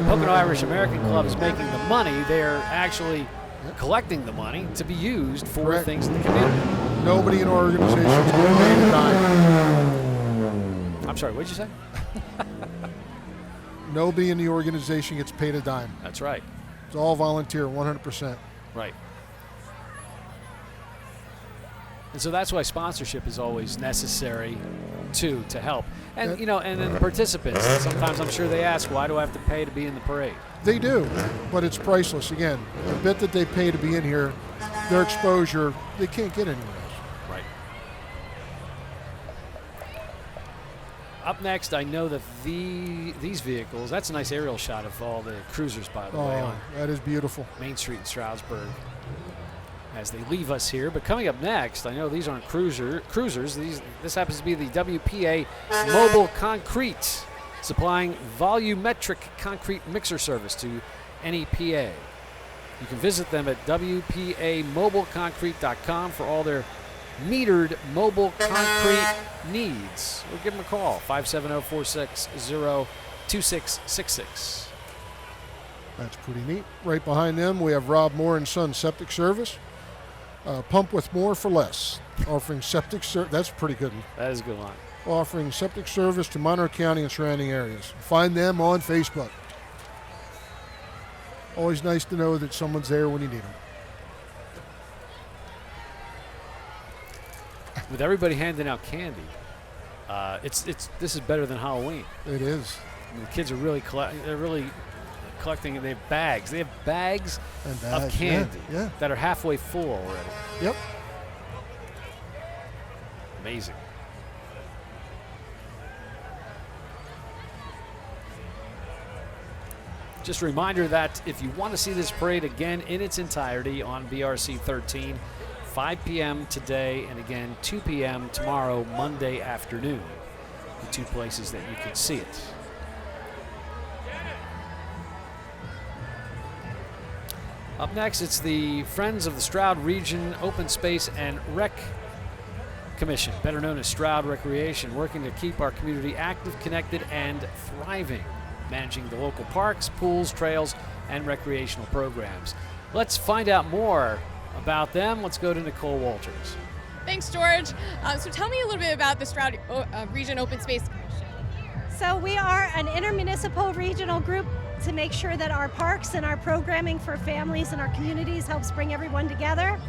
Pocono Irish American Club is making the money. They're actually collecting the money to be used for Correct. things in the community. Nobody in our organization is getting paid a dime. I'm sorry, what'd you say? Nobody in the organization gets paid a dime. That's right. It's all volunteer, 100%. Right. And so that's why sponsorship is always necessary, too, to help. And, you know, and then the participants, sometimes I'm sure they ask, why do I have to pay to be in the parade? They do, but it's priceless. Again, the bit that they pay to be in here, their exposure, they can't get anywhere else. Right. Up next, I know that these vehicles, that's a nice aerial shot of all the cruisers, by the way, on that is beautiful. Main Street in Stroudsburg as they leave us here. But coming up next, I know these aren't cruisers. This happens to be the WPA Mobile Concrete, supplying volumetric concrete mixer service to NEPA. You can visit them at WPAMobileConcrete.com for all their metered mobile concrete needs. Or give them a call, 570-460-2666. That's pretty neat. Right behind them, we have Rob Moore and Son Septic Service. Pump with more for less. Offering septic service. That's a pretty good one. That is a good line. Offering septic service to Monroe County and surrounding areas. Find them on Facebook. Always nice to know that someone's there when you need them. With everybody handing out candy, this is better than Halloween. It is. I mean, the kids are really collecting. They have bags. They have bags of candy that are halfway full already. Yep. Amazing. Just a reminder that if you want to see this parade again in its entirety on BRC 13, 5 p.m. today and again 2 p.m. tomorrow, Monday afternoon, the two places that you can see it. Up next, it's the Friends of the Stroud Region Open Space and Rec Commission, better known as Stroud Recreation, working to keep our community active, connected, and thriving, managing the local parks, pools, trails, and recreational programs. Let's find out more about them. Let's go to Nicole Walters. Thanks, George. So tell me a little bit about the Stroud Region Open Space Commission. So we are an intermunicipal regional group to make sure that our parks and our programming for families and our communities helps bring everyone together.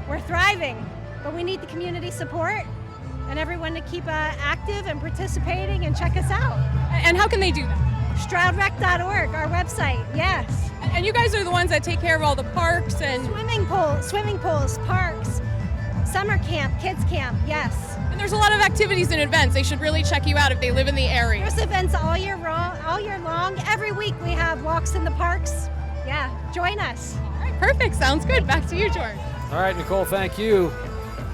We're thriving, but we need the community support and everyone to keep active and participating and check us out. And how can they do that? StroudRec.org, our website, yes. And you guys are the ones that take care of all the parks and... Swimming pools, parks, summer camp, kids camp, yes. And there's a lot of activities and events. They should really check you out if they live in the area. There's events all year long. Every week we have walks in the parks. Yeah, join us. All right, perfect. Sounds good. Back to you, George. All right, Nicole, thank you.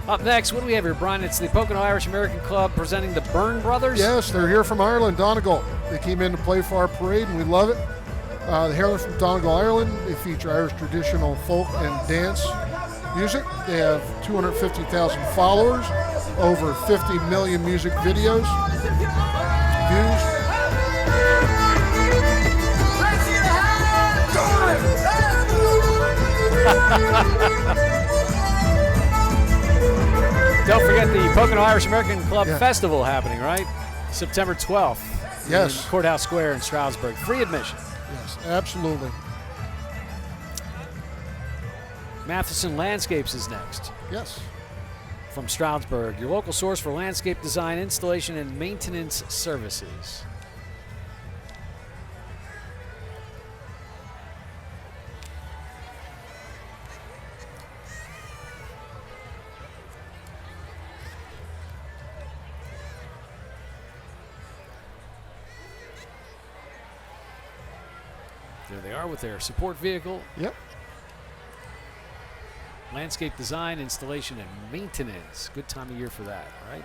Up next, what do we have here, Brian? It's the Pocono Irish American Club presenting the Byrne Brothers. Yes, they're here from Ireland, Donegal. They came in to play for our parade, and we love it. They're from Donegal, Ireland. They feature Irish traditional folk and dance music. They have 250,000 followers, over 50 million music videos, views. Don't forget the Pocono Irish American Club Festival happening, right? September 12th. Yes. In Courthouse Square in Stroudsburg. Free admission. Yes, absolutely. Matheson Landscapes is next. Yes. From Stroudsburg, your local source for landscape design, installation, and maintenance services. There they are with their support vehicle. Yep. Landscape design, installation, and maintenance. Good time of year for that, right?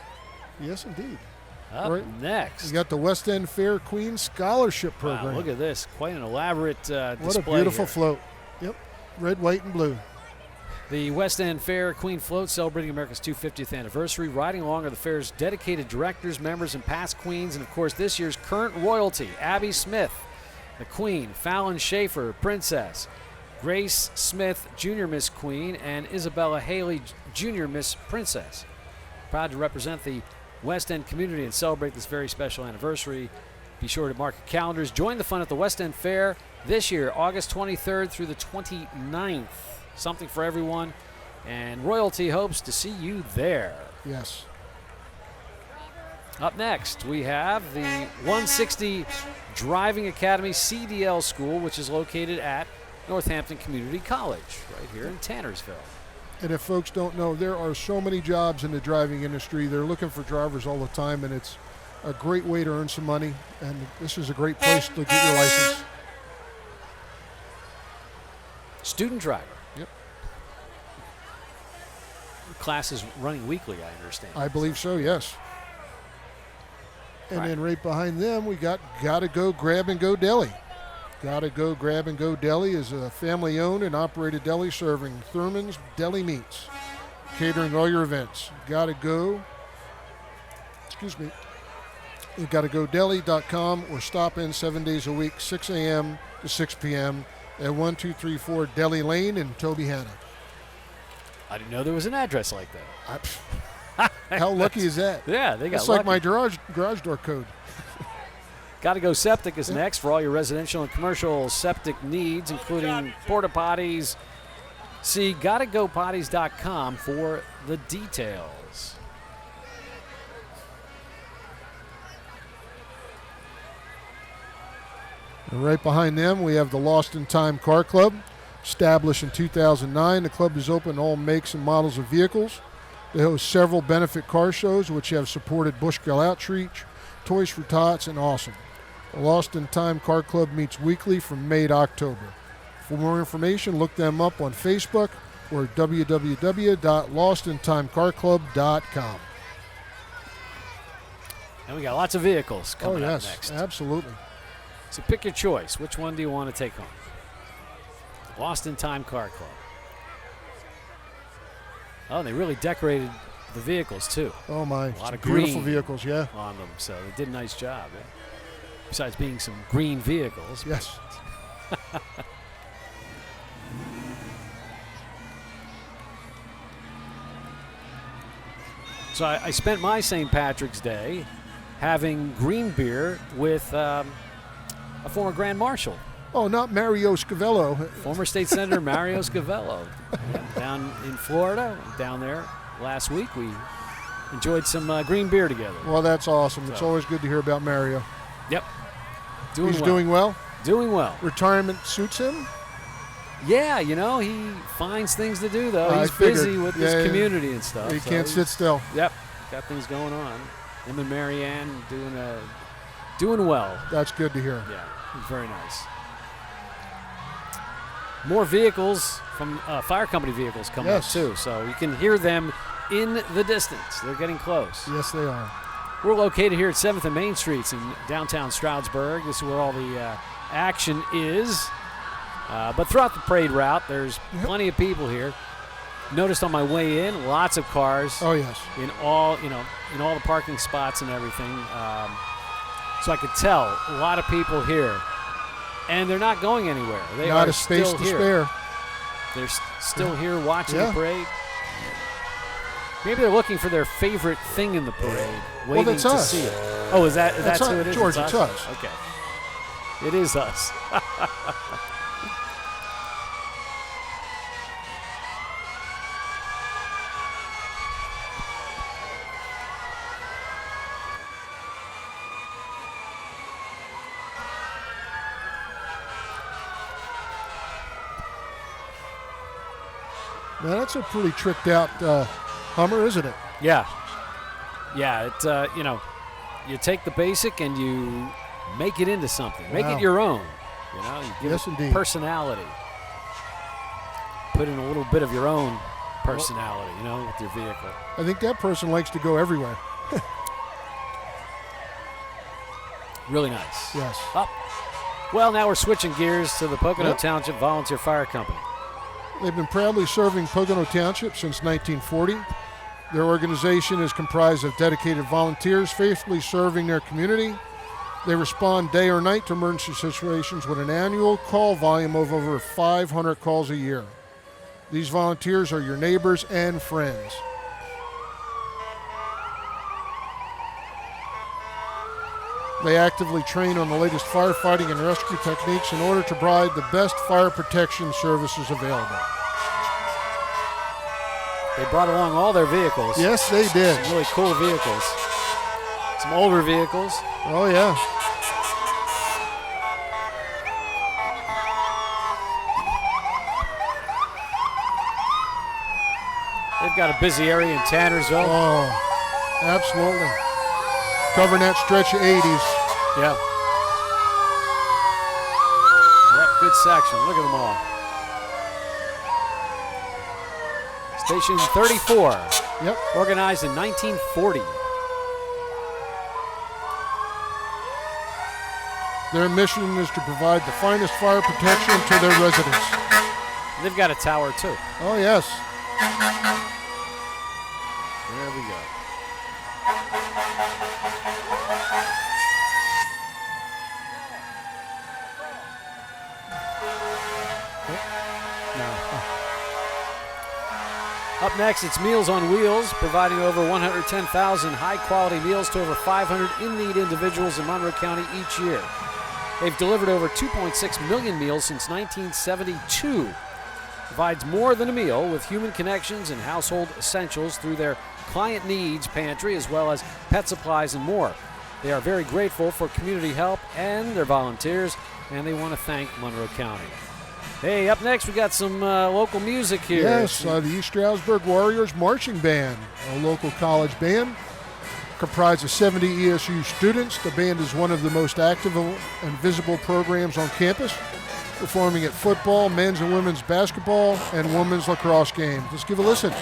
Yes, indeed. Up next. We got the West End Fair Queen Scholarship Program. Wow, look at this. Quite an elaborate display. What a beautiful here. float. Yep. Red, white, and blue. The West End Fair Queen Float celebrating America's 250th anniversary. Riding along are the fair's dedicated directors, members, and past queens. And, of course, this year's current royalty, Abby Smith, the Queen, Fallon Schaefer, Princess, Grace Smith, Junior Miss Queen, and Isabella Haley, Junior Miss Princess. Proud to represent the West End community and celebrate this very special anniversary. Be sure to mark your calendars. Join the fun at the West End Fair this year, August 23rd through the 29th. Something for everyone, and Royalty hopes to see you there. Yes. Up next, we have the 160 Driving Academy CDL School, which is located at Northampton Community College, right here in Tannersville. And if folks don't know, there are so many jobs in the driving industry. They're looking for drivers all the time, and it's a great way to earn some money, and this is a great place to get your license. Student driver. Yep. Class is running weekly, I understand. I believe so, yes. And then right behind them, we got Gotta Go Grab and Go Deli. Gotta Go Grab and Go Deli is a family-owned and operated deli serving Thurman's Deli Meats, catering all your events. Gotta Go, you GottaGoDeli.com, or stop in 7 days a week, 6 a.m. to 6 p.m. at 1234 Deli Lane in Tobyhanna. I didn't know there was an address like that. How lucky is that? Yeah, they got It's lucky. like my garage door code. Gotta Go Septic is next for all your residential and commercial septic needs, including porta potties. See GottaGoPotties.com for the details. And right behind them, we have the Lost in Time Car Club. Established in 2009, the club is open to all makes and models of vehicles. They host several benefit car shows, which have supported Bush Girl Outreach, Toys for Tots, and Awesome. The Lost in Time Car Club meets weekly from May to October. For more information, look them up on Facebook or www.lostintimecarclub.com. And we got lots of vehicles coming up next. Absolutely. So pick your choice. Which one do you want to take home? Lost in Time Car Club. Oh, they really decorated the vehicles too. Oh my, a lot of beautiful green vehicles, yeah. on them. So they did a nice job. Yeah. Besides being some green vehicles. Yes. So I spent my St. Patrick's Day having green beer with a former Grand Marshal. Oh, not Mario Scavello. Former State Senator Mario Scavello. Down in Florida, down there last week, we enjoyed some green beer together. Well, that's awesome. It's always good to hear about Mario. Yep. He's doing well? Doing well. Retirement suits him? Yeah, you know, he finds things to do, though. He's figured. busy with his community and stuff. He so can't sit still. Yep. Got things going on. Him and Marianne doing well. That's good to hear. Yeah, he's very nice. More vehicles from fire company vehicles coming up, too. So you can hear them in the distance. They're getting close. Yes, they are. We're located here at 7th and Main Streets in downtown Stroudsburg. This is where all the action is. But throughout the parade route, there's plenty of people here. Noticed on my way in, lots of cars. Oh yes. In all the parking spots and everything. So I could tell a lot of people here, and they're not going anywhere. They not are a space still to here. spare. They're still here watching the parade. Maybe they're looking for their favorite thing in the parade, waiting that's to us. see it. Oh, that's who it is? George, it's us. Okay. It is us. Now, that's a pretty tricked out Hummer, isn't it? Yeah. Yeah, you take the basic and you make it into something. Make it your own. You give it indeed. Personality. Put in a little bit of your own personality, with your vehicle. I think that person likes to go everywhere. Really nice. Yes. Well, now we're switching gears to the Pocono Township Volunteer Fire Company. They've been proudly serving Pocono Township since 1940. Their organization is comprised of dedicated volunteers faithfully serving their community. They respond day or night to emergency situations with an annual call volume of over 500 calls a year. These volunteers are your neighbors and friends. They actively train on the latest firefighting and rescue techniques in order to provide the best fire protection services available. They brought along all their vehicles. Yes, they did. Some really cool vehicles. Some older vehicles. Oh, yeah. They've got a busy area in Tannersville. Oh, absolutely. Covering that stretch of 80s. Yeah. Yep, good section. Look at them all. Station 34. Yep. Organized in 1940. Their mission is to provide the finest fire protection to their residents. They've got a tower too. Oh, yes. There we go. Up next, it's Meals on Wheels, providing over 110,000 high-quality meals to over 500 in-need individuals in Monroe County each year. They've delivered over 2.6 million meals since 1972. Provides more than a meal with human connections and household essentials through their client needs pantry, as well as pet supplies and more. They are very grateful for community help and their volunteers, and they want to thank Monroe County. Hey, up next we got some local music here. Yes, the East Stroudsburg Warriors Marching Band, a local college band. comprised of 70 ESU students. The band is one of the most active and visible programs on campus, performing at football, men's and women's basketball, and women's lacrosse games. Let's give a listen.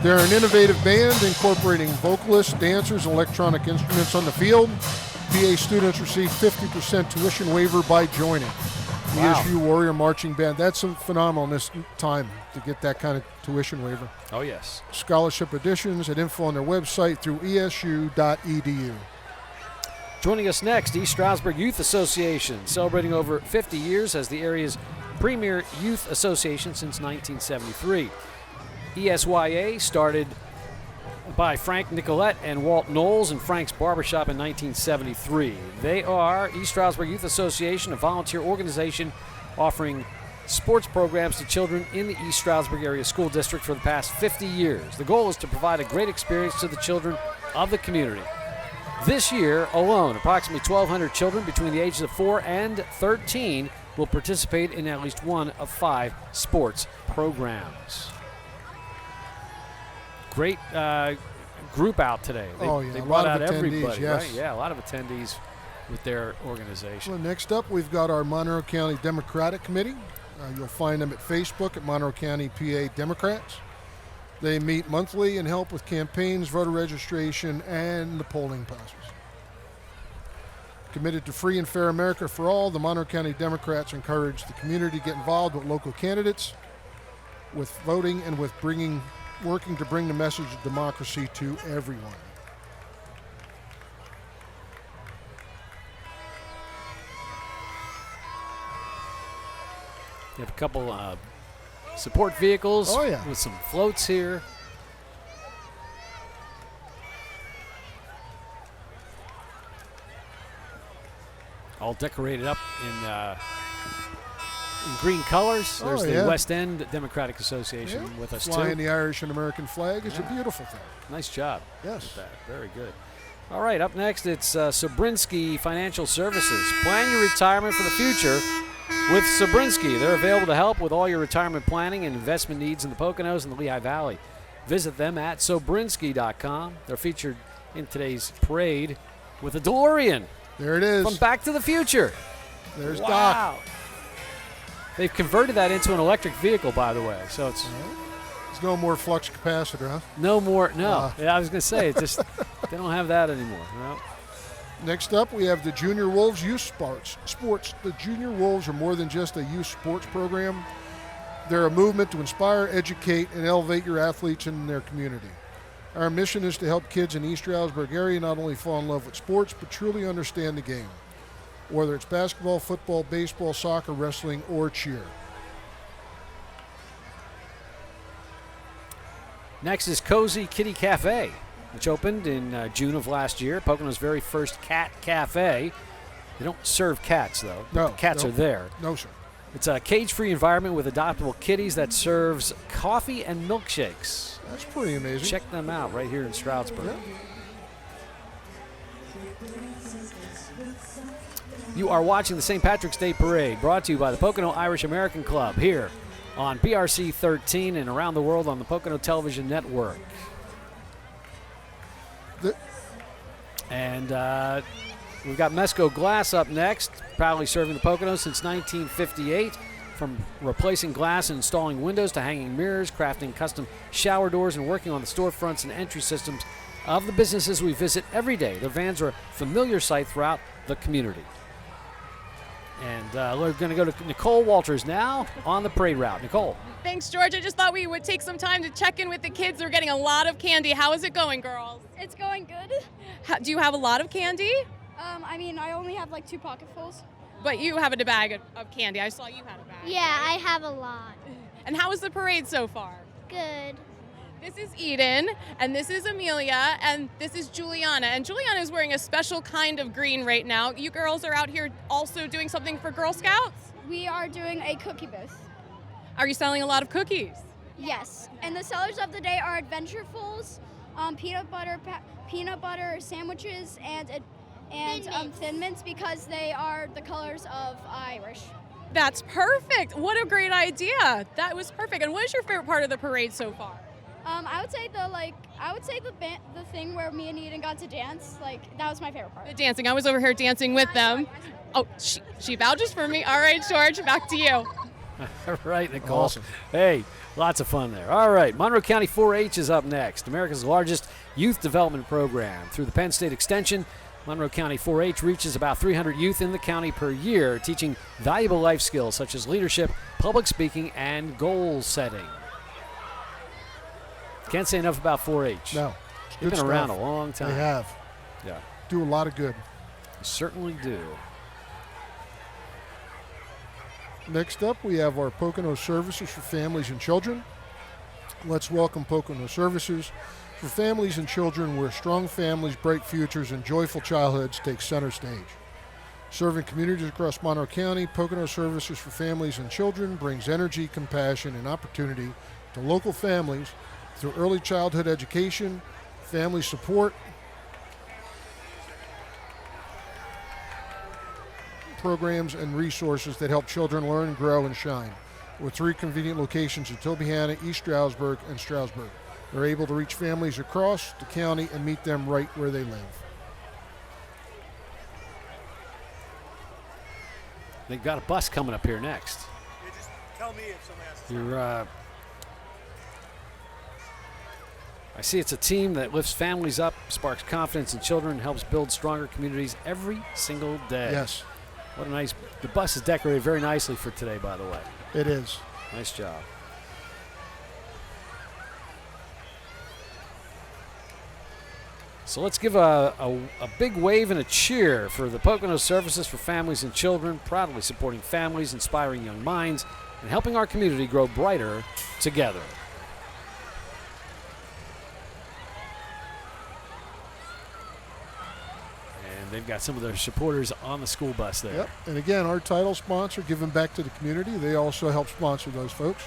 They're an innovative band incorporating vocalists, dancers, and electronic instruments on the field. PA students receive 50% tuition waiver by joining the Wow. ESU Warrior Marching Band. That's phenomenal in this time to get that kind of tuition waiver. Oh, yes. Scholarship additions and info on their website through esu.edu. Joining us next, East Stroudsburg Youth Association, celebrating over 50 years as the area's premier youth association since 1973. ESYA started by Frank Nicolette and Walt Knowles in Frank's Barbershop in 1973. They are East Stroudsburg Youth Association, a volunteer organization offering sports programs to children in the East Stroudsburg area school district for the past 50 years. The goal is to provide a great experience to the children of the community. This year alone, approximately 1,200 children between the ages of 4 and 13 will participate in at least one of 5 sports programs. Great group out today. They brought out everybody, yes. right? Yeah, a lot of attendees with their organization. Well, next up, we've got our Monroe County Democratic Committee. You'll find them at Facebook at Monroe County PA Democrats. They meet monthly and help with campaigns, voter registration, and the polling process. Committed to free and fair America for all, the Monroe County Democrats encourage the community to get involved with local candidates, with voting, and with working to bring the message of democracy to everyone. You have a couple support vehicles with some floats here. All decorated up in green colors. There's the West End Democratic Association with us Flying too. the Irish and American flag is a beautiful thing. Nice job. Yes. With that. Very good. All right, up next it's Sobrinsky Financial Services. Plan your retirement for the future with Sobrinsky. They're available to help with all your retirement planning and investment needs in the Poconos and the Lehigh Valley. Visit them at Sobrinsky.com. They're featured in today's parade with a DeLorean. There it is. From Back to the Future. There's wow. Doc. They've converted that into an electric vehicle, by the way. So it's There's no more flux capacitor, huh? no more. No, I was going to say it just they don't have that anymore. No. Next up, we have the Junior Wolves Youth Sports. The Junior Wolves are more than just a youth sports program. They're a movement to inspire, educate, and elevate your athletes in their community. Our mission is to help kids in the East Stroudsburg area not only fall in love with sports, but truly understand the game, whether it's basketball, football, baseball, soccer, wrestling, or cheer. Next is Cozy Kitty Cafe, which opened in June of last year. Pocono's very first cat cafe. They don't serve cats, though. No. The cats are there. No, sir. It's a cage-free environment with adoptable kitties that serves coffee and milkshakes. That's pretty amazing. Check them out right here in Stroudsburg. Yeah. You are watching the St. Patrick's Day Parade, brought to you by the Pocono Irish American Club here on PRC 13 and around the world on the Pocono Television Network. And we've got Mesco Glass up next, proudly serving the Poconos since 1958. From replacing glass and installing windows to hanging mirrors, crafting custom shower doors, and working on the storefronts and entry systems of the businesses we visit every day. Their vans are a familiar sight throughout the community. And we're going to go to Nicole Walters now on the parade route. Nicole. Thanks, George. I just thought we would take some time to check in with the kids. They're getting a lot of candy. How is it going, girls? It's going good. Do you have a lot of candy? I mean, I only have like 2 pocketfuls. But you have a bag of candy. I saw you had a bag. Yeah, I have a lot. And how is the parade so far? Good. This is Eden, and this is Amelia, and this is Juliana. And Juliana is wearing a special kind of green right now. You girls are out here also doing something for Girl Scouts? we are doing a cookie booth. Are you selling a lot of cookies? Yes, and the sellers of the day are Adventurefuls, peanut butter sandwiches, and Thin Mints because they are the colors of Irish. That's perfect. What a great idea. That was perfect. And what is your favorite part of the parade so far? I would say the thing where me and Eden got to dance. That was my favorite part. The dancing. I was over here dancing with them. Oh, she vouches for me. All right, George, back to you. All right, Nicole. Awesome. Hey, lots of fun there. All right, Monroe County 4-H is up next, America's largest youth development program. Through the Penn State Extension, Monroe County 4-H reaches about 300 youth in the county per year, teaching valuable life skills such as leadership, public speaking, and goal setting. Can't say enough about 4-H. No. They've been Good around stuff. a long time. They have. Yeah. Do a lot of good. Certainly do. Next up, we have our Pocono Services for Families and Children. Let's welcome Pocono Services for Families and Children, where strong families, bright futures, and joyful childhoods take center stage. Serving communities across Monroe County, Pocono Services for Families and Children brings energy, compassion, and opportunity to local families through early childhood education, family support, programs, and resources that help children learn, grow, and shine. With 3 convenient locations in Tobyhanna, East Stroudsburg, and Stroudsburg, they're able to reach families across the county and meet them right where they live. They've got a bus coming up here next. Yeah, just tell me if somebody asks. I see it's a team that lifts families up, sparks confidence in children, and helps build stronger communities every single day. Yes. What a nice, the bus is decorated very nicely for today, by the way. It is. Nice job. So let's give a big wave and a cheer for the Pocono Services for Families and Children, proudly supporting families, inspiring young minds, and helping our community grow brighter together. And they've got some of their supporters on the school bus there. Yep. And again, our title sponsor, Giving Back to the Community, they also help sponsor those folks.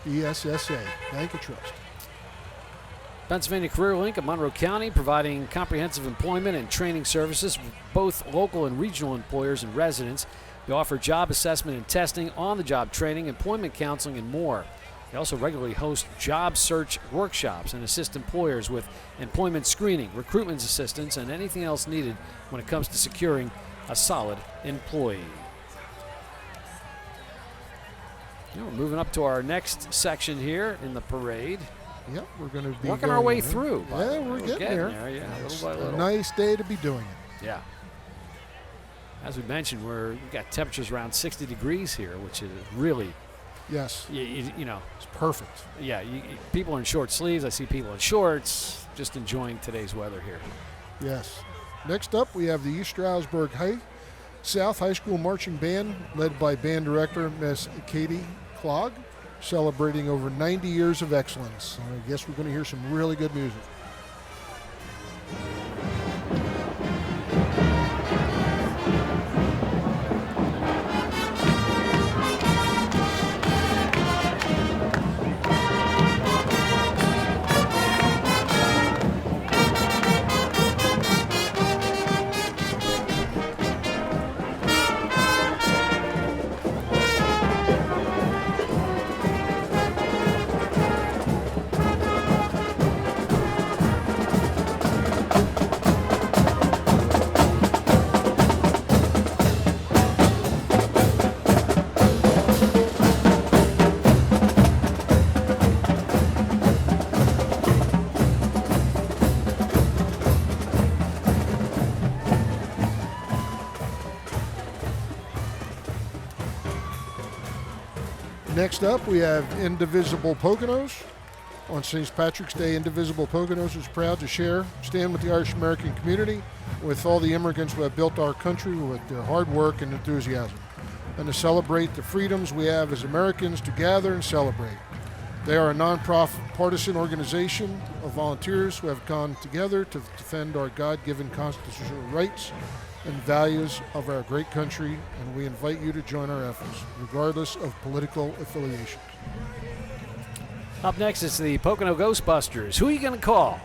ESSA, Bank and Trust. Pennsylvania Career Link of Monroe County, providing comprehensive employment and training services for both local and regional employers and residents. They offer job assessment and testing, on-the-job training, employment counseling, and more. They also regularly host job search workshops and assist employers with employment screening, recruitment assistance, and anything else needed when it comes to securing a solid employee. We're moving up to our next section here in the parade. Yep, we're going to be working our way there. through. Yeah, we're getting there. Yeah, It's little by little. a nice day to be doing it. Yeah. As we mentioned, we've got temperatures around 60 degrees here, which is really, yes, you know, it's perfect. Yeah, people are in short sleeves. I see people in shorts, just enjoying today's weather here. Yes. Next up, we have the East Stroudsburg South High School Marching Band, led by band director Miss Katie Clogg, celebrating over 90 years of excellence. I guess we're going to hear some really good music. Next up, we have Indivisible Poconos. On St. Patrick's Day, Indivisible Poconos is proud to stand with the Irish American community, with all the immigrants who have built our country with their hard work and enthusiasm, and to celebrate the freedoms we have as Americans to gather and celebrate. They are a non-partisan organization of volunteers who have gone together to defend our God-given constitutional rights and values of our great country, and we invite you to join our efforts, regardless of political affiliation. Up next is the Pocono Ghostbusters. Who are you going to call?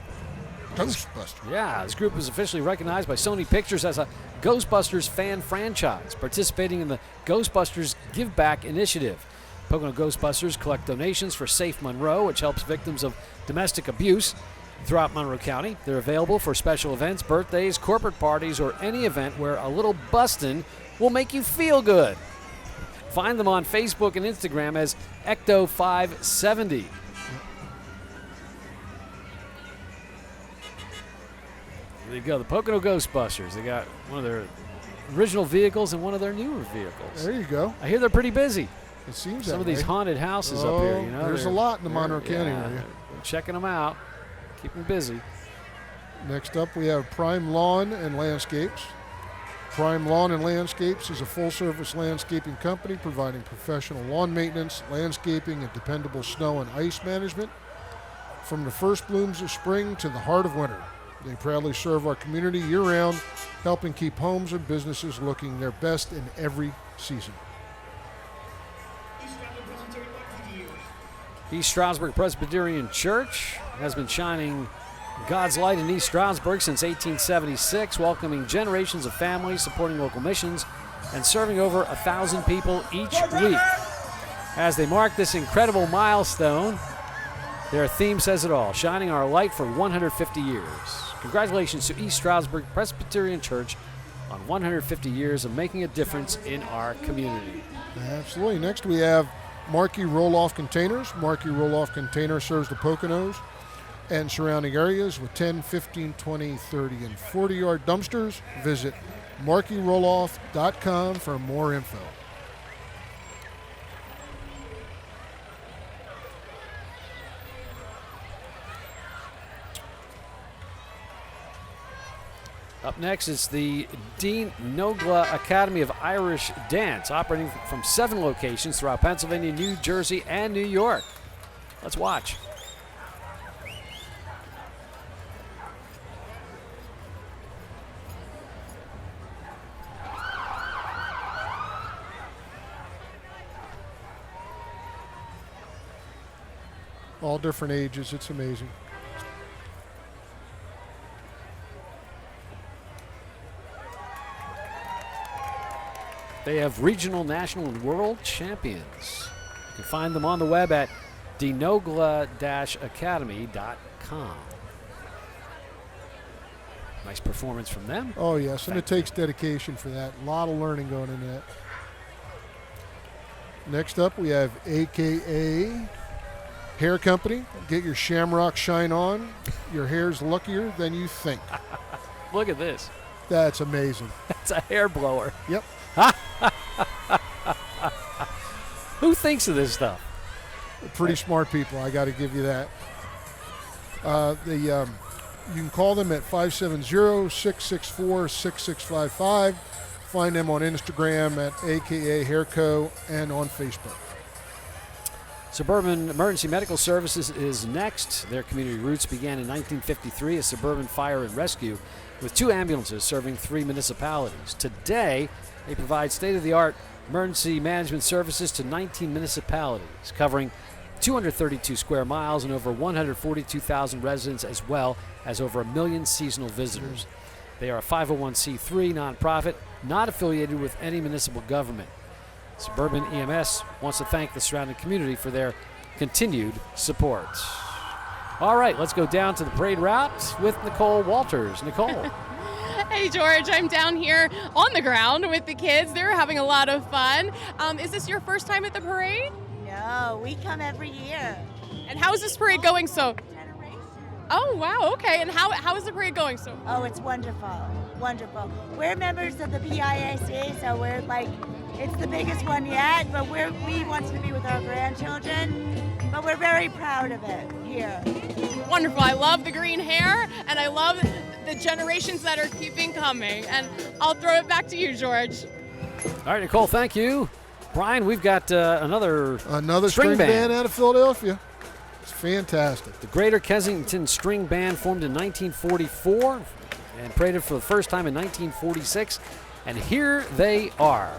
Ghostbusters. Yeah, this group is officially recognized by Sony Pictures as a Ghostbusters fan franchise, participating in the Ghostbusters Give Back initiative. Pocono Ghostbusters collect donations for Safe Monroe, which helps victims of domestic abuse throughout Monroe County. They're available for special events, birthdays, corporate parties, or any event where a little bustin' will make you feel good. Find them on Facebook and Instagram as Ecto570. There you go, the Pocono Ghostbusters. They got one of their original vehicles and one of their newer vehicles. There you go. I hear they're pretty busy. It seems some that of these way. Haunted houses up here. You know, there's a lot in the Monroe County area. We're checking them out. Keep them busy. Next up, we have Prime Lawn and Landscapes. Prime Lawn and Landscapes is a full-service landscaping company providing professional lawn maintenance, landscaping, and dependable snow and ice management. From the first blooms of spring to the heart of winter, they proudly serve our community year-round, helping keep homes and businesses looking their best in every season. East Stroudsburg Presbyterian Church has been shining God's light in East Stroudsburg since 1876, welcoming generations of families, supporting local missions, and serving over 1,000 people each week. As they mark this incredible milestone, their theme says it all, shining our light for 150 years. Congratulations to East Stroudsburg Presbyterian Church on 150 years of making a difference in our community. Absolutely. Next we have Markey Roll-Off Containers. Markey Roll-Off Container serves the Poconos and surrounding areas with 10, 15, 20, 30, and 40-yard dumpsters. Visit markeyrolloff.com for more info. Up next is the Dean Nogla Academy of Irish Dance, operating from 7 locations throughout Pennsylvania, New Jersey, and New York. Let's watch. All different ages. It's amazing. They have regional, national, and world champions. You can find them on the web at denogla-academy.com. Nice performance from them. Oh, yes, and it takes dedication for that. A lot of learning going into that. Next up, we have AKA Hair Company. Get your shamrock shine on. Your hair's luckier than you think. Look at this. That's amazing. That's a hair blower. Yep. Who thinks of this stuff? Pretty smart people, I got to give you that. You can call them at 570-664-6655. Find them on Instagram at AKA Hairco and on Facebook. Suburban Emergency Medical Services is next. Their community roots began in 1953 as Suburban Fire and Rescue, with 2 ambulances serving 3 municipalities. Today, they provide state-of-the-art emergency management services to 19 municipalities, covering 232 square miles and over 142,000 residents, as well as over 1 million seasonal visitors. They are a 501c3 nonprofit, not affiliated with any municipal government. Suburban EMS wants to thank the surrounding community for their continued support. All right, let's go down to the parade route with Nicole Walters. Nicole. Hey, George, I'm down here on the ground with the kids. They're having a lot of fun. Is this your first time at the parade? No, we come every year. And how is this parade going so? Oh, wow, okay. And how is the parade going so? Oh, it's wonderful, wonderful. We're members of the PIAC, so we're like, it's the biggest one yet, but we want to be with our grandchildren, but we're very proud of it here. Wonderful. I love the green hair, and I love the generations that are keeping coming. And I'll throw it back to you, George. All right, Nicole, thank you. Brian, we've got another string band out of Philadelphia. It's fantastic. The Greater Kensington String Band formed in 1944 and paraded for the first time in 1946. And here they are.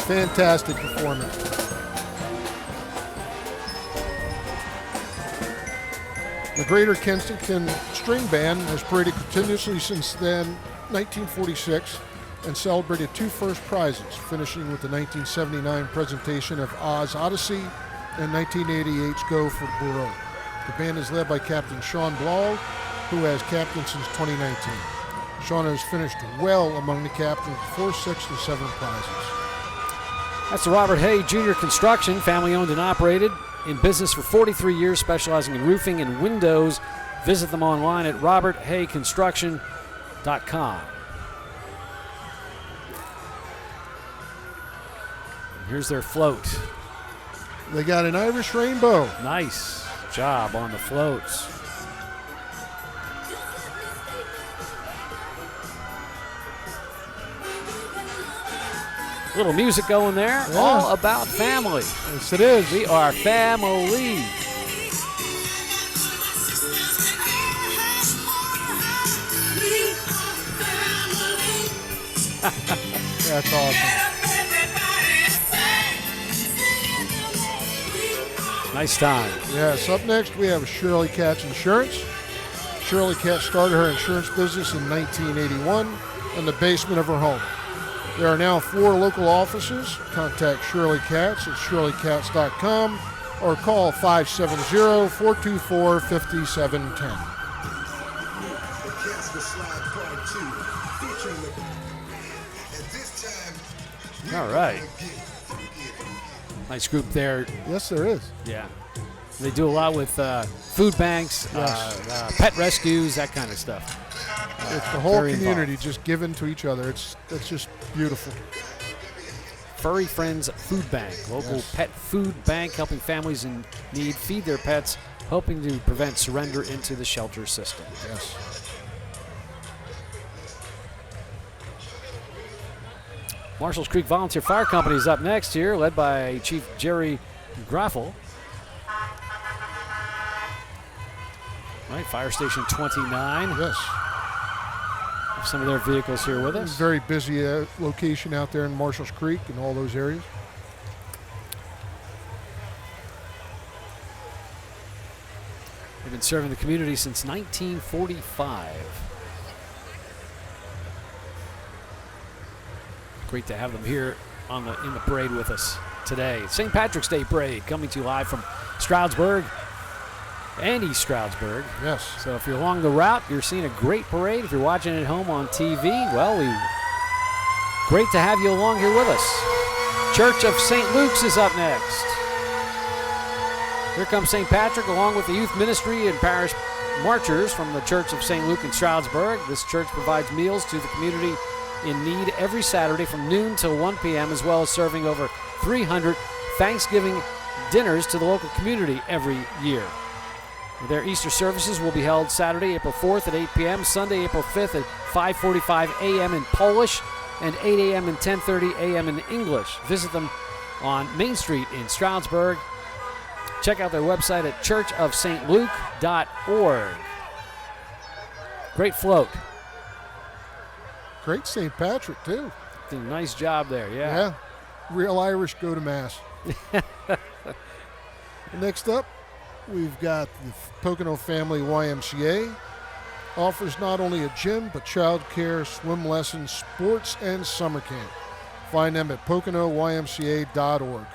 Fantastic performance. The Greater Kensington String Band has paraded continuously since then, 1946, and celebrated 2 first prizes, finishing with the 1979 presentation of Oz Odyssey and 1988's Go for Bureau. The band is led by Captain Sean Blau, who has captained since 2019. Sean has finished well among the captains, 4, 6, and 7 prizes. That's the Robert Hay Jr. Construction, family owned and operated, in business for 43 years, specializing in roofing and windows. Visit them online at roberthayconstruction.com. Here's their float. They got an Irish rainbow. Nice job on the floats. Little music going there, yeah. All about family. Yes, it is. We are family. That's awesome. Nice time. Yes, up next we have Shirley Katz Insurance. Shirley Katz started her insurance business in 1981 in the basement of her home. There are now 4 local offices. Contact Shirley Katz at shirleykatz.com or call 570-424-5710. All right. Nice group there. Yes, there is. Yeah. They do a lot with food banks, Yes. pet rescues, that kind of stuff. It's the whole Very community involved. just giving to each other. It's just beautiful. Furry Friends Food Bank, local Yes. pet food bank helping families in need feed their pets, hoping to prevent surrender into the shelter system. Yes. Marshalls Creek Volunteer Fire Company is up next here, led by Chief Jerry Graffel. Right, Fire Station 29. Yes. Have some of their vehicles here with us. Very busy location out there in Marshalls Creek and all those areas. They've been serving the community since 1945. Great to have them here in the parade with us today. St. Patrick's Day Parade coming to you live from Stroudsburg and East Stroudsburg. Yes. So if you're along the route, you're seeing a great parade. If you're watching at home on TV, well, great to have you along here with us. Church of St. Luke's is up next. Here comes St. Patrick along with the youth ministry and parish marchers from the Church of St. Luke in Stroudsburg. This church provides meals to the community in need every Saturday from noon till 1 p.m., as well as serving over 300 Thanksgiving dinners to the local community every year. Their Easter services will be held Saturday, April 4th at 8 p.m., Sunday, April 5th at 5:45 a.m. in Polish and 8 a.m. and 10:30 a.m. in English. Visit them on Main Street in Stroudsburg. Check out their website at churchofstluke.org. Great float. Great St. Patrick, too. Did a nice job there, Yeah. Real Irish go to Mass. Next up, we've got the Pocono Family YMCA. offers not only a gym, but child care, swim lessons, sports, and summer camp. Find them at PoconoYMCA.org.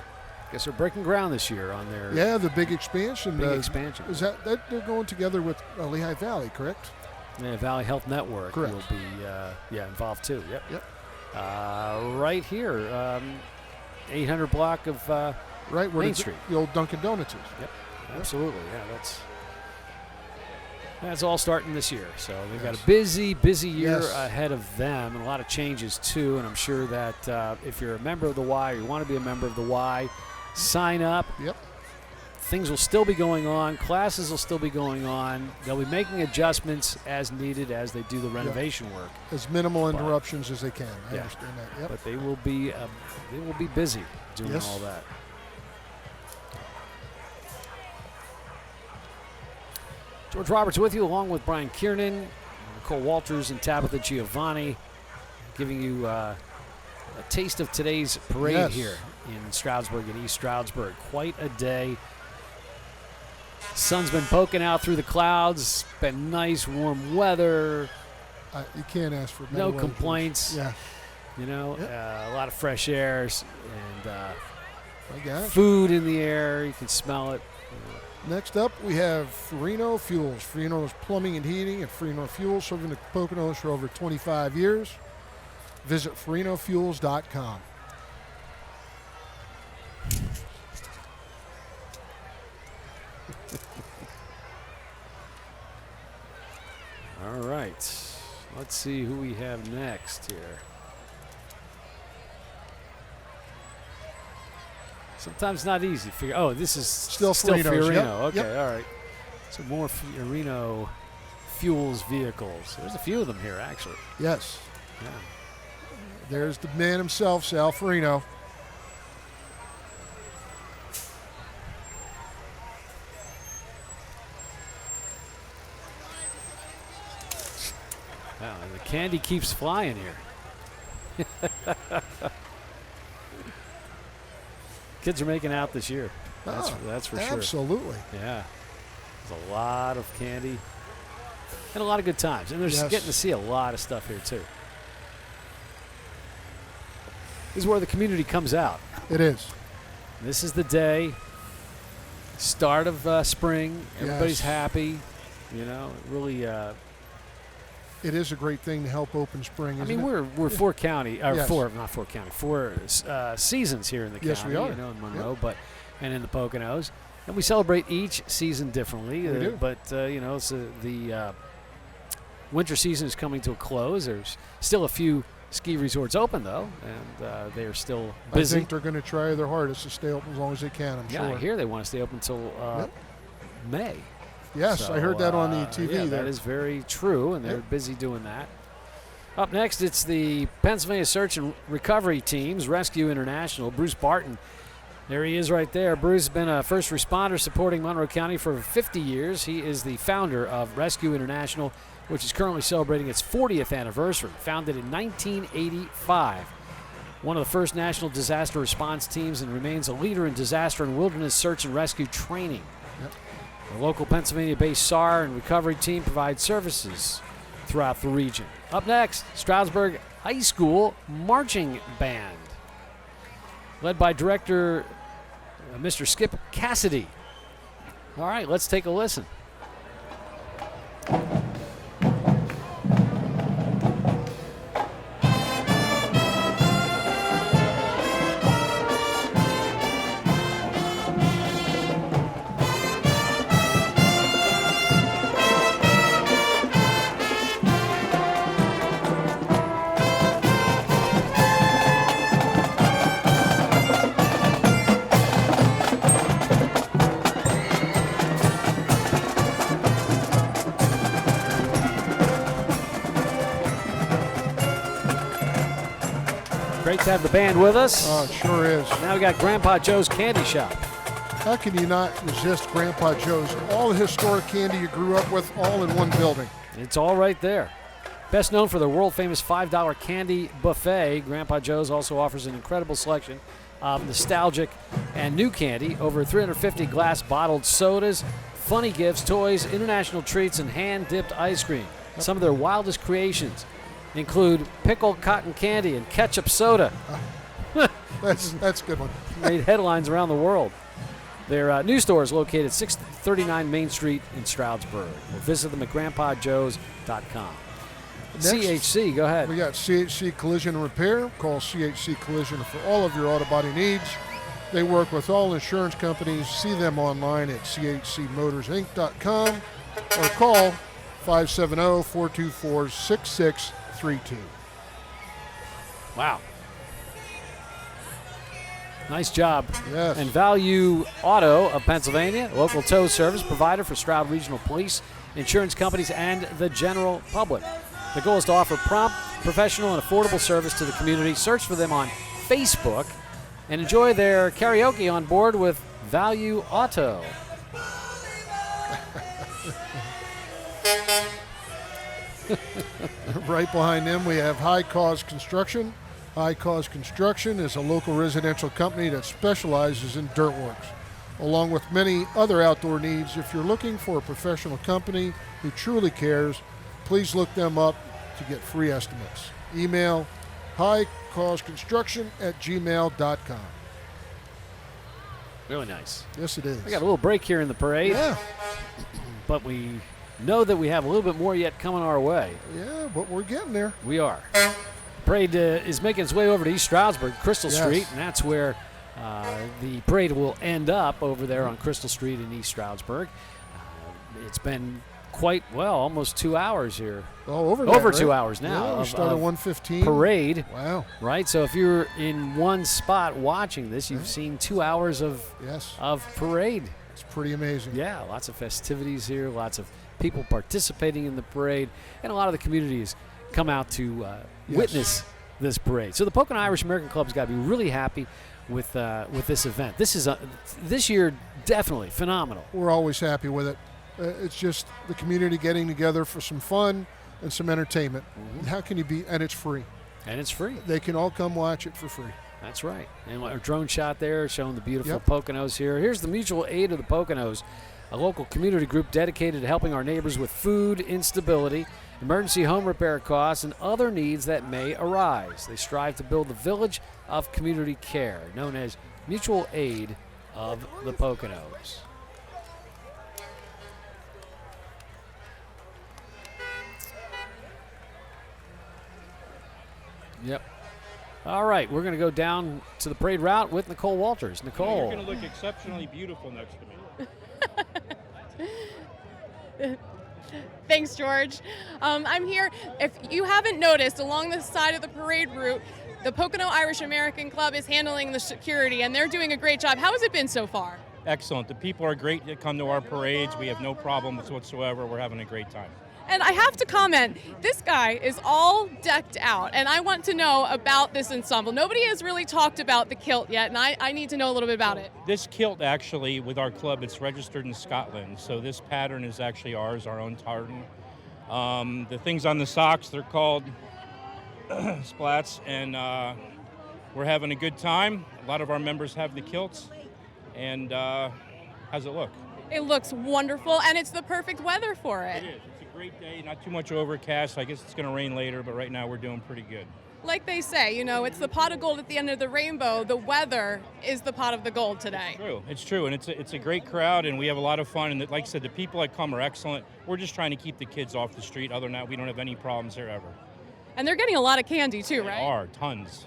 Guess they're breaking ground this year on their the big expansion. Big expansion. Is that they're going together with Lehigh Valley, correct? Yeah, Valley Health Network Correct. will be involved too. Yep. Yep. Right here, 800 block of Right where Main Street. the old Dunkin' Donuts is. Yep. Absolutely. Yeah, that's all starting this year. So they've got a busy year ahead of them, and a lot of changes too. And I'm sure that if you're a member of the Y or you want to be a member of the Y, sign up. Yep. Things will still be going on. Classes will still be going on. They'll be making adjustments as needed as they do the renovation work. As minimal interruptions as they can. I understand that. Yep. But they will be busy doing all that. George Roberts with you, along with Brian Kiernan, Nicole Walters, and Tabitha Giovanni, giving you a taste of today's parade here in Stroudsburg and East Stroudsburg. Quite a day. Sun's been poking out through the clouds. Been nice, warm weather. You can't ask for better no weather, complaints. please. Yeah. You know, a lot of fresh airs and food in the air. You can smell it. Next up, we have Farino Fuels. Farino's Plumbing and Heating at Farino Fuels, serving the Poconos for over 25 years. Visit farinofuels.com. All right. Let's see who we have next here. Sometimes not easy to figure. Oh, this is still Fiorino. Yep. Okay, Yep. all right. So more Fiorino Fuels vehicles. There's a few of them here, actually. Yes. Yeah. There's the man himself, Sal Farino. Wow, and the candy keeps flying here. Kids are making out this year. That's for sure. Absolutely. Yeah. There's a lot of candy and a lot of good times. And they're just getting to see a lot of stuff here, too. This is where the community comes out. It is. This is the day, start of spring. Everybody's happy. You know, really. It is a great thing to help open spring. I mean, we're four seasons here in the county. Yes, we are. You know, in Monroe, and in the Poconos, and we celebrate each season differently. We do. But you know, so the winter season is coming to a close. There's still a few ski resorts open though, and they are still busy. I think they're going to try their hardest to stay open as long as they can. I'm sure. I hear they want to stay open until May. Yes, I heard that on the TV. Yeah, there. that is very true, and they're busy doing that. Up next, it's the Pennsylvania Search and Recovery Teams, Rescue International. Bruce Barton, there he is right there. Bruce has been a first responder supporting Monroe County for 50 years. He is the founder of Rescue International, which is currently celebrating its 40th anniversary. Founded in 1985. One of the first national disaster response teams and remains a leader in disaster and wilderness search and rescue training. Yep. The local Pennsylvania-based SAR and recovery team provides services throughout the region. Up next, Stroudsburg High School Marching Band, led by director Mr. Skip Cassidy. All right, let's take a listen. Great to have the band with us. Oh, it sure is. Now we got Grandpa Joe's Candy Shop. How can you not resist Grandpa Joe's? All the historic candy you grew up with, all in one building. It's all right there. Best known for their world-famous $5 candy buffet, Grandpa Joe's also offers an incredible selection of nostalgic and new candy, over 350 glass bottled sodas, funny gifts, toys, international treats, and hand-dipped ice cream. Some of their wildest creations include pickled cotton candy and ketchup soda. That's a good one. Made headlines around the world. Their new store is located 639 Main Street in Stroudsburg. Or visit them at grandpajoes.com. CHC, go ahead. We got CHC Collision and Repair. Call CHC Collision for all of your auto body needs. They work with all insurance companies. See them online at chcmotorsinc.com or call 570-424-6632. Wow. Nice job. Yes. And Value Auto of Pennsylvania, local tow service provider for Stroud Regional Police, insurance companies, and the general public. The goal is to offer prompt, professional, and affordable service to the community. Search for them on Facebook and enjoy their karaoke on board with Value Auto. Right behind them, we have High Cause Construction. High Cause Construction is a local residential company that specializes in dirt works, along with many other outdoor needs. If you're looking for a professional company who truly cares, please look them up to get free estimates. Email highcauseconstruction@gmail.com. Really nice. Yes, it is. We got a little break here in the parade. Yeah. But we know that we have a little bit more yet coming our way. Yeah, but we're getting there. We are. Parade is making its way over to East Stroudsburg, Crystal Yes. Street, and that's where the parade will end up, over there on Crystal Street in East Stroudsburg. It's been quite, almost 2 hours here. Oh, over that, Over right? 2 hours now. Yeah, we of- started of 1:15. Parade. Wow. Right? So if you're in one spot watching this, you've seen 2 hours of parade. It's pretty amazing. Yeah, lots of festivities here, lots of people participating in the parade, and a lot of the community has come out to witness this parade. So the Pocono Irish American Club's got to be really happy with this event. This is this year definitely phenomenal. We're always happy with it. It's just the community getting together for some fun and some entertainment. And how can you be? And it's free. And it's free. They can all come watch it for free. That's right. And our drone shot there showing the beautiful Yep. Poconos here. Here's the Mutual Aid of the Poconos, a local community group dedicated to helping our neighbors with food instability, emergency home repair costs, and other needs that may arise. They strive to build the village of community care, known as Mutual Aid of the Poconos. Yep. All right, we're going to go down to the parade route with Nicole Walters. Nicole. You're going to look exceptionally beautiful next to me. Thanks, George. I'm here. If you haven't noticed, along the side of the parade route, the Pocono Irish American Club is handling the security, and they're doing a great job. How has it been so far? Excellent. The people are great that come to our parades. We have no problems whatsoever. We're having a great time. And I have to comment, this guy is all decked out, and I want to know about this ensemble. Nobody has really talked about the kilt yet, and I need to know a little bit about it. This kilt, actually, with our club, it's registered in Scotland. So this pattern is actually ours, our own tartan. The things on the socks, they're called splats, and we're having a good time. A lot of our members have the kilts. And how's it look? It looks wonderful, and it's the perfect weather for it. It is. It's a great day, not too much overcast. I guess it's going to rain later, but right now we're doing pretty good. Like they say, it's the pot of gold at the end of the rainbow. The weather is the pot of the gold today. It's true, and it's a great crowd, and we have a lot of fun. And like I said, the people that come are excellent. We're just trying to keep the kids off the street. Other than that, we don't have any problems here ever. And they're getting a lot of candy too, right? They are, tons.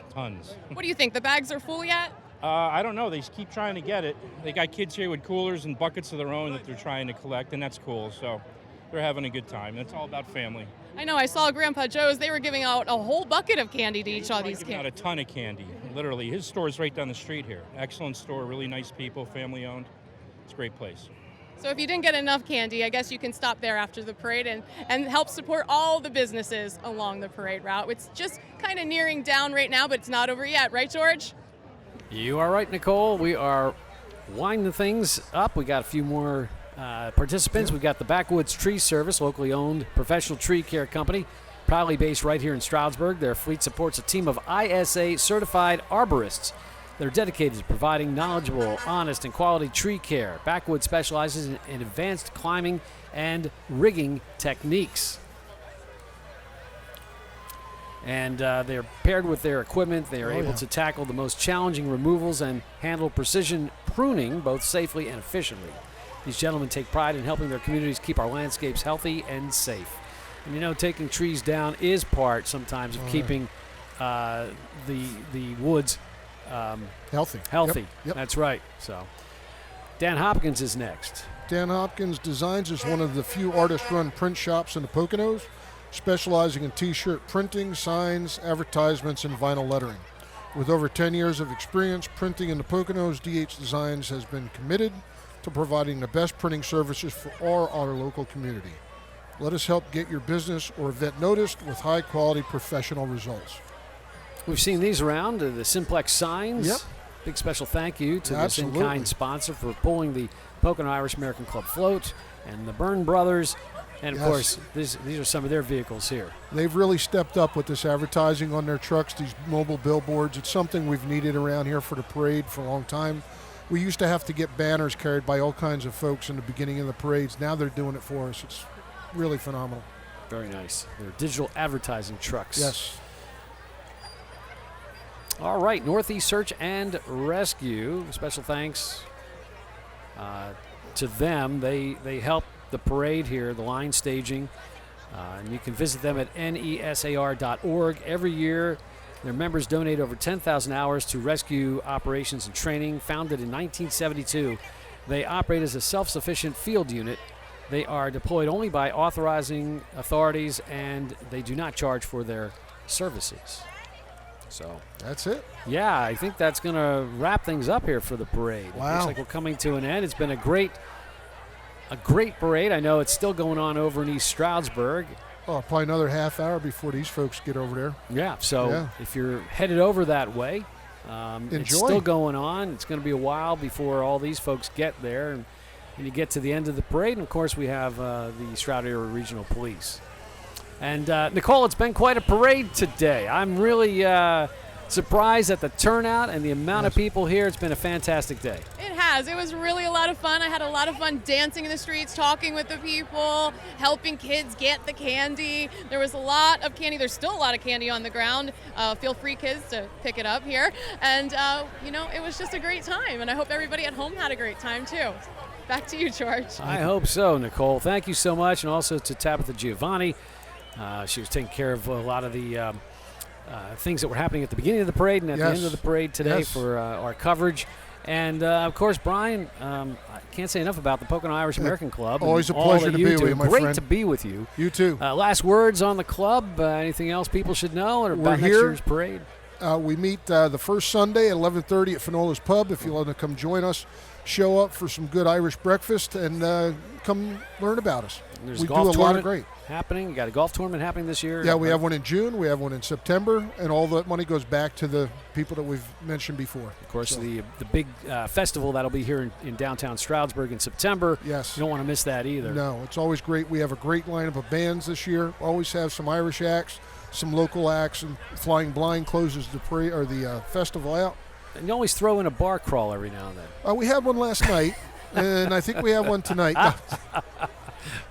What do you think? The bags are full yet? I don't know. They just keep trying to get it. They got kids here with coolers and buckets of their own that they're trying to collect, and that's cool. So they're having a good time. It's all about family. I know. I saw Grandpa Joe's. They were giving out a whole bucket of candy to each of these Giving out kids. a ton of candy. Literally, his store is right down the street here. Excellent store, really nice people, family owned. It's a great place. So if you didn't get enough candy, I guess you can stop there after the parade and help support all the businesses along the parade route. It's just kind of nearing down right now, but it's not over yet. Right, George? You are right, Nicole. We are winding things up. We got a few more participants. We've got the Backwoods Tree Service, locally owned professional tree care company, proudly based right here in Stroudsburg. Their fleet supports a team of ISA certified arborists. They're dedicated to providing knowledgeable, honest, and quality tree care. Backwoods specializes in advanced climbing and rigging techniques. And they're paired with their equipment. They are able yeah. to tackle the most challenging removals and handle precision pruning both safely and efficiently. These gentlemen take pride in helping their communities keep our landscapes healthy and safe. And you know, taking trees down is part sometimes of keeping the woods healthy. Yep. That's right. So Dan Hopkins is next. Dan Hopkins Designs is one of the few artist-run print shops in the Poconos, specializing in T-shirt printing, signs, advertisements, and vinyl lettering. With over 10 years of experience printing in the Poconos, DH Designs has been committed to providing the best printing services for all our local community. Let us help get your business or event noticed with high-quality professional results. We've seen these around, the Simplex signs. Yep. Big special thank you to this Absolutely. in-kind sponsor for pulling the Pocono Irish American Club float, and the Byrne Brothers. And, of Yes. course, these are some of their vehicles here. They've really stepped up with this advertising on their trucks, these mobile billboards. It's something we've needed around here for the parade for a long time. We used to have to get banners carried by all kinds of folks in the beginning of the parades. Now they're doing it for us. It's really phenomenal. Very nice. They're digital advertising trucks. Yes. All right, Northeast Search and Rescue. Special thanks to them. They help the parade here, the line staging. And you can visit them at nesar.org. Every year, their members donate over 10,000 hours to rescue operations and training. Founded in 1972, they operate as a self-sufficient field unit. They are deployed only by authorizing authorities, and they do not charge for their services. So that's it. Yeah, I think that's going to wrap things up here for the parade. Wow. It looks like we're coming to an end. It's been a great parade. I know it's still going on over in East Stroudsburg. Oh, probably another half hour before these folks get over there. Yeah, so if you're headed over that way, it's Enjoy. still going on. It's going to be a while before all these folks get there, and you get to the end of the parade. And, of course, we have the Stroud Area Regional Police. And, Nicole, it's been quite a parade today. I'm really surprised at the turnout and the amount of people here. It's been a fantastic day. It has. It was really a lot of fun. I had a lot of fun dancing in the streets, talking with the people, helping kids get the candy. There was a lot of candy. There's still a lot of candy on the ground. Feel free, kids, to pick it up here. And, it was just a great time. And I hope everybody at home had a great time, too. Back to you, George. I hope so, Nicole. Thank you so much. And also to Tabitha Giovanni. She was taking care of a lot of the things that were happening at the beginning of the parade and at the end of the parade today for our coverage. And, of course, Brian, I can't say enough about the Pocono Irish American Club. Always a all pleasure that to you be with do. you, my Great friend. to be with you. You too. Last words on the club? Anything else people should know about We're next here. year's parade? We meet the first Sunday at 11:30 at Finola's Pub. If you want to come join us, show up for some good Irish breakfast and come learn about us. There's we a golf do a lot tournament of great. happening. You got a golf tournament happening this year. Yeah, we have one in June. We have one in September, and all that money goes back to the people that we've mentioned before. Of course, the big festival that'll be here in downtown Stroudsburg in September. Yes. You don't want to miss that either. No, it's always great. We have a great lineup of bands this year. Always have some Irish acts, some local acts, and Flying Blind closes the festival out. And you always throw in a bar crawl every now and then. We had one last night, and I think we have one tonight.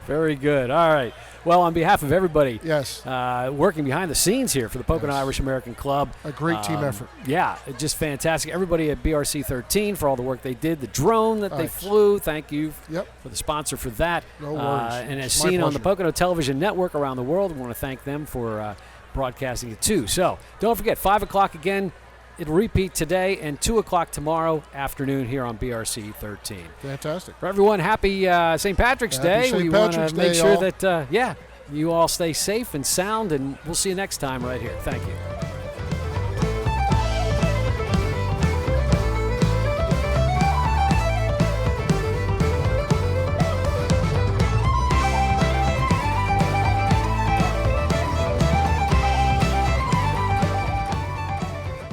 Very good. All right. Well, on behalf of everybody working behind the scenes here for the Pocono Irish American Club. A great team effort. Yeah, just fantastic. Everybody at BRC 13 for all the work they did. The drone that they flew, thank you for the sponsor for that. No worries. And as It's my seen on the pleasure. Pocono Television Network around the world, we want to thank them for broadcasting it too. So don't forget, 5 o'clock again. It'll repeat today and 2 o'clock tomorrow afternoon here on BRC 13. Fantastic. For everyone, happy St. Patrick's Happy Day. St. We want Patrick's to make Day, sure all. that, you all stay safe and sound, and we'll see you next time right here. Thank you.